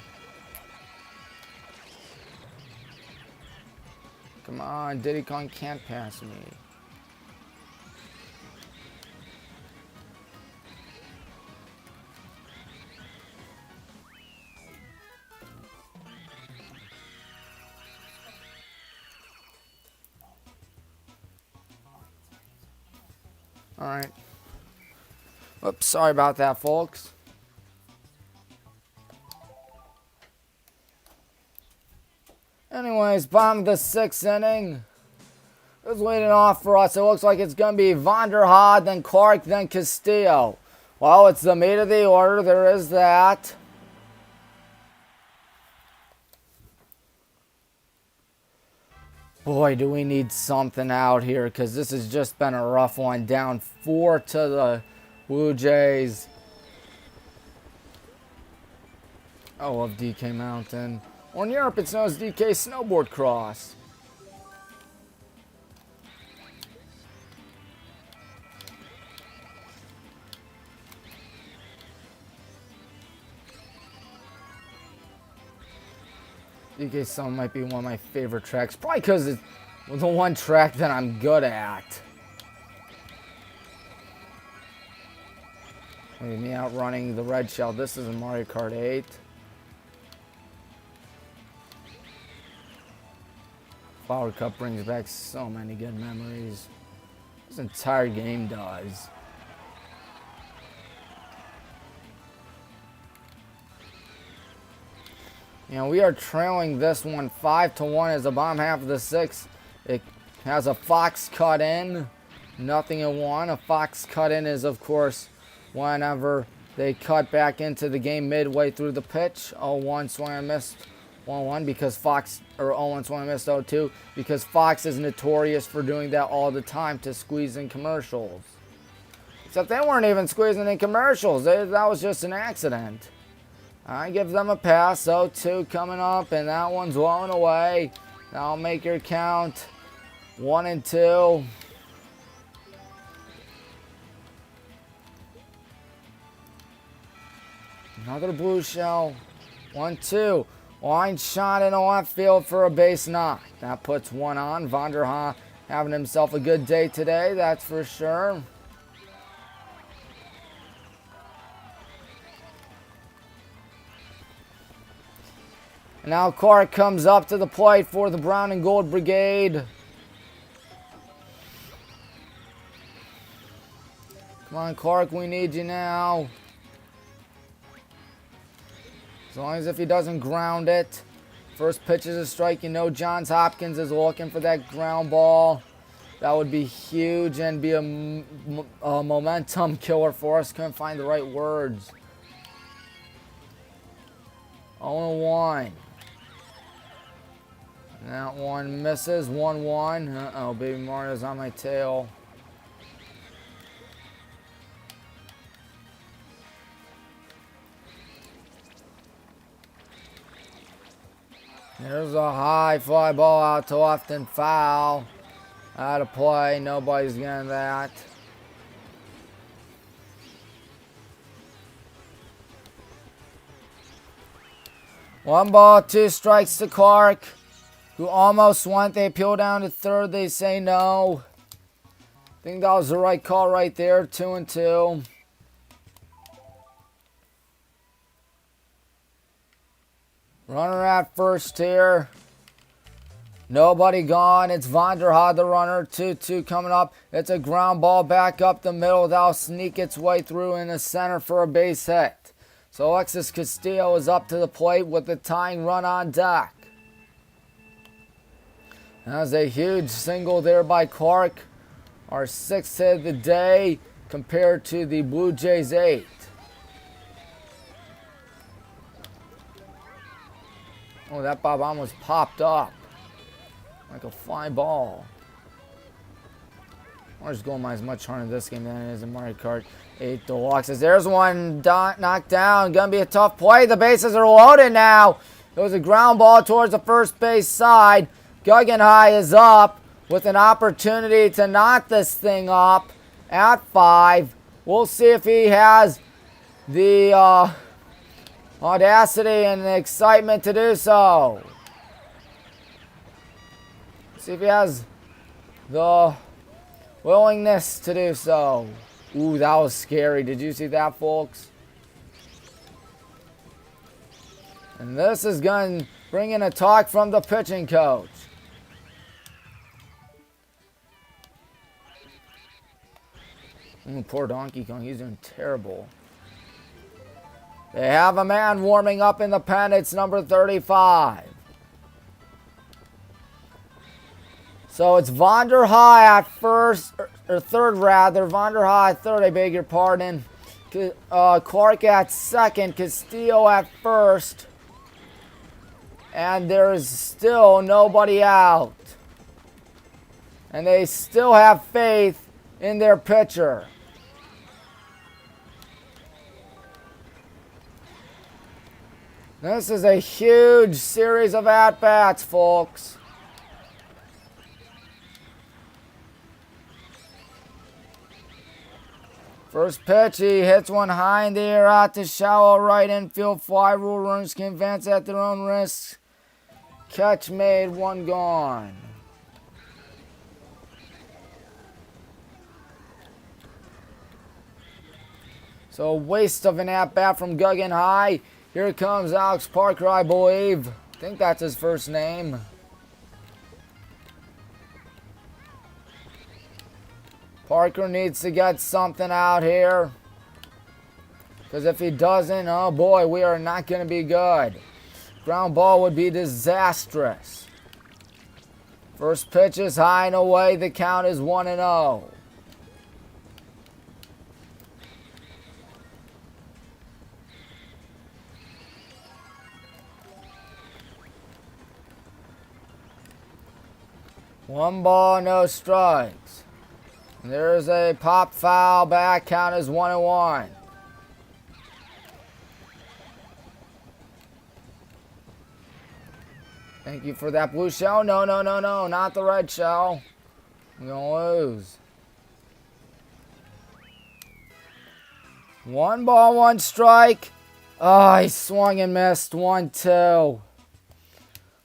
Come on, Diddy Kong can't pass me. All right. Oops, sorry about that, folks. Anyways, bottom of the 6th inning. Who's leading off for us? It looks like it's going to be Vanderhaad, then Clark, then Castillo. Well, it's the meat of the order. There is that. Boy, do we need something out here, because this has just been a rough one. Down 4 to the Blue Jays. I love DK Mountain. Or in Europe, it's known as DK Snowboard Cross. DK Song might be one of my favorite tracks. Probably because it's the one track that I'm good at. Look at me outrunning the red shell. This is in Mario Kart 8. Flower Cup brings back so many good memories. This entire game does. You know, we are trailing this one 5-1 as the bottom half of the 6th. It has a fox cut in. Nothing in 1. A fox cut in is, of course, whenever they cut back into the game midway through the pitch. 0-1 swing and missed. 1-1 because Fox, or 0-1 swing and missed 0-2 because Fox is notorious for doing that all the time to squeeze in commercials. Except they weren't even squeezing in commercials. That was just an accident. I give them a pass. 0-2 coming up, and that one's blowing away. That'll make your count 1-2. Another blue shell. 1-2. Line shot in the left field for a base knock. That puts one on. Vanderhaag having himself a good day today, that's for sure. And now Clark comes up to the plate for the Brown and Gold Brigade. Come on, Clark, we need you now. As long as if he doesn't ground it. First pitch is a strike. You know Johns Hopkins is looking for that ground ball. That would be huge and be a momentum killer for us. Couldn't find the right words. 0-1. That one misses. 1-1. Uh-oh, Baby Mario's on my tail. There's a high fly ball out to left and foul. Out of play. Nobody's getting that. One ball, 2 strikes to Clark, who almost went. They appeal down to third. They say no. I think that was the right call right there. 2-2. Runner at first here. Nobody gone. It's Vanderhaag, the runner. 2-2 coming up. It's a ground ball back up the middle. That'll sneak its way through in the center for a base hit. So Alexis Castillo is up to the plate with the tying run on deck. That was a huge single there by Clark. Our 6th hit of the day. compared to the Blue Jays 8. Oh, that Bob almost popped up like a fly ball. Mario's goal line is much harder in this game than it is in Mario Kart 8 Deluxe. There's one knocked down. Gonna be a tough play. The bases are loaded now. It was a ground ball towards the first base side. Guggenheim is up with an opportunity to knock this thing up at 5. We'll see if he has the audacity and the excitement to do so. See if he has the willingness to do so. Ooh, that was scary. Did you see that, folks? And this is going to bring in a talk from the pitching coach. Ooh, poor Donkey Kong. He's doing terrible. They have a man warming up in the pen. It's number 35. So it's Vonder High at first, or third rather. Vonder High at third, I beg your pardon. Clark at second. Castillo at first. And there is still nobody out. And they still have faith in their pitcher. This is a huge series of at-bats, folks. First pitch, he hits one high in the air out to shallow right infield. Fly rule, runners can advance at their own risk. Catch made, one gone. So a waste of an at-bat from Guggenheim. Here comes Alex Parker, I believe. I think that's his first name. Parker needs to get something out here. Because if he doesn't, oh boy, we are not going to be good. Ground ball would be disastrous. First pitch is high and away. The count is 1-0. One ball, no strikes. There's a pop foul. Back count is 1-1. Thank you for that blue shell. No, not the red shell. We're gonna lose. One ball, one strike. Oh, he swung and missed. 1-2.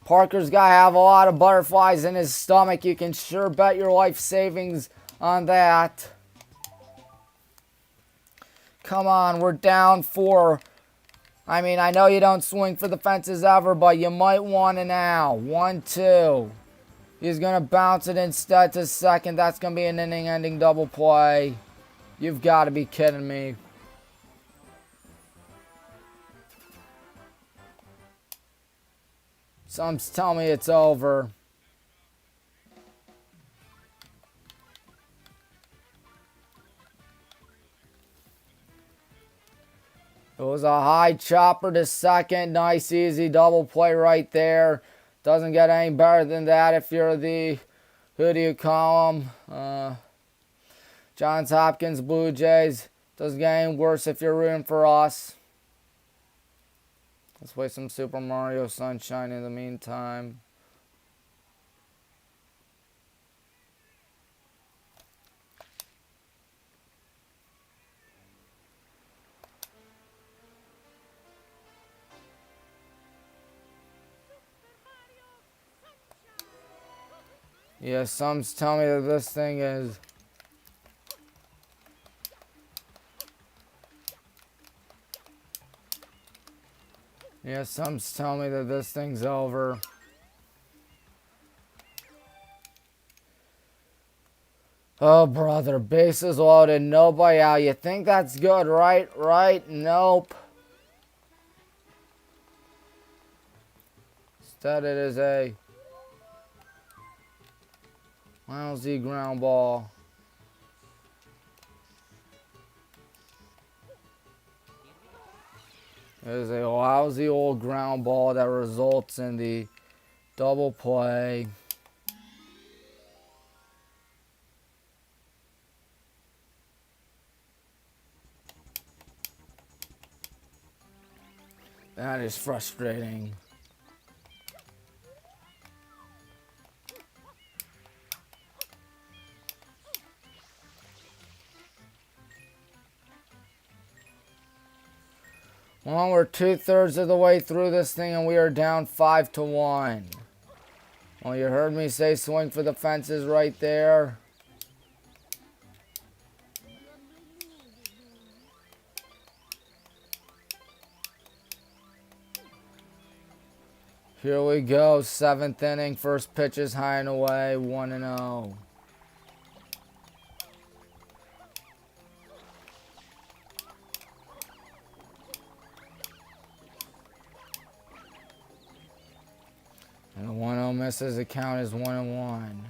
Parker's got to have a lot of butterflies in his stomach. You can sure bet your life savings on that. Come on, we're down 4. I mean, I know you don't swing for the fences ever, but you might want to now. 1-2. He's going to bounce it instead to second. That's going to be an inning-ending double play. You've got to be kidding me. Some's telling me it's over. It was a high chopper to second. Nice, easy double play right there. Doesn't get any better than that if you're the, who do you call them? Johns Hopkins Blue Jays. Doesn't get any worse if you're rooting for us. Let's play some Super Mario Sunshine in the meantime. Yeah, some's telling me that this thing is... Yeah, some's telling me that this thing's over. Oh, brother. Bases loaded. Nobody out. You think that's good, right? Right? Nope. Instead, it is a lousy ground ball. It is a lousy old ground ball that results in the double play. That is frustrating. Well, we're 2/3 of the way through this thing and we are down 5-1. Well, you heard me say swing for the fences right there. Here we go, 7th inning. First pitch is high and away, 1-0. And the 1-0 misses. The count is 1-1.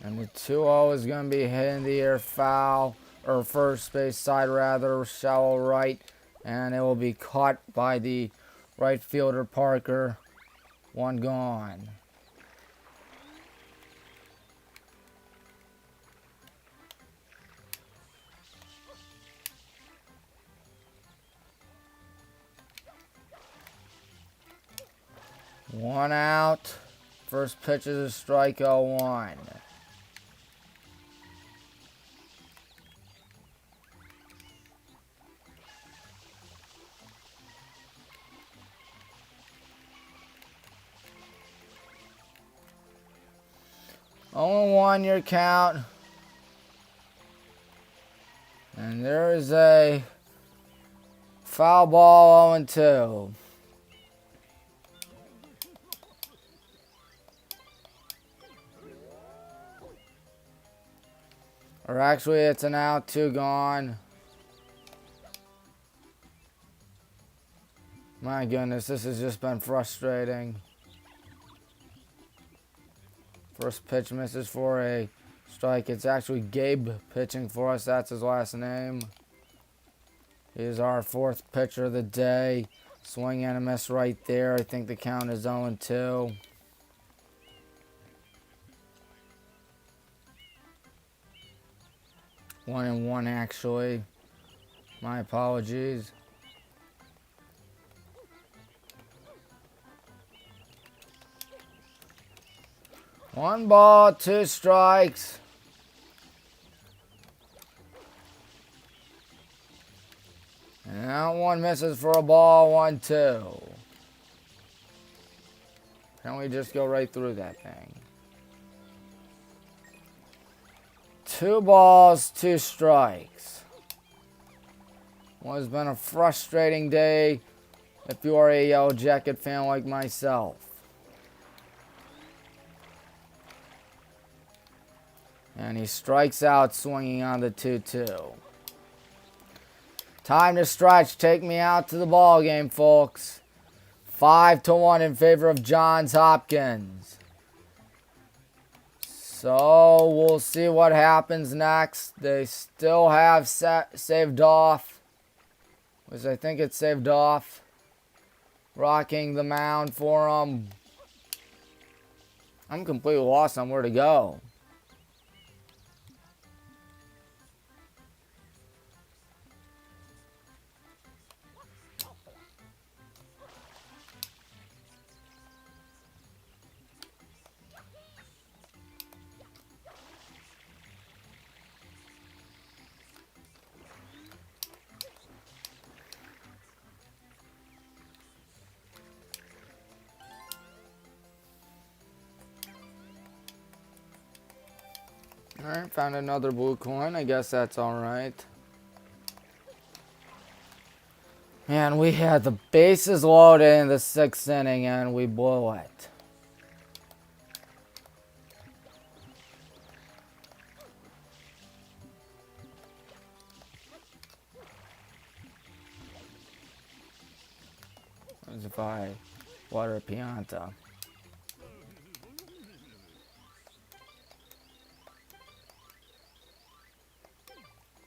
And the 2-0 is going to be hit in the air, foul, or first base side rather, shallow right. And it will be caught by the right fielder Parker. One gone. One out. First pitch is a strike, 0-1. Oh, 1 your count. And there is a foul ball, 0-2. Or actually, it's an out, 2 gone. My goodness, this has just been frustrating. First pitch misses for a strike. It's actually Gabe pitching for us. That's his last name. He is our 4th pitcher of the day. Swing and a miss right there. I think the count is 0-2. One and one, actually. My apologies. One ball, 2 strikes. And that one misses for a ball, 1-2. Can we just go right through that thing? 2 balls, 2 strikes. Well, it's been a frustrating day if you are a Yellow Jacket fan like myself. And he strikes out swinging on the 2-2. Time to stretch. Take me out to the ball game, folks. 5-1 in favor of Johns Hopkins. So we'll see what happens next. They still have saved off. Which I think it's saved off. Rocking the mound for them. I'm completely lost on where to go. Alright, found another blue coin. I guess that's alright. Man, we had the bases loaded in the 6th inning and we blew it. As if I water a Pianta.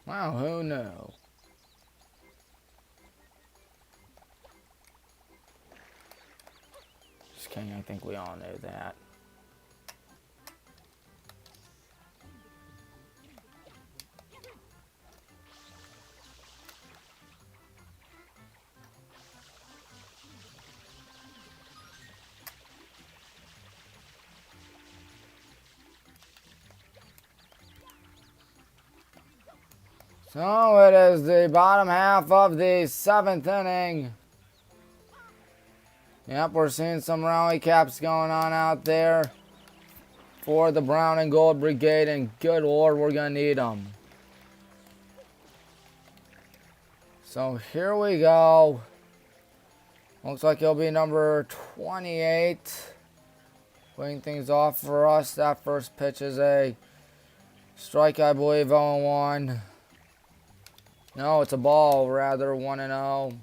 Wow, who knew? Just kidding, I think we all knew that. So it is the bottom half of the 7th inning. Yep, we're seeing some rally caps going on out there for the Brown and Gold Brigade, and good Lord, we're going to need them. So here we go. Looks like it'll be number 28. Putting things off for us. That first pitch is a strike, I believe, 0-1. No, it's a ball, rather, 1-0.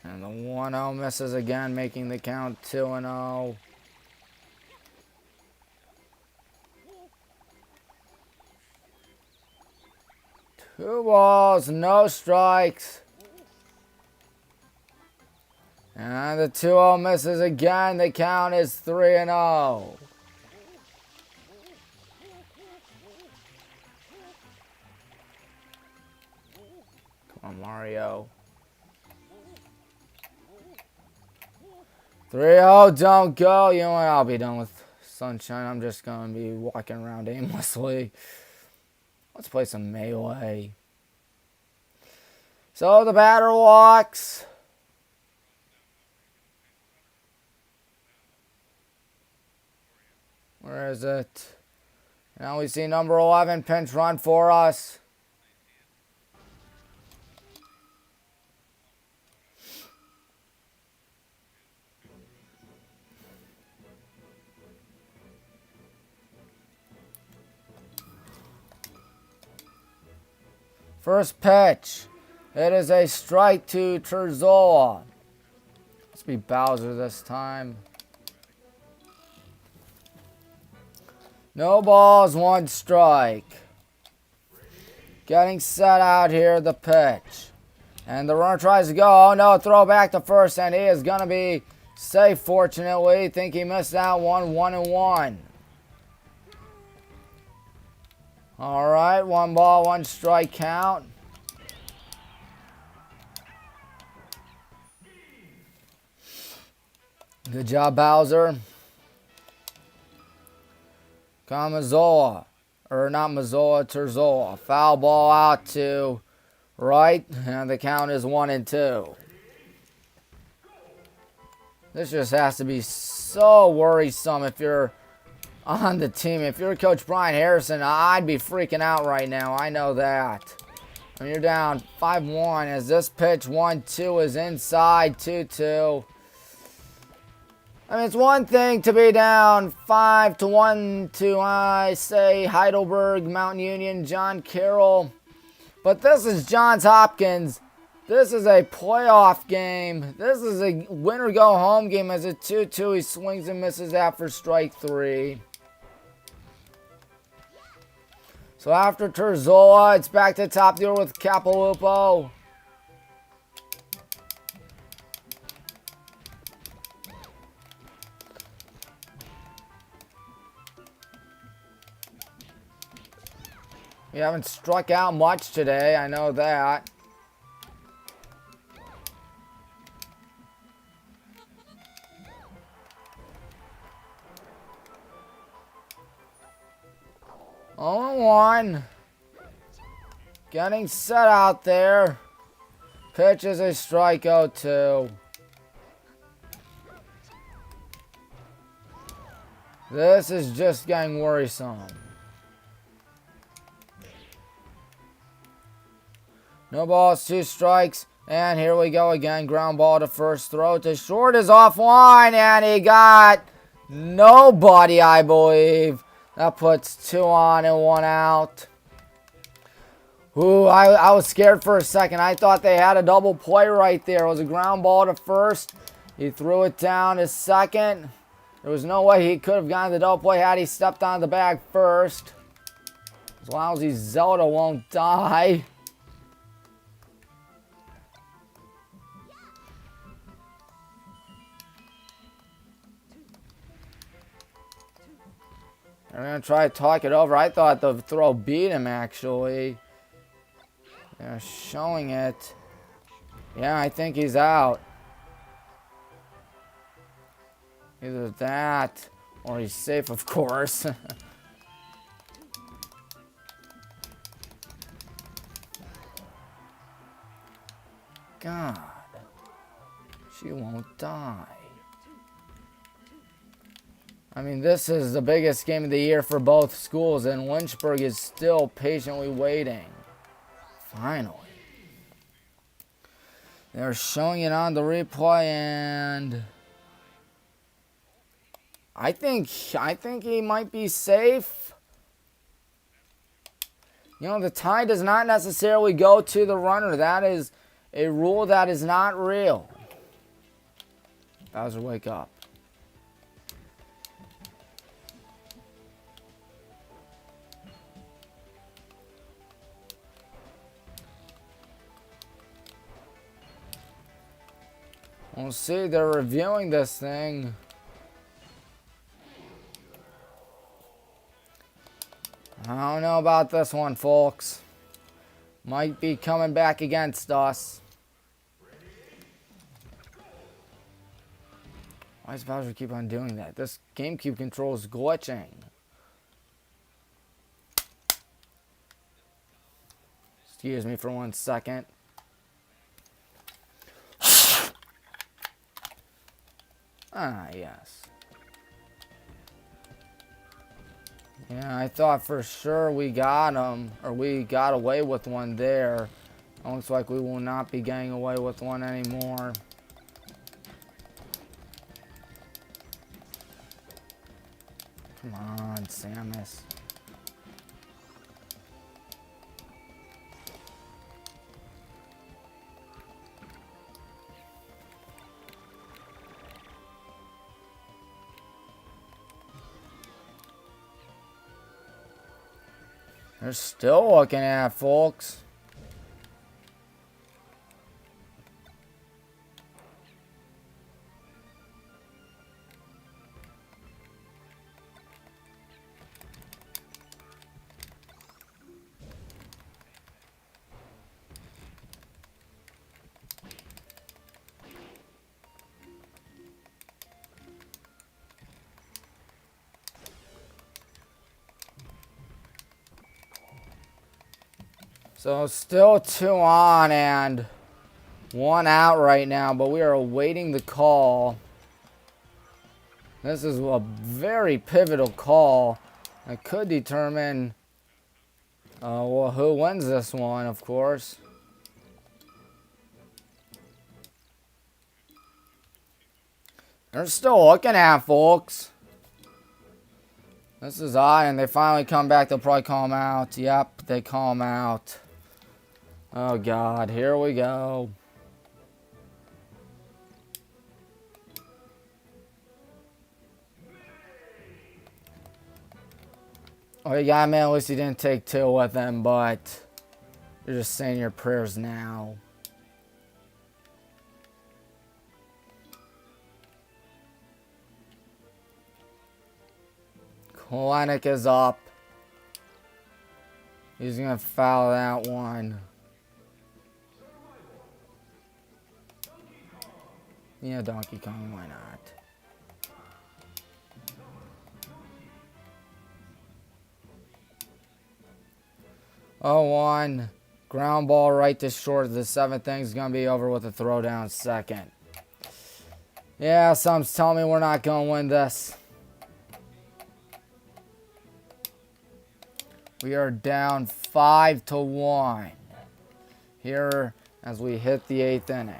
And the 1-0 misses again, making the count 2-0. Two balls, no strikes. And the 2-0 misses again. The count is 3-0. Come on, Mario. 3-0, don't go. You know what? I'll be done with Sunshine. I'm just going to be walking around aimlessly. Let's play some melee. So the batter walks. Where is it? Now we see number 11 pinch run for us. First pitch. It is a strike to Terzola. Let's be Bowser this time. No balls, one strike. Getting set out here, the pitch. And the runner tries to go. Oh no, throw back to first, and he is going to be safe, fortunately. Think he missed that one, 1-1. All right, 1 ball, 1 strike count. Good job, Bowser. Kamazola, or not Mazzola, Terzola. Foul ball out to right, and the count is 1-2. This just has to be so worrisome if you're on the team. If you're Coach Brian Harrison, I'd be freaking out right now. I know that. When you're down 5-1, as this pitch 1-2 is inside 2-2. I mean, it's one thing to be down 5-1 to, I say, Heidelberg, Mountain Union, John Carroll. But this is Johns Hopkins. This is a playoff game. This is a win-or-go-home game. As a 2-2, he swings and misses after strike 3. So after Terzola, it's back to top deal with Capilupo. We haven't struck out much today, I know that. Oh, 1. Getting set out there. Pitch is a strikeout 2. This is just getting worrisome. No balls, 2 strikes, and here we go again. Ground ball to first, throw to short is offline, and he got nobody, I believe. That puts 2 on and 1 out. Ooh, I was scared for a second. I thought they had a double play right there. It was a ground ball to first. He threw it down to second. There was no way he could have gotten the double play had he stepped on the bag first. This lousy Zelda won't die. They're going to try to talk it over. I thought the throw beat him, actually. They're showing it. Yeah, I think he's out. Either that or he's safe, of course. God. She won't die. I mean, this is the biggest game of the year for both schools, and Lynchburg is still patiently waiting. Finally. They're showing it on the replay, and I think he might be safe. You know, the tie does not necessarily go to the runner. That is a rule that is not real. Bowser, wake up. We'll see, they're reviewing this thing. I don't know about this one, folks. Might be coming back against us. Why does Bowser keep on doing that? This GameCube control is glitching. Excuse me for 1 second. Ah, yes. Yeah, I thought for sure we got him, or we got away with one there. It looks like we will not be getting away with one anymore. Come on, Samus. They're still looking at it, folks. So still 2 on and 1 out right now, but we are awaiting the call. This is a very pivotal call that could determine well, who wins this one, of course. They're still looking at it, folks. This is odd, and they finally come back. They'll probably call him out. Yep, they call him out. Oh, God. Here we go. Oh, yeah, man, at least he didn't take 2 with him, but you're just saying your prayers now. Kalenic is up. He's going to foul that one. Yeah, Donkey Kong, why not? Oh, 1. Ground ball right to short. The 7th thing's going to be over with a throwdown second. Yeah, some's telling me we're not going to win this. We are down 5-1 here as we hit the 8th inning.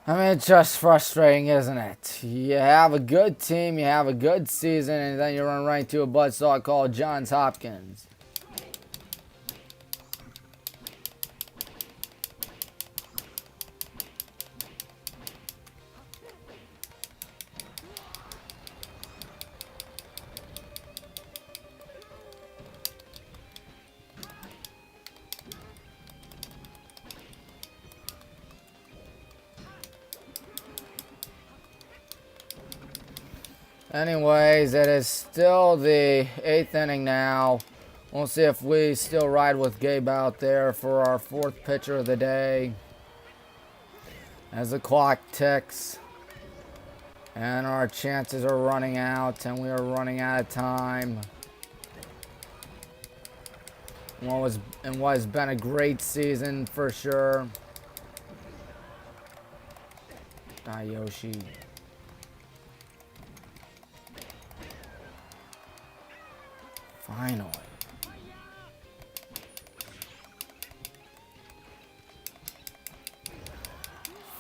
I mean, it's just frustrating, isn't it? You have a good team, you have a good season, and then you run right into a buzzsaw called Johns Hopkins. Anyways, it is still the 8th inning now. We'll see if we still ride with Gabe out there for our 4th pitcher of the day. As the clock ticks and our chances are running out and we are running out of time. What has been a great season for sure. Yoshi. Finally.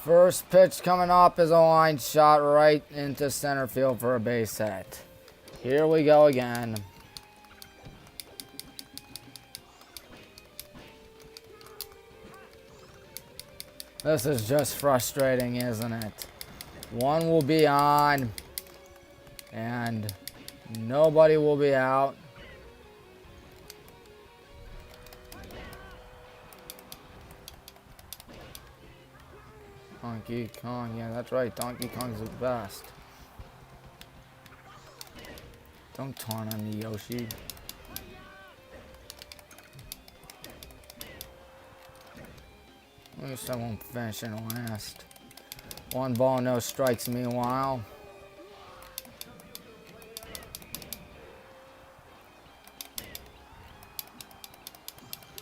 First pitch coming up is a line shot right into center field for a base hit. Here we go again. This is just frustrating, isn't it? One will be on and nobody will be out. Donkey Kong, yeah, that's right. Donkey Kong's the best. Don't taunt on me, Yoshi. At least I won't finish in last. 1 ball, no strikes meanwhile.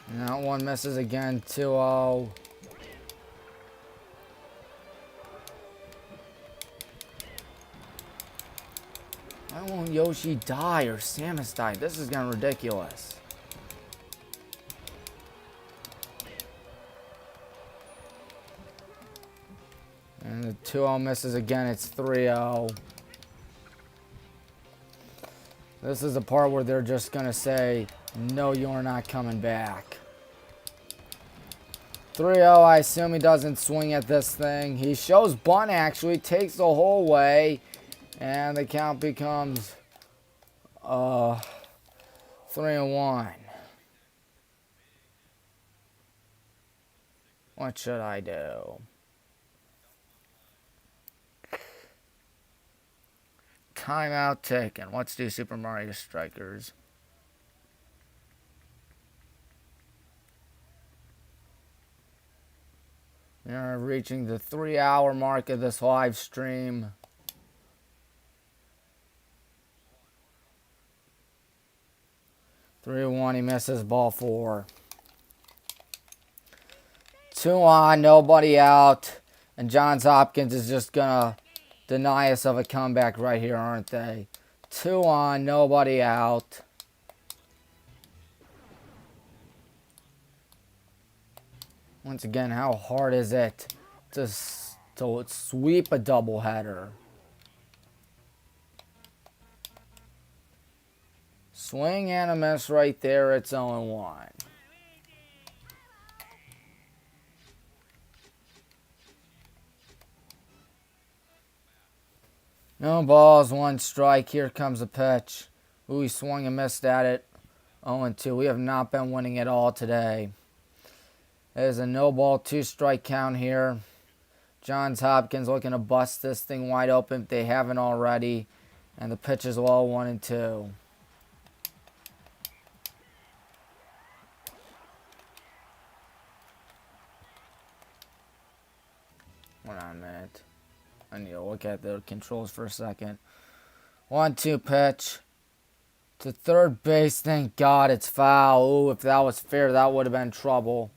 And that one misses again, 2-0. Why won't Yoshi die or Samus die? This is getting ridiculous. And the 2-0 misses again. It's 3-0. This is the part where they're just going to say, no, you're not coming back. 3-0, I assume he doesn't swing at this thing. He shows bunt, actually, takes the whole way. And the count becomes 3-1. What should I do? Timeout taken. Let's do Super Mario Strikers. We are reaching the 3-hour mark of this live stream. Three one, he misses ball 4. 2 on, nobody out. And Johns Hopkins is just gonna deny us of a comeback right here, aren't they? 2 on, nobody out. Once again, how hard is it to sweep a doubleheader? Swing and a miss right there. It's 0-1. No balls, 1 strike. Here comes a pitch. Ooh, he swung and missed at it. 0-2. We have not been winning at all today. There's a no ball, 2 strike count here. Johns Hopkins looking to bust this thing wide open if they haven't already. And the pitch is low, 1-2. Hold on a minute. I need to look at the controls for a second. 1-2 pitch. To third base. Thank God it's foul. Ooh, if that was fair, that would have been trouble.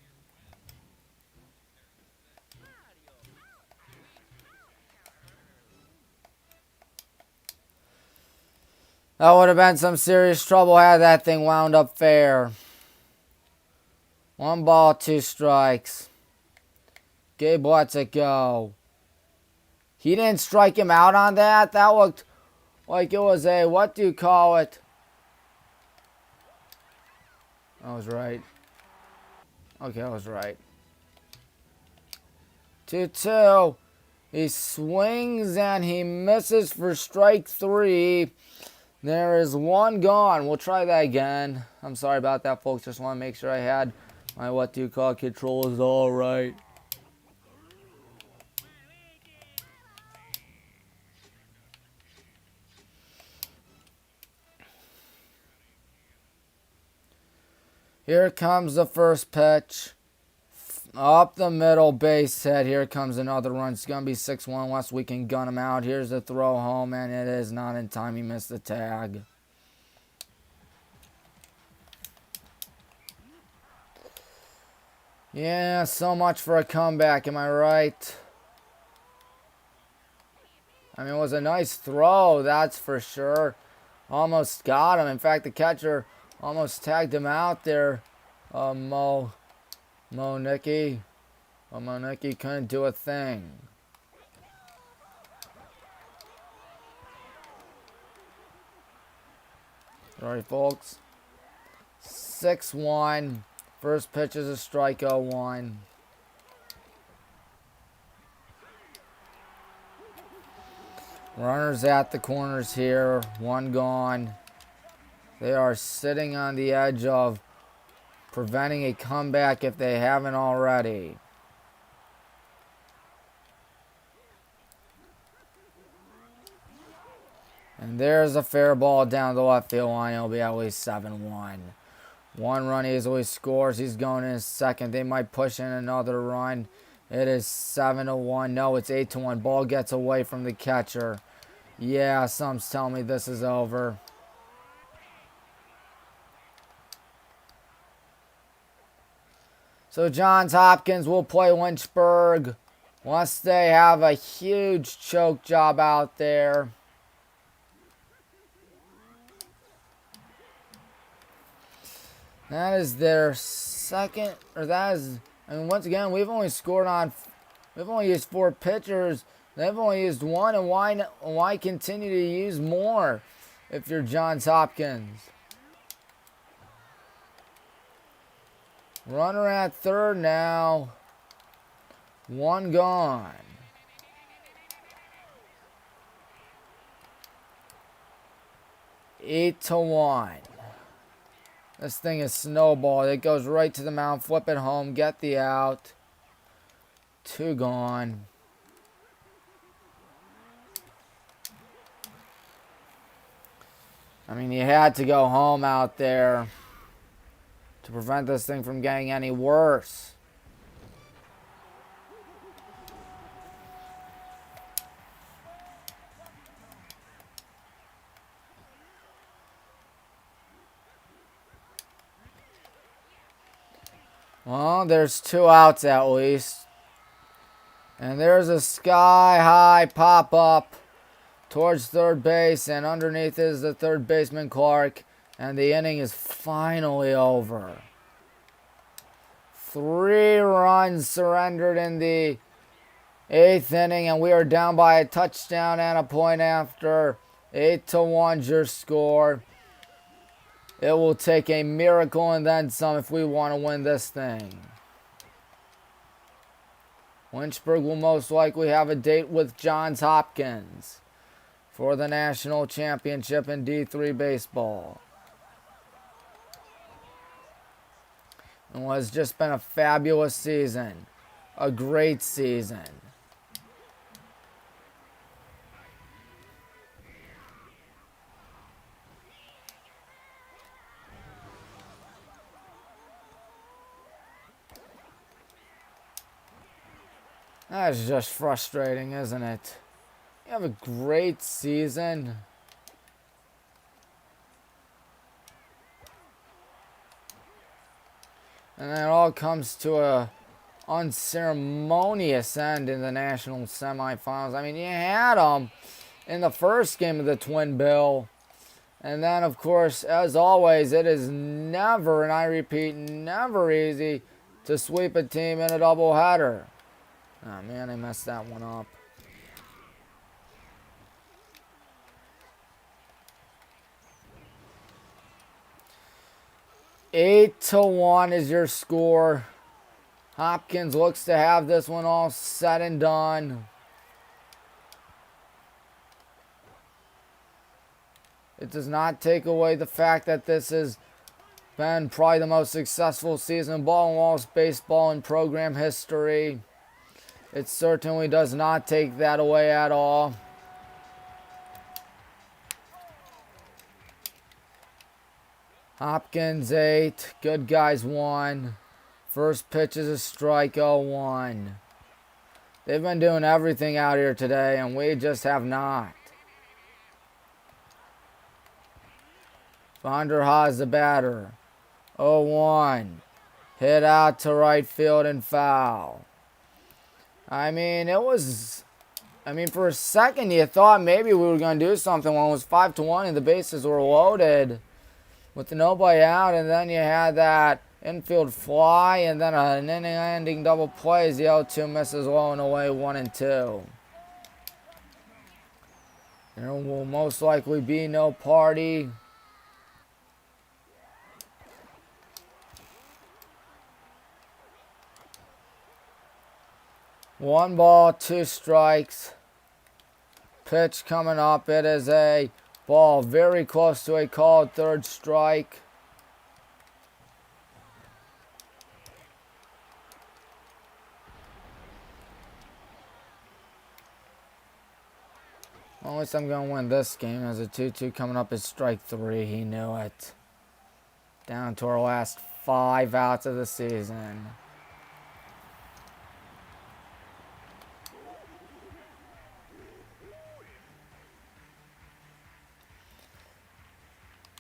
That would have been some serious trouble had that thing wound up fair. 1 ball, 2 strikes. Gabe lets it go. He didn't strike him out on that. That looked like it was a, what do you call it? I was right. Okay, I was right. 2-2. He swings and he misses for strike 3. There is one gone. We'll try that again. I'm sorry about that, folks. Just want to make sure I had my what do you call controls all right. Here comes the first pitch. Up the middle, base hit. Here comes another run. It's going to be 6-1 unless we can gun him out. Here's the throw home, and it is not in time. He missed the tag. Yeah, so much for a comeback, am I right? I mean, it was a nice throw, that's for sure. Almost got him. In fact, the catcher almost tagged him out there. Mo Nicky. Mo Nicky couldn't do a thing. Sorry, folks. 6-1. First pitch is a strike 0-1. Runners at the corners here. One gone. They are sitting on the edge of preventing a comeback if they haven't already. And there's a fair ball down the left field line. It'll be at least 7-1. One run easily scores. He's going in second. They might push in another run. It is 7-1. No, it's 8-1. Ball gets away from the catcher. Yeah, some's telling me this is over. So Johns Hopkins will play Lynchburg unless they have a huge choke job out there. That is their second, or that is, I mean, once again, we've only used 4 pitchers. They've only used 1, and why continue to use more if you're Johns Hopkins? Runner at third now. One gone. Eight to 1. This thing is snowballed. It goes right to the mound. Flip it home. Get the out. 2 gone. I mean, you had to go home out there to prevent this thing from getting any worse. Well, there's 2 outs at least. And there's a sky-high pop-up towards third base, and underneath is the third baseman, Clark, and the inning is finally over. 3 runs surrendered in the 8th inning, and we are down by a touchdown and a point after. 8-1 your score. It will take a miracle and then some if we want to win this thing. Lynchburg will most likely have a date with Johns Hopkins for the national championship in D3 baseball. It has just been a fabulous season. A great season. That's just frustrating, isn't it? You have a great season. And then it all comes to a unceremonious end in the national semifinals. I mean, you had them in the first game of the Twin Bill. And then, of course, as always, it is never, and I repeat, never easy to sweep a team in a doubleheader. Oh, man, I messed that one up. 8-1 is your score. Hopkins looks to have this one all said and done. It does not take away the fact that this has been probably the most successful season in Baldwin Wallace baseball in program history. It certainly does not take that away at all. Hopkins 8, Good Guys 1. First pitch is a strike, 0-1. They've been doing everything out here today, and we just have not. Vanderhaas the batter. 0-1. Hit out to right field and foul. I mean, for a second you thought maybe we were going to do something when it was 5-1 and the bases were loaded with nobody out, and then you had that infield fly and then an inning-ending double play as the 0-2 misses low and away 1-2. There will most likely be no party. One ball, 2 strikes. Pitch coming up. It is a ball very close to a called third strike. Well, at least I'm going to win this game. As a 2-2 coming up is strike 3. He knew it. Down to our last 5 outs of the season.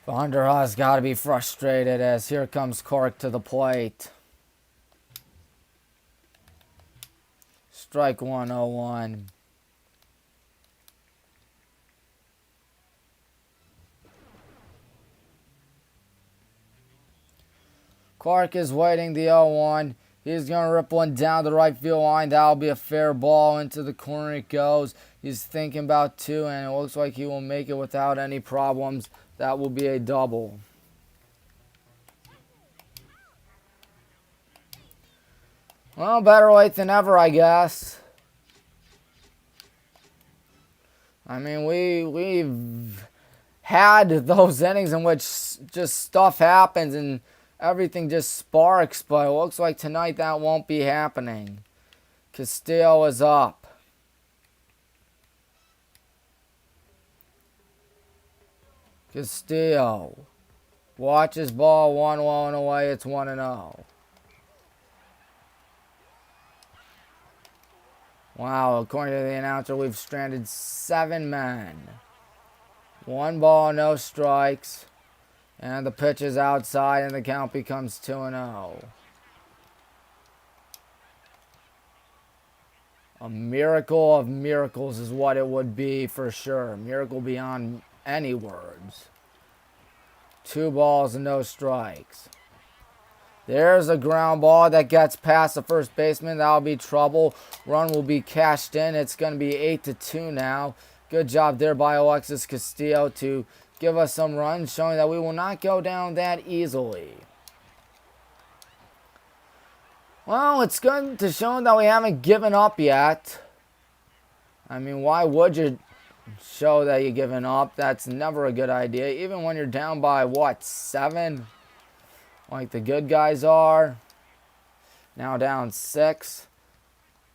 Vanderhaas got to be frustrated as here comes Cork to the plate. Strike 1, 0-1. Clark is waiting the 0-1. He's going to rip one down the right field line. That'll be a fair ball. Into the corner it goes. He's thinking about 2, and it looks like he will make it without any problems. That will be a double. Well, better late than never, I guess. I mean, we've had those innings in which just stuff happens and everything just sparks, but it looks like tonight that won't be happening. Castillo is up. Castillo watches ball 1 low and away. It's 1-0. Wow, according to the announcer, we've stranded 7 men. 1 ball, no strikes. And the pitch is outside and the count becomes 2-0. A miracle of miracles is what it would be for sure. Miracle beyond any words. 2 balls and no strikes. There's a ground ball that gets past the first baseman. That'll be trouble. Run will be cashed in. It's going to be 8-2 now. Good job there by Alexis Castillo to give us some runs, showing that we will not go down that easily. Well, it's good to show that we haven't given up yet. I mean, why would you show that you're giving up? That's never a good idea. Even when you're down by, what, 7? Like the good guys are. Now down 6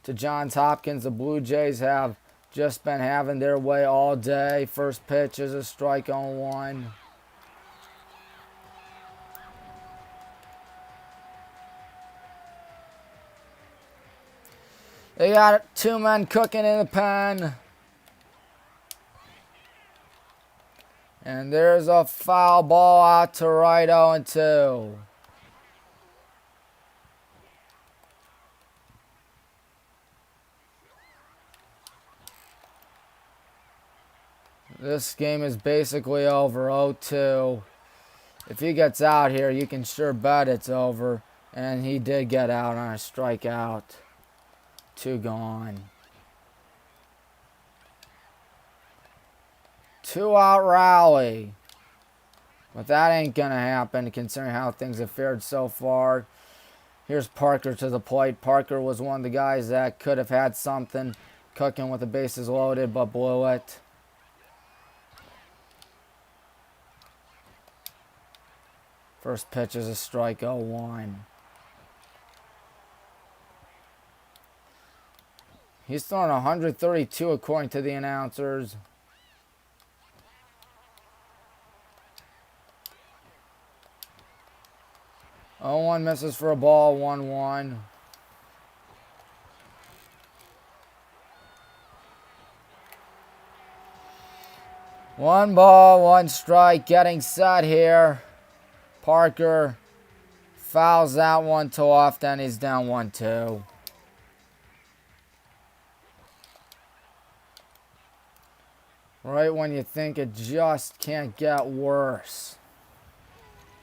to Johns Hopkins. The Blue Jays have just been having their way all day. First pitch is a strike on 1. They got 2 men cooking in the pen. And there's a foul ball out to right, 0-2. This game is basically over, 0-2. If he gets out here, you can sure bet it's over. And he did get out on a strikeout. 2 gone. 2-out rally. But that ain't going to happen considering how things have fared so far. Here's Parker to the plate. Parker was one of the guys that could have had something cooking with the bases loaded, but blew it. First pitch is a strike, 0-1. He's throwing 132 according to the announcers. Oh, 1 misses for a ball, 1-1. One ball, one strike, getting set here. Parker fouls that one too often. He's down 1-2. Right when you think it just can't get worse.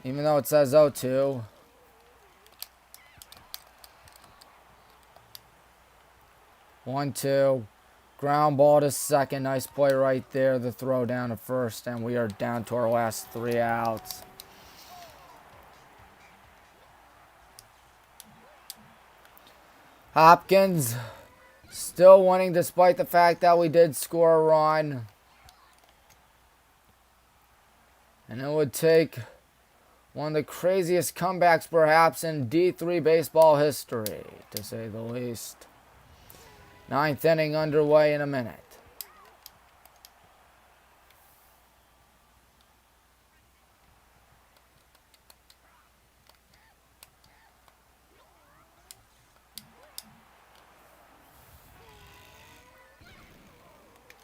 Even though it says 0-2. 1-2. Ground ball to second. Nice play right there. The throw down to first. And we are down to our last 3 outs. Hopkins still winning despite the fact that we did score a run. And it would take one of the craziest comebacks perhaps in D3 baseball history, to say the least. 9th inning underway in a minute.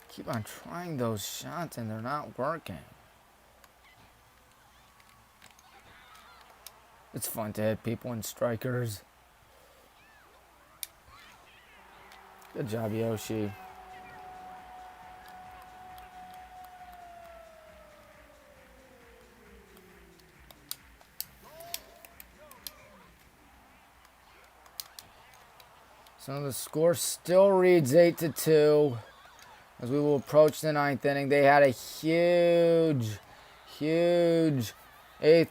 Keep on trying those shots and they're not working. It's fun to hit people and strikers. Good job, Yoshi. So the score still reads 8-2 as we will approach the 9th inning. They had a huge 8th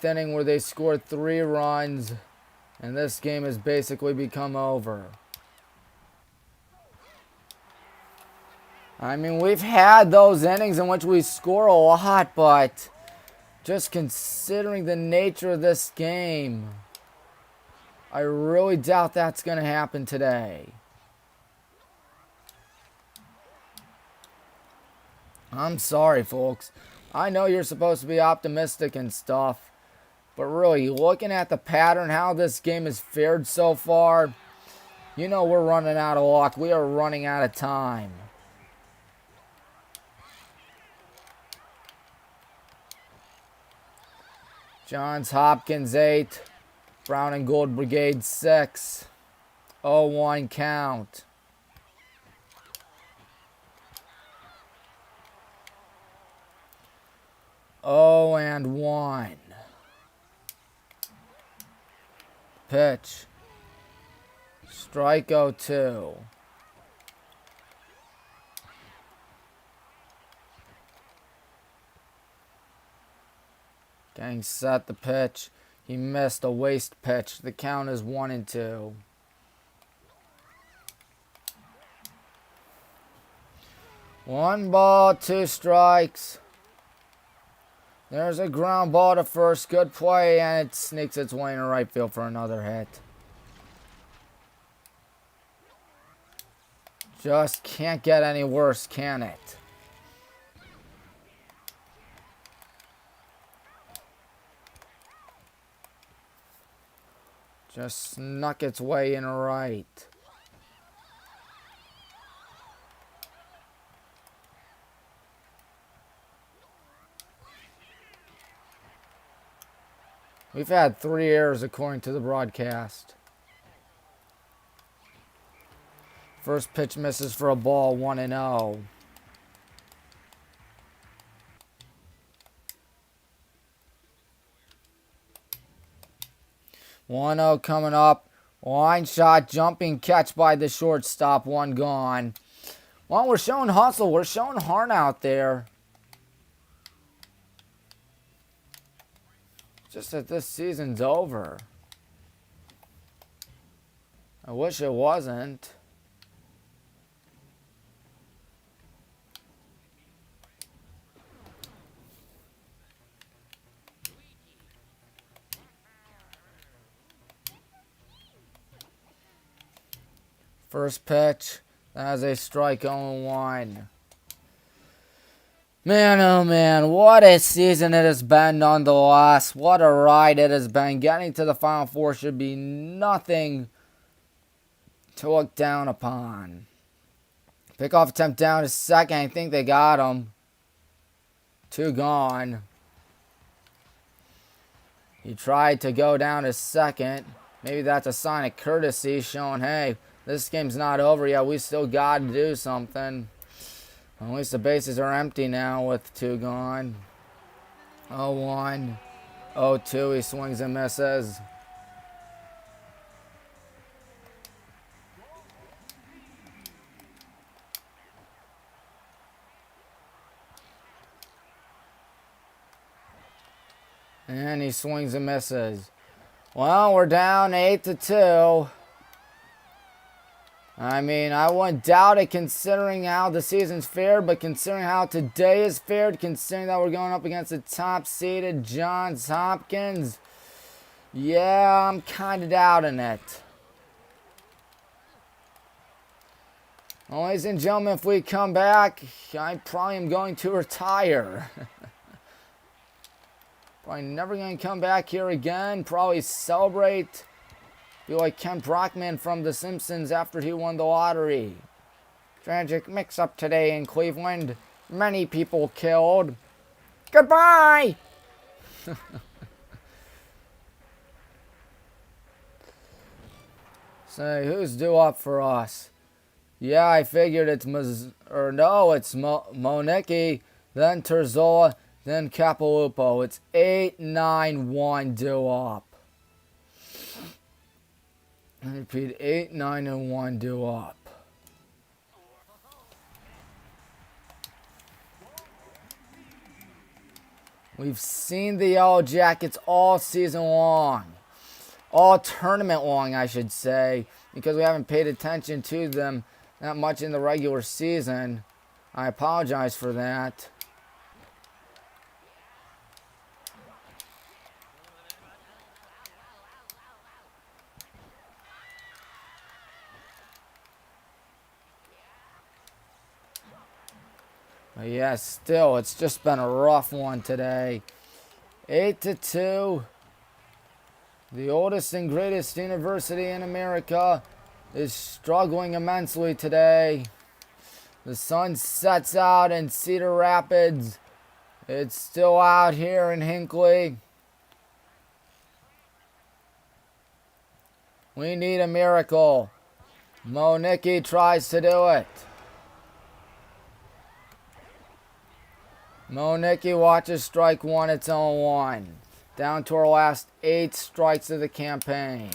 inning where they scored 3 runs, and this game has basically become over. I mean, we've had those innings in which we score a lot, but just considering the nature of this game, I really doubt that's going to happen today. I'm sorry, folks. I know you're supposed to be optimistic and stuff, but really, looking at the pattern, how this game has fared so far, you know we're running out of luck. We are running out of time. Johns Hopkins 8, Brown and Gold Brigade 6, 0-1 count. Oh, and 1. Pitch. Strike 0-2. Getting set the pitch. He missed a waste pitch. The count is 1-2. One ball, 2 strikes. There's a ground ball to first. Good play, and it sneaks its way into right field for another hit. Just can't get any worse, can it? Just snuck its way in right. We've had 3 errors according to the broadcast. First pitch misses for a ball, 1-0. One 0 coming up. Line shot, jumping catch by the shortstop, 1 gone. Well, we're showing hustle. We're showing heart out there. just that this season's over. I wish it wasn't. First pitch, that is a strike 0-1. Man, oh man, what a season it has been nonetheless. What a ride it has been. Getting to the Final Four should be nothing to look down upon. Pickoff attempt down to second. I think they got him. 2 gone. He tried to go down to second. Maybe that's a sign of courtesy showing, hey, this game's not over yet. We still got to do something. At least the bases are empty now with 2 gone. 0-1. 0-2. He swings and misses. And he swings and misses. Well, we're down 8-2. I mean, I wouldn't doubt it considering how the season's fared, but considering how today is fared, considering that we're going up against the top-seeded Johns Hopkins, yeah, I'm kind of doubting it. Well, ladies and gentlemen, if we come back, I probably am going to retire. Probably never going to come back here again. Probably celebrate. Be like Ken Brockman from The Simpsons after he won the lottery. Tragic mix-up today in Cleveland. Many people killed. Goodbye! Say, who's due up for us? Yeah, I figured it's it's Monicki, then Terzola, then Capilupo. It's 8-9-1 due up. I repeat, 8-9-1 due up. We've seen the Yellow Jackets all season long. All tournament long, I should say, because we haven't paid attention to them that much in the regular season. I apologize for that. But yeah, still, it's just been a rough one today. 8-2. The oldest and greatest university in America is struggling immensely today. The sun sets out in Cedar Rapids. It's still out here in Hinckley. We need a miracle. Monicki tries to do it. Monicki watches strike 1. It's 0-1. Down to our last 8 strikes of the campaign.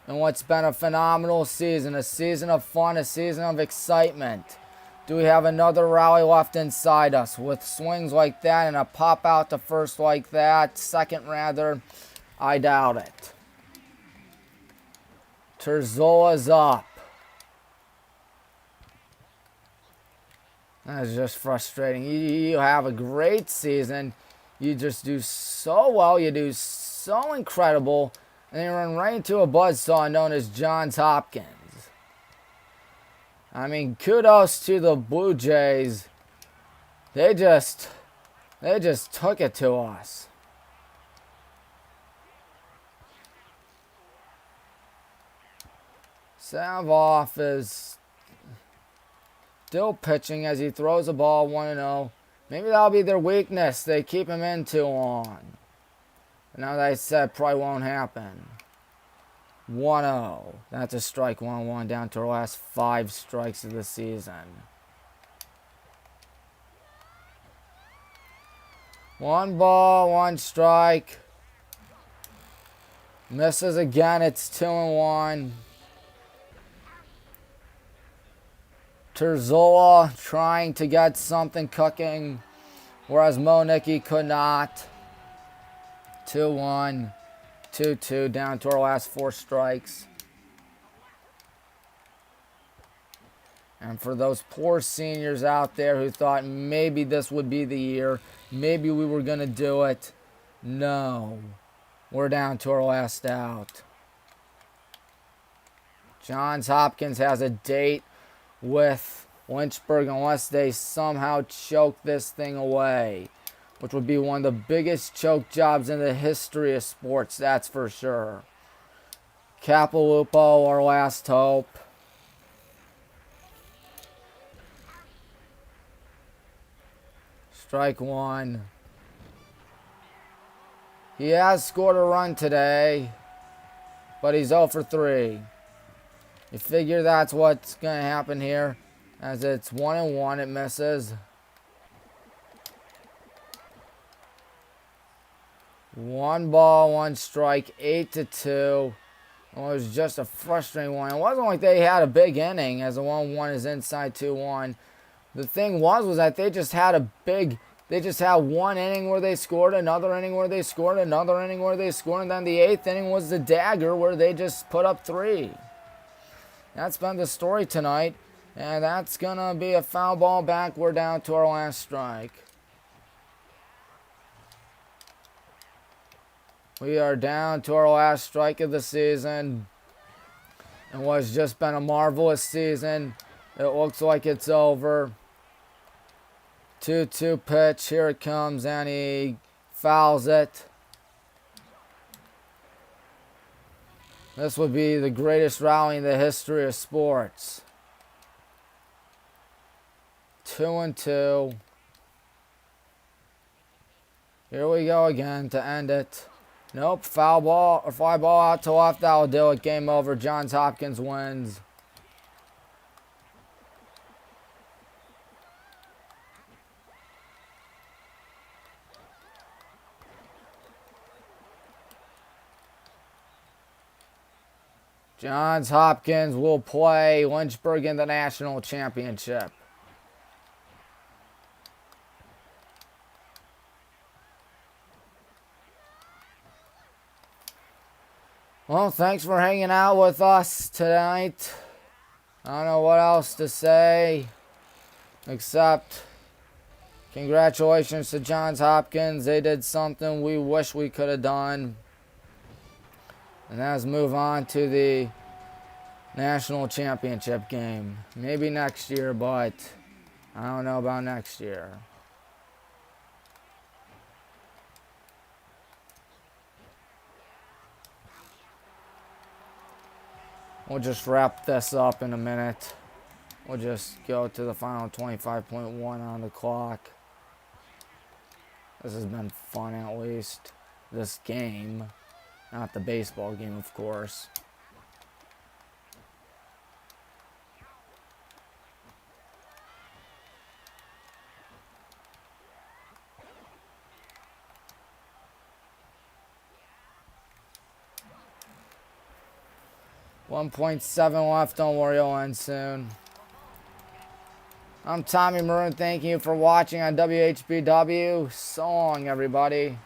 And what's been a phenomenal season. A season of fun. A season of excitement. Do we have another rally left inside us? With swings like that and a pop out to first like that. Second rather. I doubt it. Terzola's up. That is just frustrating. You have a great season. You just do so well. You do so incredible. And you run right into a buzzsaw known as Johns Hopkins. I mean, kudos to the Blue Jays. They just took it to us. Savoff is still pitching as he throws the ball 1-0. Maybe that'll be their weakness. They keep him in too long. But now that I said, probably won't happen. 1-0. That's a strike. 1-1 down to our last 5 strikes of the season. 1 ball, 1 strike. Misses again. It's 2-1. Terzola trying to get something cooking, whereas Monicki could not. 2-1, 2-2, down to our last 4 strikes. And for those poor seniors out there who thought maybe this would be the year, maybe we were going to do it, no. We're down to our last out. Johns Hopkins has a date with Lynchburg unless they somehow choke this thing away, which would be one of the biggest choke jobs in the history of sports, that's for sure. Capilupo, our last hope. Strike 1. He has scored a run today, but he's 0 for 3. You figure that's what's going to happen here, as it's 1-1, it misses. 1 ball, 1 strike, 8-2. It was just a frustrating one. It wasn't like they had a big inning, as the 1-1 is inside 2-1. The thing was that they just had one inning where they scored, another inning where they scored, another inning where they scored, and then the 8th inning was the dagger where they just put up 3. That's been the story tonight, and that's going to be a foul ball back. We're down to our last strike. We are down to our last strike of the season. It was just been a marvelous season. It looks like it's over. 2-2 pitch, here it comes, and he fouls it. This would be the greatest rally in the history of sports. 2-2. Here we go again to end it. Nope, foul ball or fly ball out to left. That'll do it. Game over. Johns Hopkins wins. Johns Hopkins will play Lynchburg in the national championship. Well, thanks for hanging out with us tonight. I don't know what else to say except congratulations to Johns Hopkins. They did something we wish we could have done. And let's move on to the national championship game. Maybe next year, but I don't know about next year. We'll just wrap this up in a minute. We'll just go to the final 25.1 on the clock. This has been fun, at least. This game. Not the baseball game, of course. .7 left. Don't worry, it'll end soon. I'm Tommy Maroon. Thank you for watching on WHBW. So long, everybody.